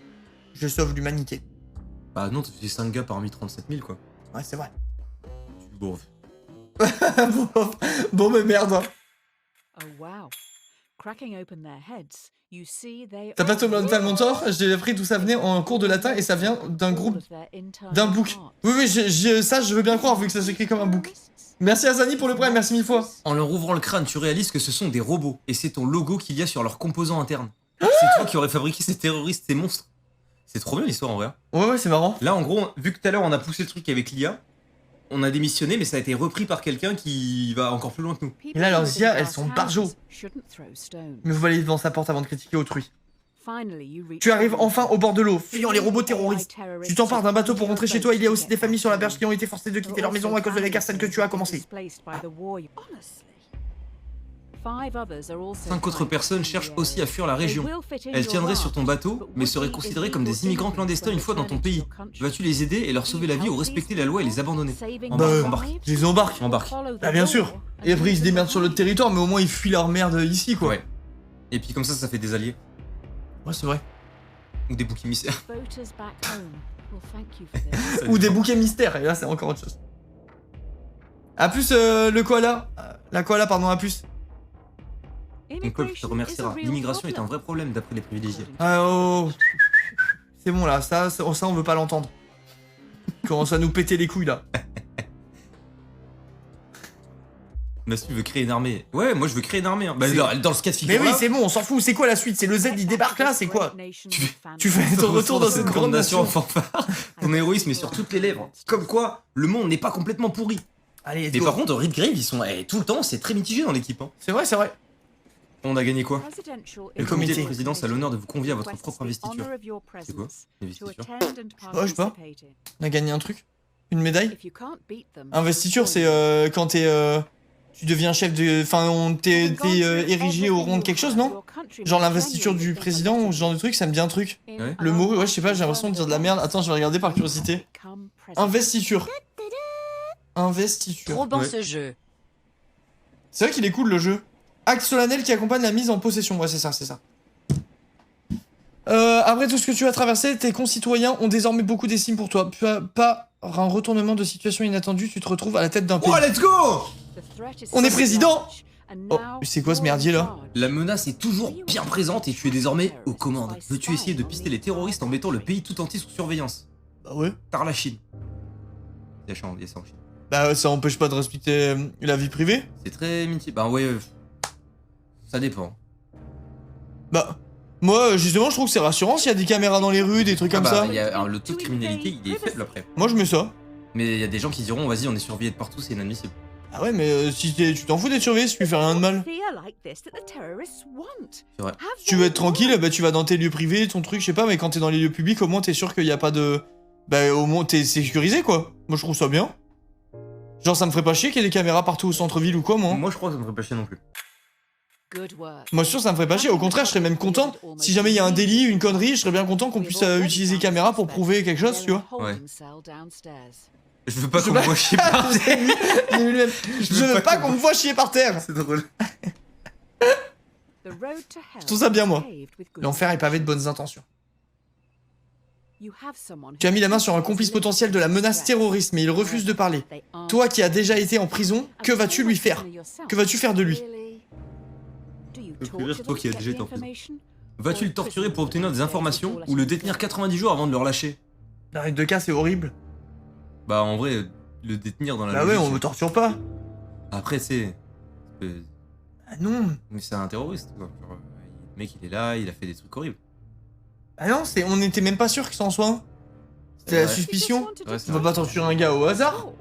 Je sauve l'humanité.
Bah non, c'est 5 gars parmi 37 000 quoi.
Ouais, c'est vrai.
Tu bourves.
Bon, mais merde. T'as pas totalement tort, j'ai appris d'où ça venait en cours de latin et ça vient d'un groupe, d'un bouc. Oui, ça je veux bien croire vu que ça s'écrit comme un bouc. Merci Azani pour le prêt, merci 1000 fois.
En leur ouvrant le crâne, tu réalises que ce sont des robots et c'est ton logo qu'il y a sur leurs composants internes. C'est toi qui aurais fabriqué ces terroristes, ces monstres. C'est trop bien l'histoire en vrai.
Ouais, c'est marrant.
Là en gros, vu que tout à l'heure on a poussé le truc avec l'IA, on a démissionné mais ça a été repris par quelqu'un qui va encore plus loin que nous.
Et là leurs IA, elles sont barjots. Mais vous allez devant sa porte avant de critiquer autrui. Tu arrives enfin au bord de l'eau, fuyant les robots terroristes. Tu t'empares d'un bateau pour rentrer chez toi, il y a aussi des familles sur la berge qui ont été forcées de quitter leur maison à cause de la guerre, celle que tu as commencée.
5 autres personnes cherchent aussi à fuir la région. Elles tiendraient sur ton bateau, mais seraient considérées comme des immigrants clandestins une fois dans ton pays. Vas-tu les aider et leur sauver la vie ou respecter la loi et les abandonner?
Embarque. Je les embarque. Bah bien sûr. Et après ils se démerdent sur le territoire, mais au moins ils fuient leur merde ici quoi.
Ouais. Et puis comme ça fait des alliés.
Ouais c'est vrai.
Ou des boucs émissaires.
Ou des bouquets mystères, et là c'est encore autre chose. A plus le koala. La koala pardon, à plus.
Ton peuple te remerciera. L'immigration est un vrai problème d'après les privilégiés.
Ah oh. C'est bon là, ça on veut pas l'entendre. Commence à nous péter les couilles là.
Massu veut créer une armée. Ouais, moi je veux créer une armée. Hein. Bah, dans ce cas de figure.
Mais oui, c'est bon, on s'en fout. C'est quoi la suite? C'est le Z, il débarque là, c'est quoi? Tu fais ton retour dans cette grande nation
en fanfare. Ton héroïsme est sur toutes les lèvres. Comme quoi, le monde n'est pas complètement pourri.
Allez,
mais par contre, Redgrave, ils sont tout le temps, c'est très mitigé dans l'équipe. Hein.
C'est vrai, c'est vrai.
On a gagné quoi? Le comité de
comité.
présidence a l'honneur de vous convier à votre propre investiture. C'est quoi? Investiture?
Ouais, je sais pas. On a gagné un truc? Une médaille? Investiture, c'est quand t'es. Tu deviens chef de. Enfin, t'es érigé au rang de quelque chose, non? Genre l'investiture du président ou ce genre de truc, ça me dit un truc.
Ouais.
Le mot, ouais, je sais pas, j'ai l'impression de dire de la merde. Attends, je vais regarder par curiosité. Investiture. Investiture.
Trop bon
Ouais.
ce jeu.
C'est vrai qu'il est cool le jeu. Acte solennel qui accompagne la mise en possession. Ouais, c'est ça, c'est ça. Après tout ce que tu as traversé, tes concitoyens ont désormais beaucoup d'estime pour toi. Pas un retournement de situation inattendu, tu te retrouves à la tête d'un pays.
Oh, let's go!
On est président! Oh, c'est quoi ce merdier là?
La menace est toujours bien présente et tu es désormais aux commandes. Veux-tu essayer de pister les terroristes en mettant le pays tout entier sous surveillance?
Bah ouais.
Par la Chine. Il y a ça en Chine.
Bah ça empêche pas de respecter la vie privée.
C'est très mitigé. Bah ouais, ça dépend.
Bah, moi justement je trouve que c'est rassurant s'il y a des caméras dans les rues, des trucs comme ça.
Alors, le taux de criminalité il est faible après.
Moi je mets ça.
Mais il y a des gens qui diront vas-y on est surveillé de partout, c'est inadmissible.
Ah ouais mais si tu t'en fous d'être surveillé, si tu fais rien de mal.
C'est vrai.
Si tu veux être tranquille, bah tu vas dans tes lieux privés, ton truc, je sais pas, mais quand t'es dans les lieux publics, au moins t'es sûr qu'il y a pas de... Bah au moins t'es sécurisé quoi. Moi je trouve ça bien. Genre ça me ferait pas chier qu'il y ait des caméras partout au centre-ville ou quoi moi.
Moi je crois que ça me ferait pas chier non plus.
Moi sûr ça me ferait pas chier, au contraire je serais même content. Si jamais il y a un délit, une connerie, je serais bien content qu'on puisse utiliser les caméras pour prouver quelque chose, tu vois.
Ouais. Je veux pas qu'on me voit chier par terre.
Je veux pas qu'on me voit chier par terre.
C'est drôle.
Je trouve ça bien moi. L'enfer est pavé de bonnes intentions. Tu as mis la main sur un complice potentiel de la menace terroriste, mais il refuse de parler. Toi qui as déjà été en prison, que vas-tu lui faire? Que vas-tu faire de lui?
Le plus rire, toi qui as déjà été en prison. Vas-tu le torturer pour obtenir des informations ou le détenir 90 jours avant de le relâcher?
La règle de cas c'est horrible.
Bah en vrai, le détenir dans la
Bah ouais,
logique,
on me torture pas.
Après c'est...
Ah non.
Mais c'est un terroriste quoi. Genre, le mec il est là, il a fait des trucs horribles.
Ah non, on n'était même pas sûr que ça en soit un. C'était la suspicion.
Ouais, c'est
On va
vrai.
pas torturer un gars au hasard.
Oh,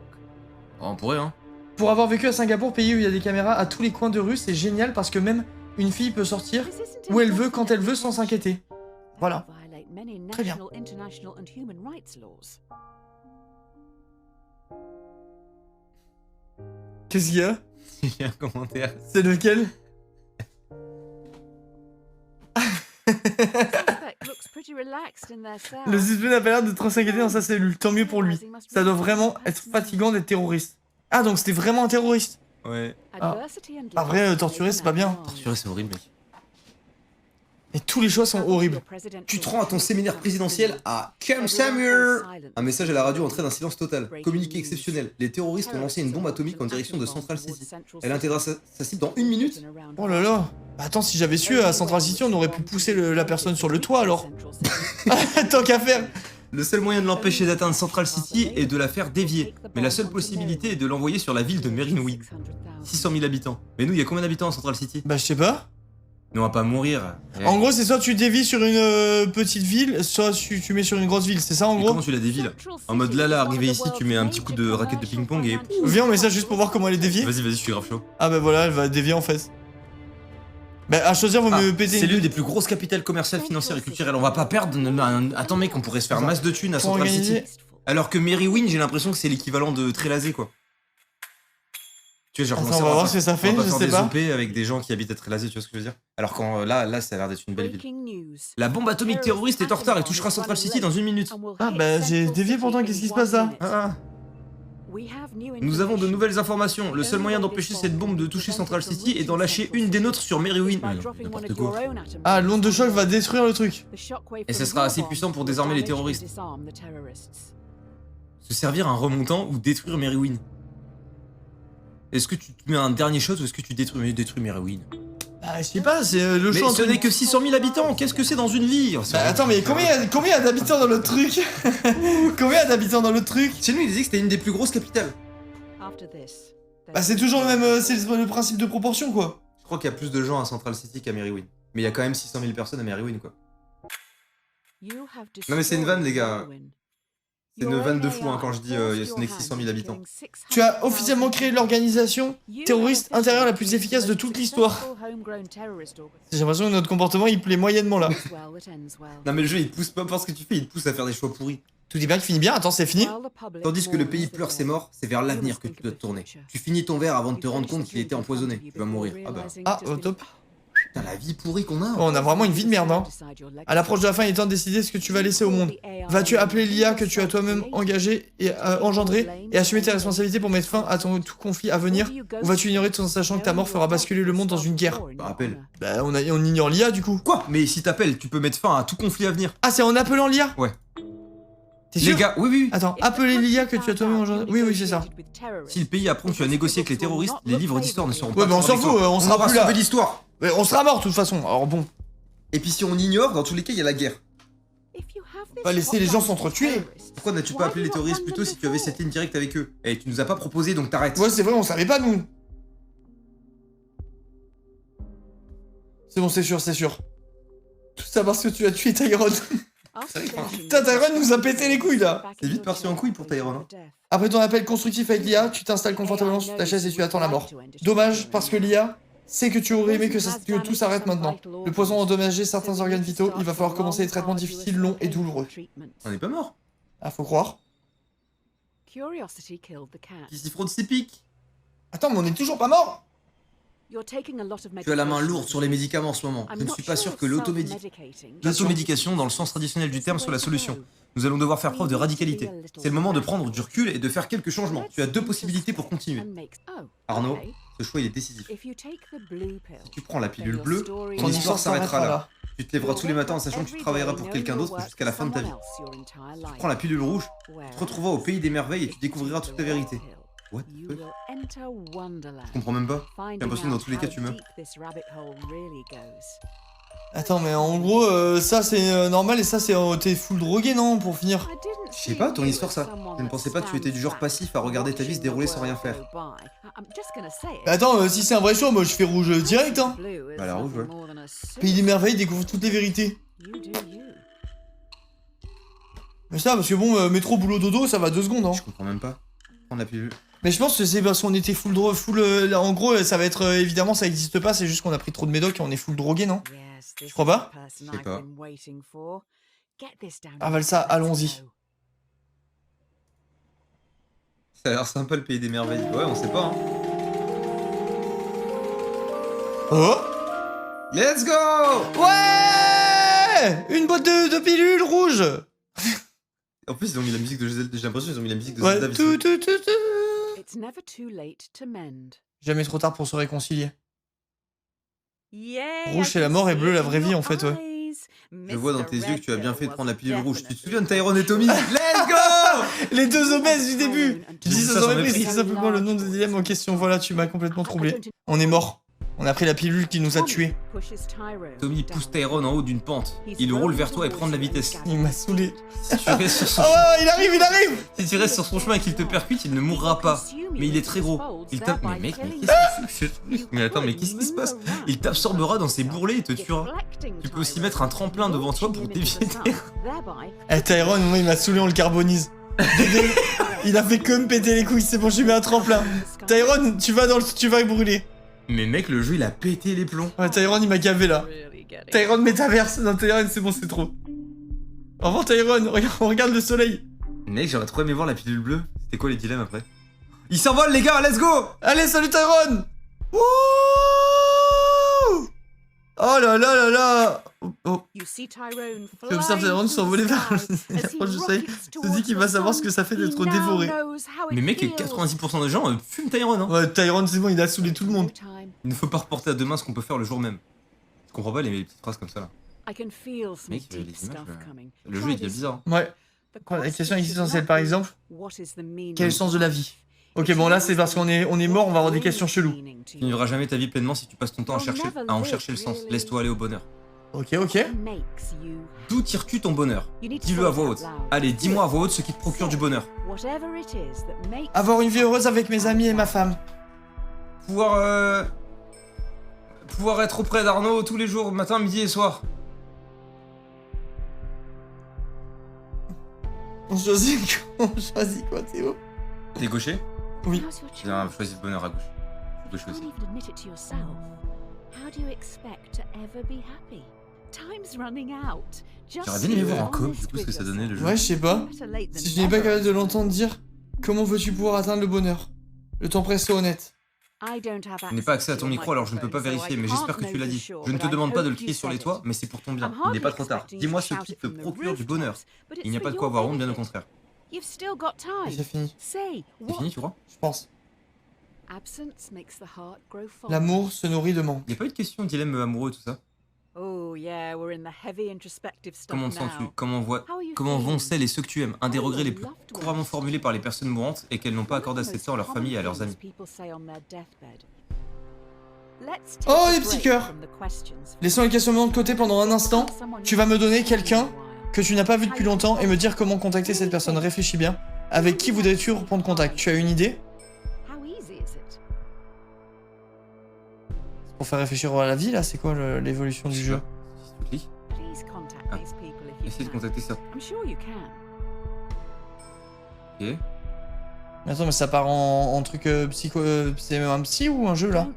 on pourrait hein.
Pour avoir vécu à Singapour, pays où il y a des caméras à tous les coins de rue, c'est génial parce que même une fille peut sortir où elle veut, quand elle veut, sans s'inquiéter. Voilà. Très bien. Qu'est-ce qu'il y a?
Il y a un commentaire.
C'est lequel? Le suspect n'a pas l'air de trop s'inquiéter dans sa cellule, tant mieux pour lui. Ça doit vraiment être fatigant d'être terroriste. Ah donc c'était vraiment un terroriste.
Ouais.
Ah. Après, torturer c'est pas bien.
Torturer c'est horrible mec.
Et tous les choix sont horribles.
Tu te rends à ton séminaire présidentiel à Camp Samuel. Un message à la radio entraîne un silence total. Communiqué exceptionnel. Les terroristes ont lancé une bombe atomique en direction de Central City. Elle atteindra sa cible dans 1 minute.
Oh là là. Attends, si j'avais su, à Central City, on aurait pu pousser la personne sur le toit alors. Tant qu'à faire.
Le seul moyen de l'empêcher d'atteindre Central City est de la faire dévier. Mais la seule possibilité est de l'envoyer sur la ville de Merinwig. 600 000 habitants. Mais nous, il y a combien d'habitants à Central City?
Bah je sais pas.
Mais on va pas mourir.
En gros, c'est soit tu dévies sur une petite ville, soit tu mets sur une grosse ville, c'est ça en
Mais
gros?
comment tu la dévies là? En mode là, arrivé ici, tu mets un petit coup de raquette de ping-pong et...
Viens, on met ça juste pour voir comment elle est déviée.
Vas-y, je suis grave chaud.
Ah bah voilà, elle va dévier en fait. Bah à choisir, vous me péter
C'est
une...
l'une des plus grosses capitales commerciales, financières et culturelles. On va pas perdre... Attends mec, on pourrait se faire masse de thunes à
Pour
Central
organiser-
City. Alors que Meriwin, j'ai l'impression que c'est l'équivalent de Trélazé quoi. Tu vois, genre,
Attends, on va voir ce que ça fait,
on va
je
faire
sais
des
pas.
OP avec des gens qui habitent à Trélazé, tu vois ce que je veux dire? Alors quand là, ça a l'air d'être une belle ville. La bombe atomique terroriste est en retard et touchera Central City dans 1 minute.
Ah bah j'ai dévié pourtant, qu'est-ce qui se passe là?
Nous avons de nouvelles informations. Le seul moyen d'empêcher cette bombe de toucher Central City est d'en lâcher une des nôtres sur Merrywin. N'importe quoi.
Ah, l'onde de choc va détruire le truc.
Et ce sera assez puissant pour désarmer les terroristes. Se servir un remontant ou détruire Merrywin. Est-ce que tu mets un dernier shot ou est-ce que tu détruis Merrywin?
Bah je sais pas, c'est le
Mais
choix.
ce n'est que 600 000 habitants, qu'est-ce que c'est dans une vie?
Bah attends, mais combien y a d'habitants dans le truc? Combien y a d'habitants dans le truc?
Chez nous, il disait que c'était une des plus grosses capitales.
Bah c'est toujours le même, c'est le principe de proportion quoi.
Je crois qu'il y a plus de gens à Central City qu'à Merrywin. Mais il y a quand même 600 000 personnes à Merrywin quoi.
Non mais c'est une vanne les gars. C'est une vanne de fou hein, quand je dis ce n'est que 600 000 habitants.
Tu as officiellement créé l'organisation terroriste intérieure la plus efficace de toute l'histoire. J'ai l'impression que notre comportement il plaît moyennement là.
Non mais le jeu il te pousse pas parce que tu fais, il te pousse à faire des choix pourris.
Tout est bien qui finit bien, attends c'est fini.
Tandis que le pays pleure ses morts, c'est vers l'avenir que tu dois te tourner. Tu finis ton verre avant de te rendre compte qu'il était empoisonné. Tu vas mourir. Ah bah.
Ah, top.
Putain la vie pourrie qu'on a.
Oh, on a vraiment une vie de merde hein. À l'approche de la fin, il est temps de décider ce que tu vas laisser au monde. Vas-tu appeler l'IA que tu as toi-même engagé et engendré et assumer tes responsabilités pour mettre fin à tout conflit à venir? Ou vas-tu ignorer tout en sachant que ta mort fera basculer le monde dans une guerre?
Bah appelle.
Bah on ignore l'IA du coup.
Quoi? Mais si t'appelles, tu peux mettre fin à tout conflit à venir.
Ah c'est en appelant l'IA?
Ouais.
T'es sûr?
Les gars, oui.
Attends, appeler l'IA que tu as toi-même engendré. Oui c'est ça.
Si le pays apprend que tu as négocié avec les terroristes, les livres d'histoire ne seront
Ouais
pas.
bah on s'en fout, on sera
va
plus là.
sauver l'histoire.
Mais on sera mort de toute façon, alors bon.
Et puis si on ignore, dans tous les cas il y a la guerre.
Pas laisser les gens s'entretuer.
Pourquoi n'as-tu pas appelé les terroristes plus tôt si tu avais cette ligne directe avec eux? Eh tu nous as pas proposé donc t'arrêtes.
Ouais c'est vrai, on savait pas nous. C'est bon, c'est sûr. Tout ça parce que tu as tué Tyrone. Putain, Tyrone nous a pété les couilles là.
C'est vite parti en couille pour Tyrone. Hein.
Après ton appel constructif avec l'IA, tu t'installes confortablement sur ta chaise et tu attends la mort. Dommage, parce que l'IA sait que tu aurais aimé que tout s'arrête maintenant. Le poison a endommagé certains organes vitaux, il va falloir commencer les traitements difficiles, longs et douloureux.
On n'est pas mort.
Ah, faut croire.
Qui s'y fraude ses pics.
Attends, mais on est toujours pas mort.
Tu as la main lourde sur les médicaments en ce moment. Je ne suis pas sûr que
L'automédication, dans le sens traditionnel du terme, soit la solution. Nous allons devoir faire preuve de radicalité. C'est le moment de prendre du recul et de faire quelques changements. Tu as 2 possibilités pour continuer. Arnaud, ce choix il est décisif. Si tu prends la pilule bleue, ton histoire s'arrêtera là. Tu te lèveras tous les matins en sachant que tu travailleras pour quelqu'un d'autre jusqu'à la fin de ta vie. Si tu prends la pilule rouge, tu te retrouveras au pays des merveilles et tu découvriras toute la vérité. What the fuck? Je comprends même pas. J'ai l'impression que dans tous les cas tu meurs.
Attends, mais en gros, ça c'est normal et ça c'est t'es full drogué, non, pour finir?
Je sais pas, ton histoire ça. Je ne pensais pas que tu étais du genre passif à regarder ta vie se dérouler sans rien faire.
Attends, si c'est un vrai choix, moi je fais rouge direct, hein.
Bah la rouge, ouais.
Pays des merveilles découvre toutes les vérités. Mais ça, parce que bon, métro, boulot, dodo, ça va 2 secondes, hein.
Je comprends même pas. Prendre la pilule.
Mais je pense que c'est parce qu'on était full là, en gros, ça va être, évidemment, ça existe pas, c'est juste qu'on a pris trop de médoc et on est full drogué, non? Je crois pas?
Je sais pas.
Avale ça, allons-y.
Ça a l'air sympa le pays des merveilles. Ouais, on sait pas, hein.
Oh!
Let's go!
Ouais! Une boîte de pilules rouges!
En plus, ils ont mis la musique de Zelda. J'ai l'impression qu'ils ont mis la musique de
Ouais,
Zelda.
tout. Jamais trop tard pour se réconcilier. Rouge c'est la mort et bleu la vraie vie en fait, ouais.
Je vois dans tes yeux que tu as bien fait de prendre la pilule rouge. Tu te souviens de Tyrone et Tommy? Let's go!
Les 2 obèses du début!
Tu
dis
dis
ça
ça
sans
sans
mépris,
mépris.
c'est simplement le nom des dilemmes en question. Voilà, tu m'as complètement troublé. On est mort. On a pris la pilule qui nous a tués.
Tommy pousse Tyrone en haut d'une pente. Il roule vers toi et prend de la vitesse.
Il m'a saoulé.
Si tu restes sur son
Oh, il arrive!
Si tu restes sur son chemin et qu'il te percute, il ne mourra pas. Mais il est très gros. Il tape. Mais mec, mais qu'est-ce que c'est? Mais attends, mais qu'est-ce qui se passe? Il t'absorbera dans ses bourrelets et te tuera. Tu peux aussi mettre un tremplin devant toi pour dévier.
Eh, Tyrone, moi il m'a saoulé, on le carbonise. Dédé, il a fait que me péter les couilles, c'est bon, je lui mets un tremplin. Tyrone, tu vas brûler.
Mais mec, le jeu il a pété les plombs.
Ouais, Tyrone il m'a gavé là. Tyrone métaverse. Non, Tyrone, c'est bon, c'est trop. Au revoir, Tyrone, regarde le soleil.
Mec, j'aurais trop aimé voir la pilule bleue. C'était quoi les dilemmes après? Il s'envole les gars, let's go.
Allez, salut Tyrone. Wouh. Oh là là là là. Oh. Tu observes Tyrone s'envoler vers l'approche du soleil. Tu te dis qu'il va savoir ce que ça fait d'être dévoré.
Mais mec, 90% des gens fument Tyrone, hein.
Ouais, Tyrone, c'est bon, il a saoulé tout le monde.
Il ne faut pas reporter à demain ce qu'on peut faire le jour même. Je comprends pas les petites phrases comme ça là. Mec, les images, le jeu il devient bizarre.
Ouais. La question existentielle par exemple. Quel est le sens de la vie? Ok, bon là c'est parce qu'on est mort, on va avoir des questions cheloues.
Tu ne vivras jamais ta vie pleinement si tu passes ton temps à en chercher le sens. Laisse-toi aller au bonheur.
Ok, ok.
D'où tires-tu ton bonheur? Dis-le à voix haute. Allez, dis-moi à voix haute ce qui te procure du bonheur.
Avoir une vie heureuse avec mes amis et ma femme.
Pouvoir être auprès d'Arnaud tous les jours, matin, midi et soir.
On choisit quoi, Théo?
T'es gaucher?
Oui.
J'ai choisi le bonheur à gauche. Gauche aussi. J'aurais bien aimé voir en coop du coup ce que ça donnait le jeu.
Ouais, je sais pas. Si je n'ai pas capable de l'entendre dire, comment veux-tu pouvoir atteindre le bonheur? Le temps presse honnête.
Je n'ai pas accès à ton micro alors je ne peux pas vérifier, mais j'espère que tu l'as dit. Je ne te demande pas de le crier sur les toits, mais c'est pour ton bien. Il n'est pas trop tard. Dis-moi ce qui te procure du bonheur. Il n'y a pas de quoi avoir honte, bien au contraire.
J'ai fini.
C'est fini, tu crois?
Je pense. L'amour se nourrit de manque.
Il n'y a pas eu de question de dilemme amoureux tout ça? Comment te sens-tu? Comment vont celles et ceux que tu aimes? Un des regrets les plus couramment formulés par les personnes mourantes est qu'elles n'ont pas accordé assez de temps à leur famille et à leurs amis.
Oh, les petits cœurs! Laissons les questionnements de côté pendant un instant. Tu vas me donner quelqu'un que tu n'as pas vu depuis longtemps et me dire comment contacter cette personne. Réfléchis bien. Avec qui voudrais-tu reprendre contact? Tu as une idée? Pour faire réfléchir à la vie, là, c'est quoi l'évolution du jeu?
Ah. Essaye de contacter ça. Ok.
Attends, mais ça part en truc psycho... c'est un psy ou un jeu, là?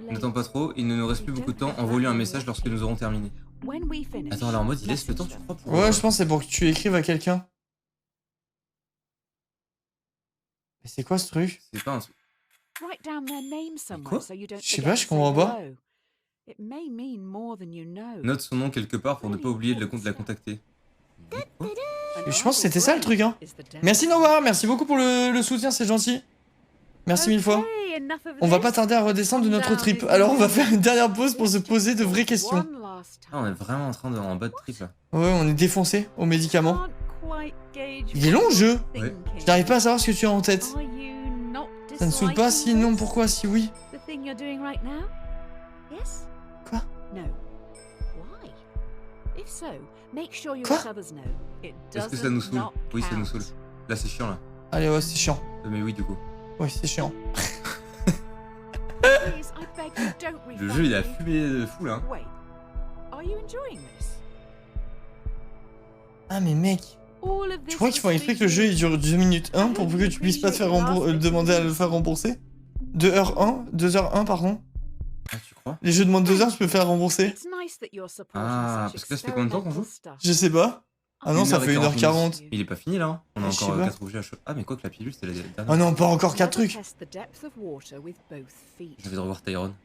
N'attends pas trop, il ne nous reste plus beaucoup de temps. Envoie-lui un message lorsque nous aurons terminé. Attends, alors en mode, il laisse le temps, tu crois pour...
Ouais, je pense que c'est pour que tu écrives à quelqu'un. Mais c'est quoi ce truc?
C'est pas un truc...
Quoi? Je sais pas, je comprends pas.
Note son nom quelque part pour ne pas oublier de la contacter. Quoi?
Je pense que c'était ça le truc, hein. Merci Noah, merci beaucoup pour le soutien, c'est gentil. Merci mille fois. On va pas tarder à redescendre de notre trip, alors on va faire une dernière pause pour se poser de vraies questions.
Ah, on est vraiment en bas de trip là.
Ouais, on est défoncé aux médicaments. Il est long le jeu.
Ouais.
Je n'arrive pas à savoir ce que tu as en tête. Ça ne saoule pas? Si non, pourquoi? Si oui. Quoi? Quoi?
Est-ce que ça nous saoule? Oui, ça nous saoule. Là, c'est chiant là.
Allez, ouais, c'est chiant.
Mais oui, du coup.
Oui, c'est chiant.
Le jeu, il a fumé de fou là.
Ah, mais mec. Tu crois qu'il faut expliquer que le jeu il dure 2 minutes 1 pour que tu puisses pas te faire demander à le faire rembourser? 2h1, pardon.
Ah, tu crois?
Les jeux de moins de 2 heures, tu peux faire rembourser.
Ah, parce que là, ça fait combien de temps qu'on joue?
Je sais pas. Ah non, ça fait 1h40.
Il est pas fini là, hein. On a
Je sais
encore
pas.
4 objets à choper. Ah, mais quoi que la pilule, c'était la dernière.
Oh non, pas encore 4 trucs.
J'avais de revoir Tyrone.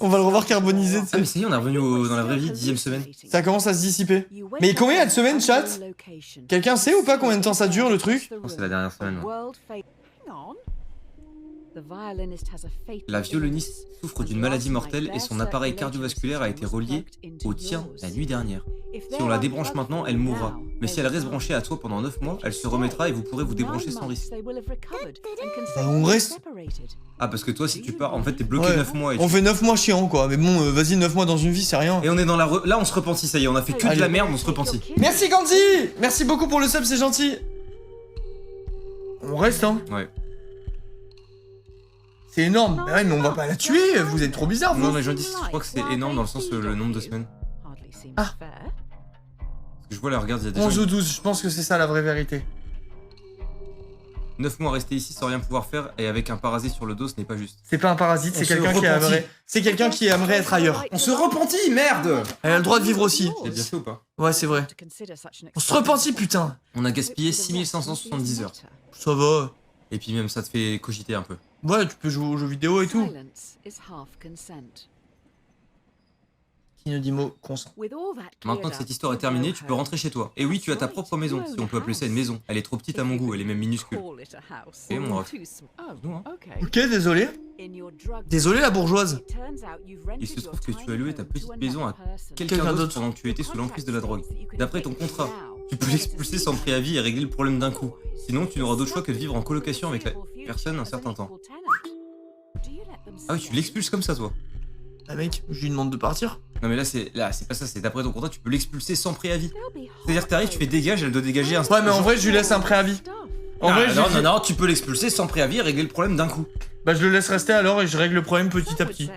On va le revoir carbonisé, tu
Ah, mais
sais.
ça y est, on est revenu dans la vraie vie, 10ème semaine.
Ça commence à se dissiper. Mais combien il y a de semaines, chat? Quelqu'un sait ou pas combien de temps ça dure, le truc?
Je pense que c'est la dernière semaine. La violoniste souffre d'une maladie mortelle et son appareil cardiovasculaire a été relié au tien la nuit dernière. Si on la débranche maintenant, elle mourra. Mais si elle reste branchée à toi pendant 9 mois, elle se remettra et vous pourrez vous débrancher sans risque.
Bah, on reste.
Ah, parce que toi, si tu pars, en fait, t'es bloqué
Ouais.
9 mois. Et
On fait 9 mois chiant, quoi. Mais bon, vas-y, 9 mois dans une vie, c'est rien.
Et on est dans la... Là, on se repentit, ça y est, on a fait que de la merde, on se repentit.
Merci, Candy. Merci beaucoup pour le sub, c'est gentil. On reste, hein.
Ouais.
C'est énorme. Mais ouais, mais on va pas la tuer. Vous êtes trop bizarre, vous.
Non, mais je dis, je crois que c'est énorme dans le sens le nombre de semaines.
Ah.
Parce que je vois là, regarde, il y a déjà
11 ou 12, je pense que c'est ça la vraie vérité.
9 mois restés ici sans rien pouvoir faire et avec un parasite sur le dos, ce n'est pas juste.
C'est pas un parasite, c'est quelqu'un qui aimerait. C'est quelqu'un qui aimerait être ailleurs.
On se repentit, merde!
Elle a le droit de vivre aussi.
C'est bien fait ou pas?
Ouais, c'est vrai. On se repentit, putain.
On a gaspillé 6570 heures.
Ça va.
Et puis même ça te fait cogiter un peu.
Ouais, tu peux jouer aux jeux vidéo et tout.
Silence is half consent.
Qui ne dit mot consent.
Maintenant que cette histoire est terminée, tu peux rentrer chez toi. Et oui, tu as ta propre maison, si on peut appeler ça une maison. Elle est trop petite à mon goût, elle est même minuscule. Et mon ref. Nous, hein.
Ok, désolé. Désolé la bourgeoise.
Il se trouve que tu as loué ta petite maison à quelqu'un d'autre pendant que tu étais sous l'emprise de la drogue. D'après ton contrat, tu peux l'expulser sans préavis et régler le problème d'un coup. Sinon, tu n'auras d'autre choix que de vivre en colocation avec la personne un certain temps. Ah oui, tu l'expulses comme ça, toi.
Ah mec, je lui demande de partir.
Non mais là c'est pas ça, c'est d'après ton contrat, tu peux l'expulser sans préavis. C'est-à-dire que t'arrives, tu fais dégage, elle doit dégager un...
Ouais mais en vrai je lui laisse un préavis. En vrai,
non, tu peux l'expulser sans préavis et régler le problème d'un coup.
Bah je le laisse rester alors et je règle le problème petit à petit.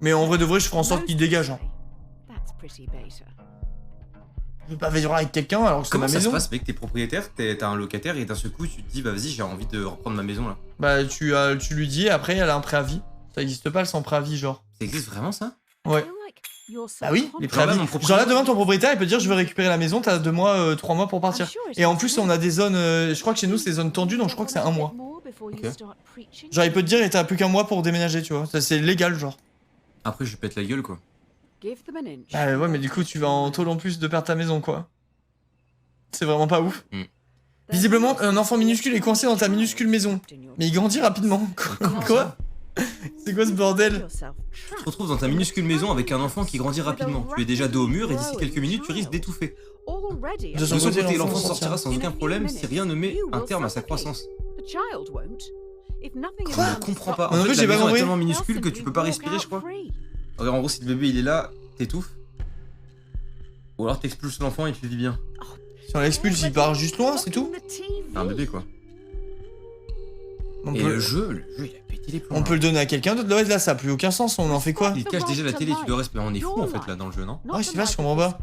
Mais en vrai de vrai je ferai en sorte qu'il dégage. Hein. Je vais pas vivre avec quelqu'un alors que c'est ma maison.
Comment ça se passe mec, t'es propriétaire, t'as un locataire et d'un seul coup tu te dis bah vas-y j'ai envie de reprendre ma maison là.
Bah tu lui dis et après elle a un préavis. Ça existe pas le sans préavis genre.
Ça existe vraiment ça?
Ouais. Bah oui, les préavis. Genre là demain ton propriétaire il peut dire je veux récupérer la maison, t'as 2 mois, 3 mois pour partir. Et en plus on a des zones, je crois que chez nous c'est des zones tendues donc je crois que c'est 1 mois.
Okay.
Genre il peut te dire et t'as plus qu'1 mois pour déménager tu vois, c'est légal genre.
Après je pète la gueule quoi.
Ah ouais mais du coup tu vas en tôle en plus de perdre ta maison quoi. C'est vraiment pas ouf. Visiblement un enfant minuscule est coincé dans ta minuscule maison. Mais il grandit rapidement. Quoi? C'est quoi ce bordel?
Tu te retrouves dans ta minuscule maison avec un enfant qui grandit rapidement. Tu es déjà dos au mur et d'ici quelques minutes tu risques d'étouffer. De son côté, l'enfant sortira sans aucun problème si rien ne met un terme à sa croissance. Je ne comprends pas. En fait, la maison est tellement minuscule que tu peux pas respirer, je crois. Regarde, en gros, si le bébé il est là, t'étouffes. Ou alors t'expulses l'enfant et tu vis bien.
Si on l'expulse, il part juste loin, c'est tout.
Un bébé quoi. Et le jeu, il a pété les plombs.
On peut le donner à quelqu'un d'autre. Là, ça a plus aucun sens. On en fait quoi?
Il cache déjà la télé, tu dois respecter. On est fou en fait là dans le jeu, non?
Ah, je sais pas, je comprends pas.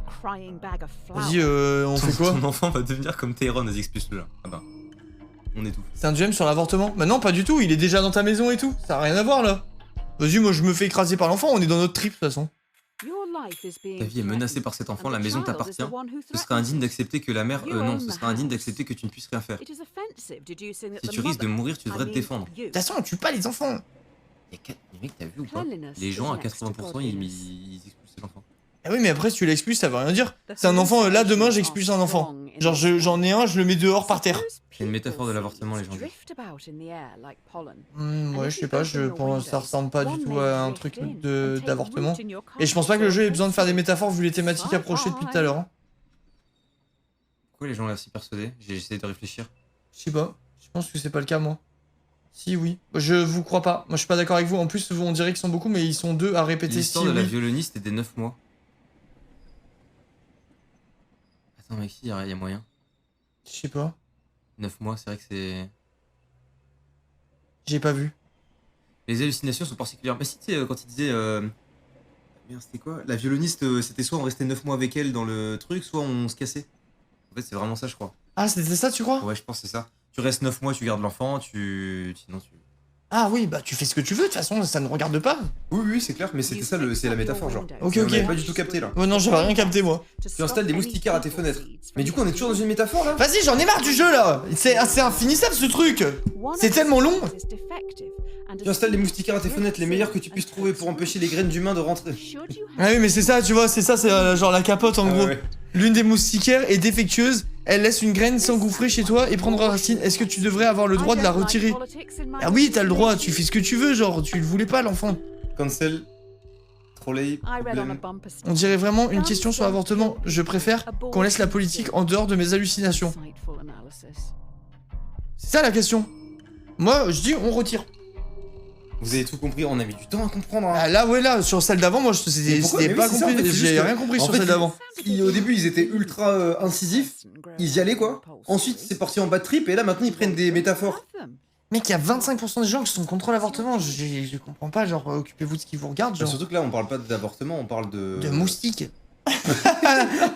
Vas-y, on fait quoi?
Ton enfant va devenir comme Tyrone, vas-y, expulse-le là. Ah bah. On étouffe.
C'est un gem sur l'avortement? Bah non, pas du tout. Il est déjà dans ta maison et tout. Ça a rien à voir là. Vas-y, moi je me fais écraser par l'enfant. On est dans notre trip de toute façon.
Ta vie est menacée par cet enfant, la maison t'appartient. Ce serait indigne d'accepter que la mère... non, ce serait indigne d'accepter que tu ne puisses rien faire. Si tu risques de mourir, tu devrais te défendre.
De toute façon, on tue pas les enfants.
Les mecs, t'as vu ou pas? Les gens à 80% ils expulsent l'enfant.
Ah oui, mais après, si tu l'expulses, ça veut rien dire. C'est un enfant, là demain j'expulse un enfant. Genre, j'en ai un, je le mets dehors par terre.
C'est une métaphore de l'avortement, les gens disent.
Ouais, je sais pas, ça ressemble pas du tout à un truc d'avortement. Et je pense pas que le jeu ait besoin de faire des métaphores vu les thématiques approchées depuis tout à l'heure. Hein.
Pourquoi les gens là si persuadés? J'ai essayé de réfléchir.
Je sais pas, je pense que c'est pas le cas moi. Si, oui. Je vous crois pas. Moi je suis pas d'accord avec vous. En plus, on dirait qu'ils sont beaucoup, mais ils sont 2 à répéter
l'histoire de la violoniste et des 9 mois. Attends, mec, il y a moyen.
Je sais pas.
9 mois, c'est vrai que c'est...
J'ai pas vu.
Les hallucinations sont particulières. Bah si, tu sais, quand il disait... Merde, c'était quoi? La violoniste, c'était soit on restait 9 mois avec elle dans le truc, soit on se cassait. En fait, c'est vraiment ça, je crois.
Ah, c'était ça, tu crois?
Ouais, je pense que c'est ça. Tu restes 9 mois, tu gardes l'enfant, sinon tu...
Ah oui, bah tu fais ce que tu veux, de toute façon, ça ne regarde pas.
Oui, c'est clair, mais c'était ça, c'est la métaphore, genre.
Ok.
On avait pas du tout capté, là.
Ouais, non, j'avais rien capté, moi.
Tu installes des moustiquaires à tes fenêtres. Mais du coup, on est toujours dans une métaphore, là?
Vas-y, j'en ai marre du jeu, là. C'est infinissable, ce truc. C'est tellement long.
Tu installes des moustiquaires à tes fenêtres, les meilleurs que tu puisses trouver pour empêcher les graines d'humains de rentrer.
Ah oui, mais c'est ça, tu vois, c'est genre la capote, en gros.
Ouais.
L'une des moustiquaires est défectueuse, elle laisse une graine s'engouffrer chez toi et prendre racine. Est-ce que tu devrais avoir le droit de la retirer? Ah oui, t'as le droit, tu fais ce que tu veux, genre, tu le voulais pas, l'enfant.
Cancel. Trolley. Problème.
On dirait vraiment une question sur l'avortement. Je préfère qu'on laisse la politique en dehors de mes hallucinations. C'est ça la question. Moi, je dis, on retire.
Vous avez tout compris, on a mis du temps à comprendre. Hein.
Ah là, ouais, là, sur celle d'avant, moi, c'était pas compris. En fait, j'ai rien compris sur celle d'avant.
Au début, ils étaient ultra incisifs, ils y allaient quoi. Ensuite, c'est parti en bad trip, et là, maintenant, ils prennent des métaphores.
Mec, il y a 25% des gens qui sont contre l'avortement. Je comprends pas, genre, occupez-vous de ce qui vous regarde. Genre.
Surtout que là, on parle pas d'avortement, on parle de.
De moustiques.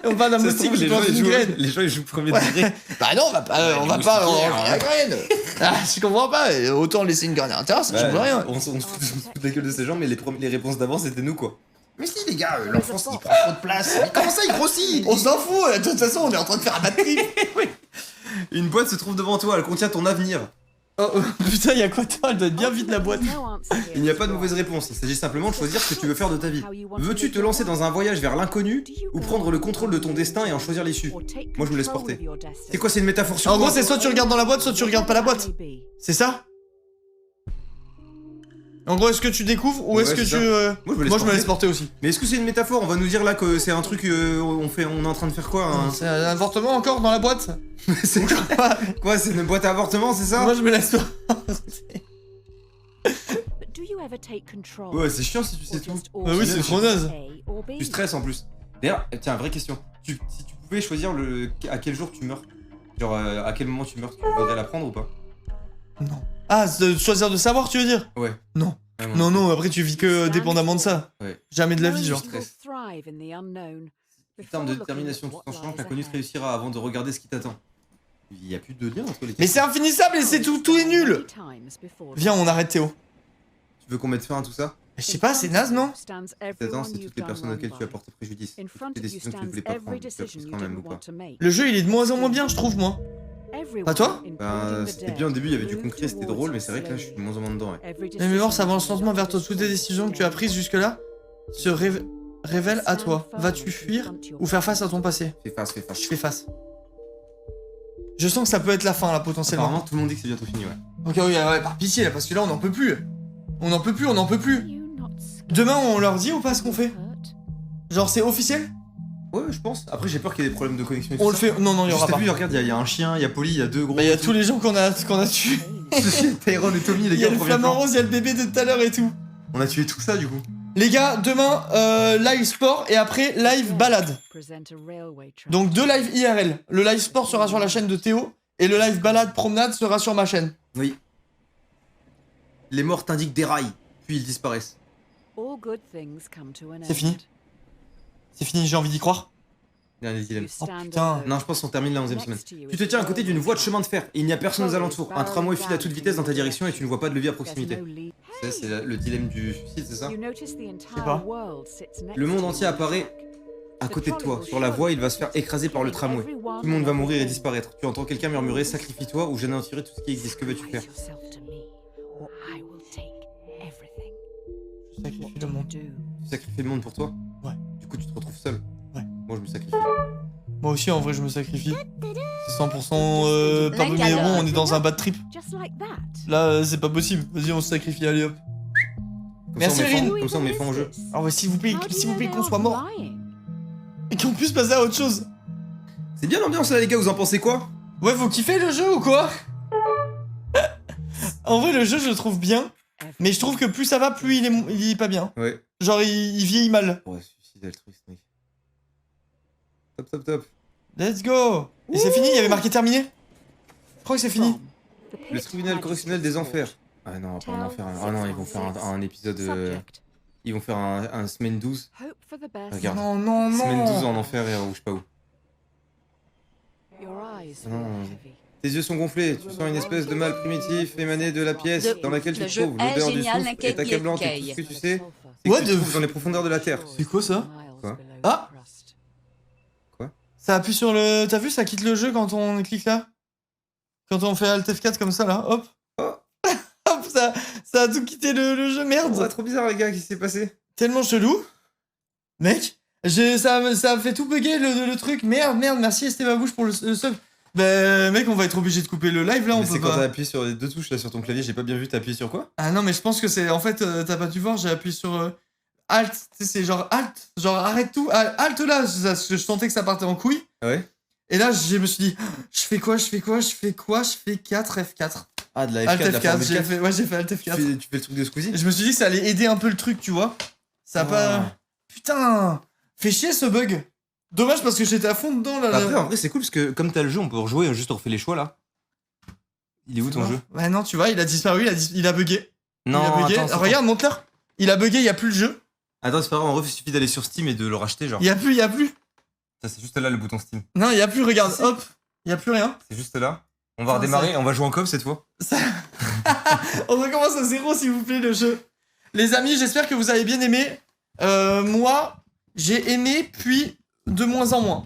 On parle d'un moustique qui porte une graine.
Les gens ils jouent premier degré.
Bah non, on va pas la graine. Ah, je comprends pas, autant laisser une graine à l'intérieur, ça change rien.
On se fout de la gueule de ces gens, mais les réponses d'avant c'était nous quoi. Mais si les gars, l'enfance il prend trop de place. Mais comment ça il grossit? On s'en fout, de toute façon on est en train de faire un bad trip.
Une boîte se trouve devant toi, elle contient ton avenir.
Oh, putain, y'a quoi toi? Elle doit être bien vide la boîte.
Il n'y a pas de mauvaise réponse, il s'agit simplement de choisir ce que tu veux faire de ta vie. Veux-tu te lancer dans un voyage vers l'inconnu ou prendre le contrôle de ton destin et en choisir l'issue? Moi je me laisse porter. C'est quoi, c'est une métaphore sur
En
quoi?
gros, c'est soit tu regardes dans la boîte, soit tu regardes pas la boîte. C'est ça? En gros, est-ce que tu découvres ou est-ce que
c'est
tu...
ça. Moi je
me laisse porter aussi.
Mais est-ce que c'est une métaphore? On va nous dire là que c'est un truc, on est en train de faire quoi hein?
C'est un avortement encore dans la boîte?
C'est quoi? C'est une boîte à avortement, c'est ça?
Moi je me laisse pas.
Ouais, c'est chiant si tu sais tout.
Bah oui, c'est trop naze.
Tu stresses en plus. D'ailleurs, tiens, vraie question. Si tu pouvais choisir à quel jour tu meurs, genre à quel moment tu meurs, tu voudrais l'apprendre ou pas?
Non. Ah, choisir de savoir, tu veux dire?
Ouais.
Non.
Ouais,
Non, non, après tu vis que dépendamment de ça.
Ouais.
Jamais de la vie, genre.
En termes de détermination, tout en sachant que l'inconnu te réussira avant de regarder ce qui t'attend. Il n'y a plus de lien entre les
Mais c'est infinissable et c'est tout est nul. Viens, on arrête Théo.
Tu veux qu'on mette fin à tout ça?
Je sais pas, c'est naze, non?
T'attends, c'est toutes les personnes auxquelles tu as porté préjudice. Toutes les décisions que tu ne voulais pas prendre, tu as prises quand même ou pas?
Le jeu, il est de moins en moins bien, je trouve, moi. Pas toi?
Bah, c'était bien au début, il y avait du concret, c'était drôle, mais c'est vrai que là, je suis de moins en moins dedans, ouais.
Les mémoires s'avancent lentement vers toi. Toutes les décisions que tu as prises jusque-là se révèlent à toi. Vas-tu fuir ou faire face à ton passé?
Fais face, fais face.
Je fais face. Je sens que ça peut être la fin, là, potentiellement.
Apparemment, tout le monde dit que c'est bientôt fini, ouais.
Ok, oui, ouais, par pitié, là, parce que là, on n'en peut plus. On n'en peut plus, on n'en peut plus. Demain, on leur dit ou pas ce qu'on fait? Genre, c'est officiel?
Ouais, je pense. Après, j'ai peur qu'il y ait des problèmes de connexion et tout
On le
ça.
fait. Non, non, il y aura
Juste,
pas.
t'as vu, regarde, il y a un chien, il y a Polly, il y a deux gros.
Bah, il y a tous les gens qu'on a tués.
Tyrone et Tommy, les
Il y a
gars,
le
au premier
flamant
plan.
rose, il y a le bébé de tout à l'heure et tout.
On a tué tout ça, du coup.
Les gars, demain, live sport et après live balade. Donc 2 lives IRL. Le live sport sera sur la chaîne de Théo et le live balade promenade sera sur ma chaîne.
Oui. Les morts t'indiquent des rails, puis ils disparaissent.
C'est fini. C'est fini, j'ai envie d'y croire.
Dernier dilemme.
Oh putain.
Non, je pense qu'on termine la 11e semaine. Tu te tiens à côté d'une voie de chemin de fer et il n'y a personne aux alentours. Un tramway file à toute vitesse dans ta direction et tu ne vois pas de levier à proximité. C'est le dilemme du suicide, c'est ça?
Je sais pas.
Le monde entier apparaît à côté de toi. Sur la voie, il va se faire écraser par le tramway. Tout le monde va mourir et disparaître. Tu entends quelqu'un murmurer « Sacrifie-toi ou j'anéantirai tout ce qui existe. Que vas-tu faire ?»
Je sacrifie le monde.
Tu sacrifies le monde pour toi?
Ouais.
Du coup, tu te retrouves seul?
Ouais.
Moi, je me sacrifie.
Moi aussi, en vrai, je me sacrifie. C'est 100% parmi mes héros, on est dans un bad trip. Là, c'est pas possible. Vas-y, on se sacrifie, allez hop. Merci, Erin.
Comme ça, on met fin au jeu.
Ah ouais, s'il vous plaît qu'on soit mort. Et qu'on puisse passer à autre chose.
C'est bien l'ambiance là, les gars, vous en pensez quoi?
Ouais, vous kiffez le jeu ou quoi? En vrai, le jeu, je le trouve bien. Mais je trouve que plus ça va, plus il est pas bien.
Ouais.
Genre, il vieillit mal.
Ouais, suicide altruiste, mec. Top, top, top.
Let's go. Et c'est fini, il y avait marqué terminé. Je crois que c'est fini.
Le tribunal correctionnel des enfers. Ah non, pas en enfer. Ah non, ils vont faire un épisode. Ils vont faire un semaine 12. Regarde.
Non, non, non.
Semaine 12 en enfer et ou je sais pas où. Non. Tes yeux sont gonflés, tu sens une espèce de mal primitif émaner de la pièce dans laquelle tu te trouves. L'odeur du souffle est accablante et tout ce que tu sais, c'est que tu te trouves dans les profondeurs de la terre.
C'est quoi ça?
Quoi?
Ah!
Quoi?
Ça appuie sur le... T'as vu, ça quitte le jeu quand on clique là? Quand on fait Alt F4 comme ça là, hop.
Oh.
Hop, ça a tout quitté le jeu, merde.
C'est trop bizarre les gars, qu'est-ce qui s'est passé?
Tellement chelou. Mec, ça a fait tout bugger le truc. Merde, merci Estébabouche pour le sub. Bah mec, on va être obligé de couper le live là, on peut pas.
C'est quand t'as appuyé sur les deux touches là sur ton clavier, j'ai pas bien vu, t'as appuyé sur quoi?
Ah non mais je pense que c'est... En fait, t'as pas dû voir, j'ai appuyé sur Alt, tu sais, c'est genre Alt, genre arrête tout, Alt là, je sentais que ça partait en couille.
Ouais.
Et là, je me suis dit, je fais quoi? Je fais 4 F4.
Ah, de la F4,
Alt
de la
F4,
forme
j'ai fait Alt F4.
Tu fais le truc de Squeezie?
Je me suis dit que ça allait aider un peu le truc, tu vois. Ça a pas... Putain, fait chier ce bug. Dommage parce que j'étais à fond dedans là.
Après, en vrai, c'est cool parce que comme t'as le jeu, on peut rejouer, juste on refait les choix là. Il est où ton jeu?
Ouais, non, tu vois, il a disparu, il a bugué.
Non,
il a bugué.
attends,
Regarde, montre-leur. Il a bugué, il y a plus le jeu.
Attends, c'est pas grave, en vrai, il suffit d'aller sur Steam et de le racheter, genre.
Il y a plus.
Ça, c'est juste là le bouton Steam.
Non, il y a plus, regarde, hop. Il y a plus rien.
C'est juste là. On va redémarrer, on va jouer en coop cette fois.
On recommence à 0, s'il vous plaît, le jeu. Les amis, j'espère que vous avez bien aimé. Moi, j'ai aimé, puis de moins en moins.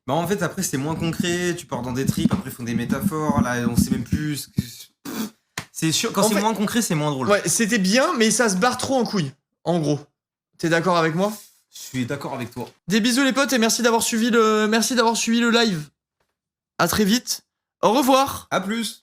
Bah en fait après c'est moins concret, tu pars dans des trips, après ils font des métaphores, là on sait même plus ce que...
C'est sûr, quand
En
c'est
fait-
moins concret, c'est moins drôle.
Ouais, c'était bien, mais ça se barre trop en couille. En gros. T'es d'accord avec moi?
Je suis d'accord avec toi.
Des bisous les potes et merci d'avoir suivi le live. À très vite. Au revoir.
À plus.